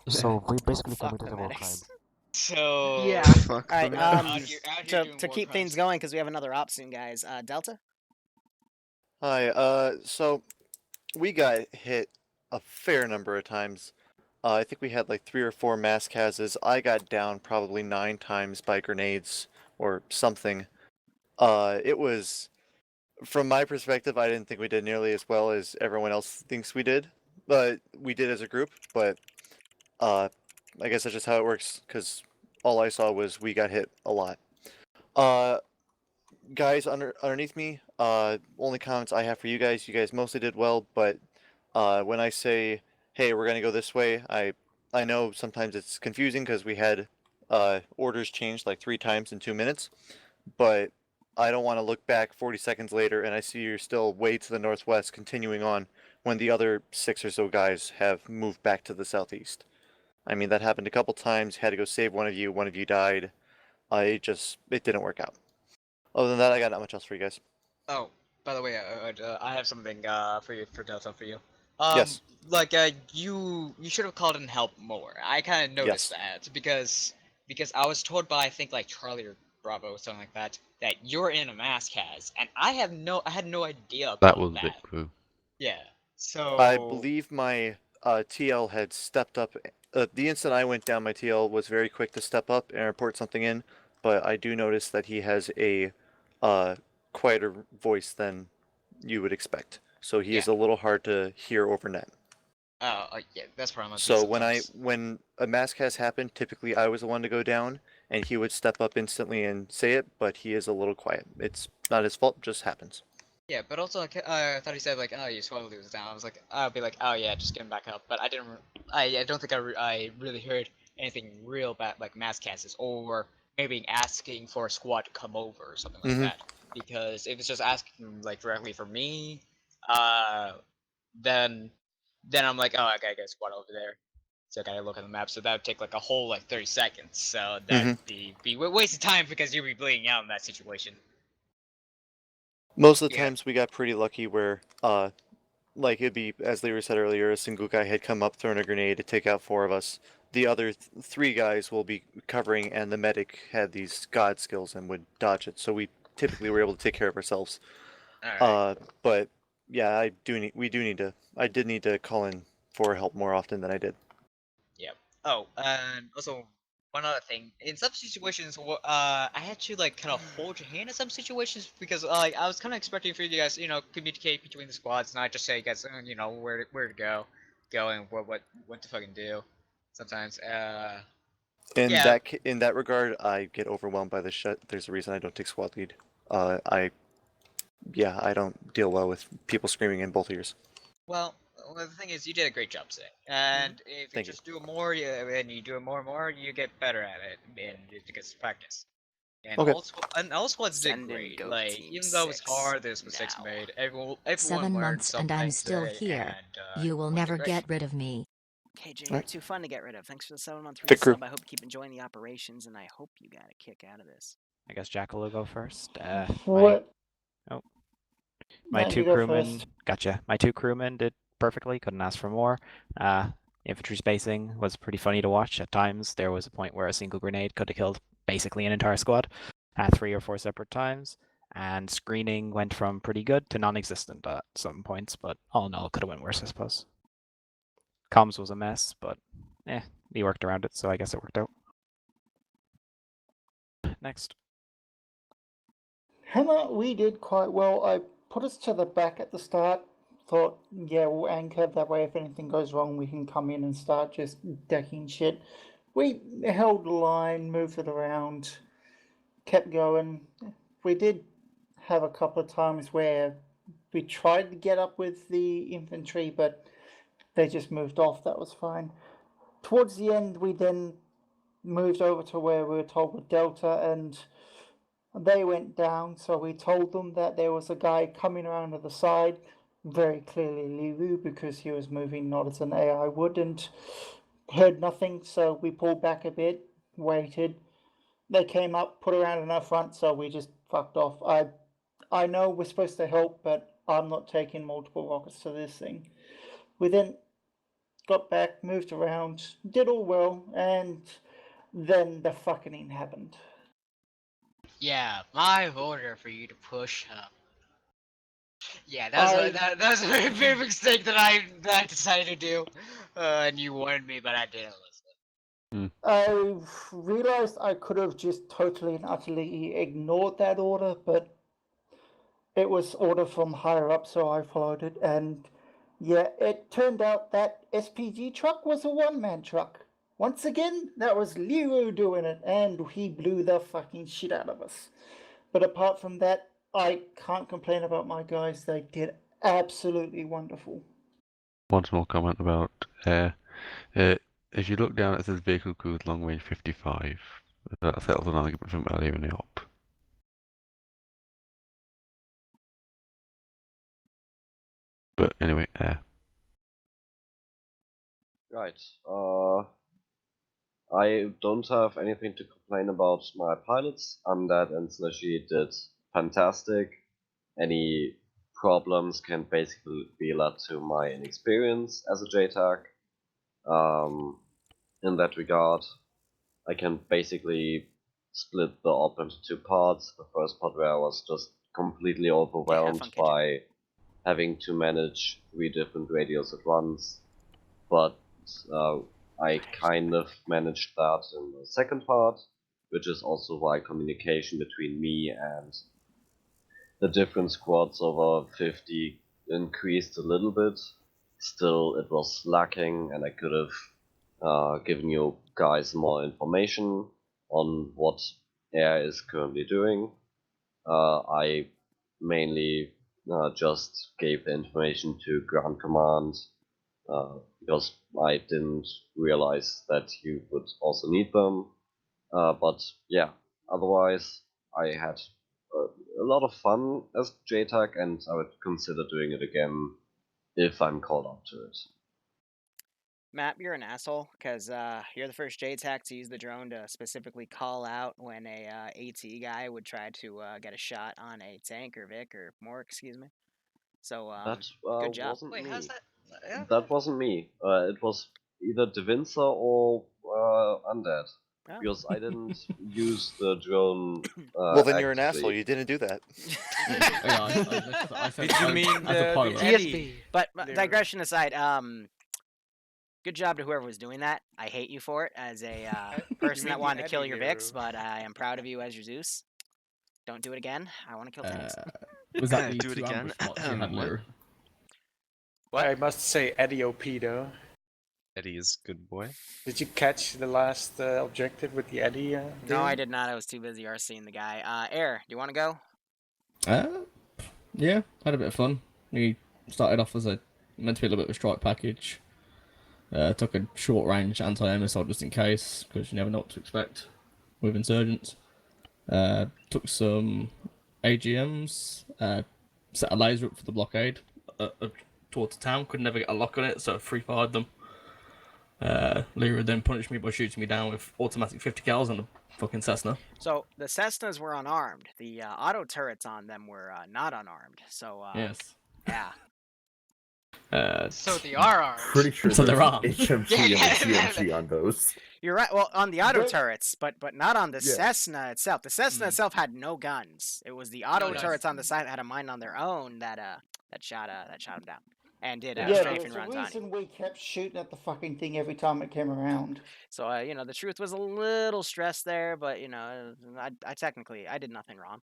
So we basically committed a war crime. So yeah. All right. To keep things going, because we have another op soon, guys. Delta. Hi. So we got hit a fair number of times. I think we had like 3 or 4 mass cases. I got down probably 9 times by grenades or something. It was, from my perspective, I didn't think we did nearly as well as everyone else thinks we did. But we did as a group. But I guess that's just how it works, because all I saw was we got hit a lot. Guys underneath me, only comments I have for you guys mostly did well, but when I say, hey, we're gonna go this way, I know sometimes it's confusing because we had orders changed like 3 times in 2 minutes, but I don't want to look back 40 seconds later and I see you're still way to the northwest continuing on when the other 6 or so guys have moved back to the southeast. I mean, that happened a couple times, had to go save one of you died. It didn't work out. Other than that, I got not much else for you guys. Oh, by the way, I have something for you for Delta for you. Yes. Like you should have called in help more. I kind of noticed Yes. that because I was told by I think like Charlie or Bravo or something like that you're in a mask has, and I had no idea about That was that. Vic Crew. Yeah. So I believe my TL had stepped up. The instant I went down, my TL was very quick to step up and report something in, but I do notice that he has a quieter voice than you would expect. So he is a little hard to hear over net. Yeah, that's probably So when a mask has happened, typically I was the one to go down, and he would step up instantly and say it, but he is a little quiet. It's not his fault, just happens. Yeah, but also I thought he said like, oh, you swallowed was down. I was like, I'll be like, oh yeah, just get him back up. But I didn't. I don't think I really heard anything real bad like mass casts or maybe asking for a squad to come over or something like that. Because if it's just asking like directly for me, then I'm like, oh, I gotta get a squad over there. So I gotta look at the map. So that would take like a whole like 30 seconds. So that'd be wasted time because you'd be bleeding out in that situation. Most of the times we got pretty lucky where, like it'd be, as Liru said earlier, a single guy had come up, thrown a grenade to take out 4 of us. The other 3 guys will be covering, and the medic had these god skills and would dodge it. So we typically were able to take care of ourselves. But yeah, I did need to call in for help more often than I did. Yep. Oh, and also one other thing. In some situations, I had to like kind of hold your hand in some situations because like I was kind of expecting for you guys, communicate between the squads, not just say you guys, where to go and what to fucking do. Sometimes, In that regard, I get overwhelmed by the shit. There's a reason I don't take squad lead. I don't deal well with people screaming in both ears. Well, the thing is, you did a great job today, and if you just do it more, and you do it more and more, you get better at it, and it gets practice. And all squads did great. Like even though it's hard, there's mistakes made. Everyone 7 learned months and I'm something still today, here. and, You will never get rid of me. KJ, you're too fun to get rid of. Thanks for the 7-month Vic Crew. resub. I hope you keep enjoying the operations, and I hope you got a kick out of this. I guess Jackal will go first. My No, two you go crewmen. first. Gotcha. My 2 crewmen did perfectly. Couldn't ask for more. Infantry spacing was pretty funny to watch. At times, there was a point where a single grenade could have killed basically an entire squad at 3 or 4 separate times. And screening went from pretty good to non-existent at some points, but all in all, could have went worse, I suppose. Comms was a mess, but we worked around it, so I guess it worked out. Next. Hammer, we did quite well. I put us to the back at the start. Thought, yeah, we'll anchor. That way, if anything goes wrong, we can come in and start just decking shit. We held the line, moved it around, kept going. We did have a couple of times where we tried to get up with the infantry, but they just moved off. That was fine. Towards the end, we then moved over to where we were told with Delta, and they went down. So we told them that there was a guy coming around to the side, very clearly Liru, because he was moving not as an AI would, and heard nothing. So we pulled back a bit, waited. They came up, put around in our front, so we just fucked off. I know we're supposed to help, but I'm not taking multiple rockets to this thing. We then got back, moved around, did all well, and then the fucking happened. Yeah, my order for you to push up. Yeah, that was a very big mistake that I decided to do, and you warned me, but I didn't listen. I realized I could have just totally and utterly ignored that order, but it was order from higher up, so I followed it, and yeah, it turned out that SPG truck was a one-man truck. Once again, that was Liru doing it, and he blew the fucking shit out of us. But apart from that, I can't complain about my guys. They did absolutely wonderful. One small comment about air. If you look down, it says vehicle crew with long range 55. That settles an argument from earlier in the op. But anyway, Right. I don't have anything to complain about my pilots. Undead and Slushy did fantastic. Any problems can basically be led to my inexperience as a JTAC. In that regard, I can basically split the op into two parts. The first part where I was just completely overwhelmed by having to manage 3 different radios at once, but I kind of managed that in the second part, which is also why communication between me and the different squads over 50 increased a little bit. Still, it was lacking, and I could have given you guys more information on what Air is currently doing. I mainly just gave the information to Ground Command because I didn't realize that you would also need them. But yeah, otherwise I had a lot of fun as JTAC, and I would consider doing it again if I'm called up to it. Matt, you're an asshole because you're the first JTAC to use the drone to specifically call out when a AT guy would try to get a shot on a tank or Vic or more, excuse me. So That good job. wasn't me. That wasn't me. It was either Devinsa or Undead. Oh. Because I didn't use the drone. Well, then you're an actively. asshole. You didn't do that. Did you mean the TSB? But digression aside, good job to whoever was doing that. I hate you for it as a person that wanted to kill your Vix, but I am proud of you as your Zeus. Don't do it again. I want to kill tanks. Was that the Do it two again? ambush spots you had, Liru? What? I must say Eddie OP though. Eddie is good boy. Did you catch the last objective with the Eddie? No, I did not. I was too busy RCing the guy. Air, do you want to go? Yeah, had a bit of fun. We started off as meant to be a little bit of a strike package. Took a short range anti-air missile just in case, because you never know what to expect with insurgents. Took some AGMs, set a laser up for the blockade towards the town. Could never get a lock on it, so free-fired them. Liru then punished me by shooting me down with automatic 50 cals on a fucking Cessna. So the Cessnas were unarmed. The auto turrets on them were not unarmed. So yes. Yeah. So they are armed. Pretty sure So there's they're an armed. HMG and a GMG on those. You're right. Well, on the auto turrets, but not on the Yeah. Cessna itself. The Cessna itself had no guns. It was the auto guns. turrets on the side that had a mine on their own that shot them down and did Yeah, strafing there's a runs on it. reason we kept shooting at the fucking thing every time it came around. So the truth was a little stressed there, but I technically did nothing wrong.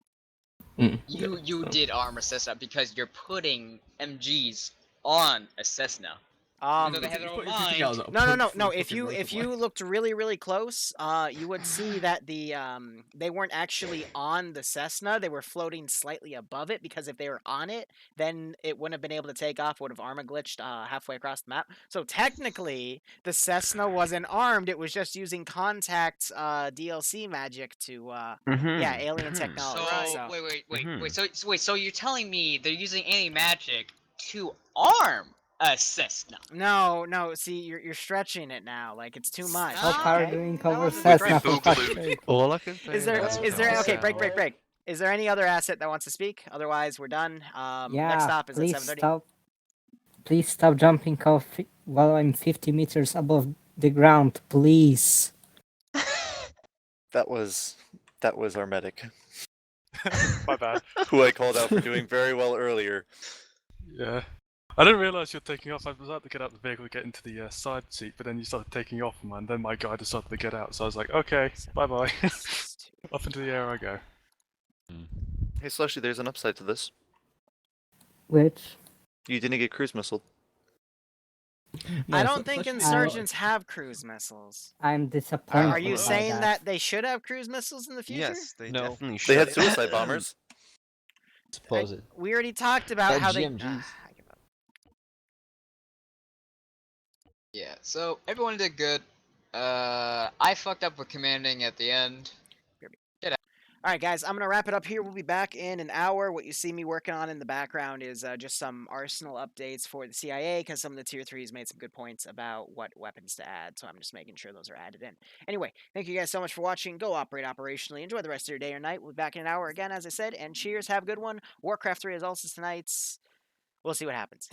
You did arm a Cessna because you're putting MGs on a Cessna. Even though they have their own mind. No. If you looked really close, you would see that they weren't actually on the Cessna. They were floating slightly above it, because if they were on it, then it wouldn't have been able to take off. Would have armor glitched halfway across the map. So technically, the Cessna wasn't armed. It was just using contact DLC magic to alien technology. So wait. So you're telling me they're using alien magic to arm a Cessna? No. See, you're stretching it now. Like, it's too much. What are you doing over Cessna for fuck's sake? All I can say Is there okay, break. Is there any other asset that wants to speak? Otherwise, we're done. Next stop is at 7:30. Please stop jumping off while I'm 50 meters above the ground, please. That was our medic. My bad. Who I called out for doing very well earlier. Yeah. I didn't realise you were taking off. I was about to get out of the vehicle to get into the side seat, but then you started taking off, man. Then my guy decided to get out, so I was like, okay, bye-bye. Up into the air I go. Hey, Slushy, there's an upside to this. Which? You didn't get cruise missile. I don't think insurgents have cruise missiles. I'm disappointed. Are you by saying that they should have cruise missiles in the future? Yes, they definitely should. They had suicide bombers. Suppose it. We already talked about how they. Yeah, so everyone did good. I fucked up with commanding at the end. All right, guys, I'm going to wrap it up here. We'll be back in an hour. What you see me working on in the background is just some arsenal updates for the CIA, because some of the tier 3s made some good points about what weapons to add, so I'm just making sure those are added in. Anyway, thank you guys so much for watching. Go operate operationally. Enjoy the rest of your day or night. We'll be back in an hour again, as I said, and cheers. Have a good one. Warcraft 3 is also tonight's. We'll see what happens.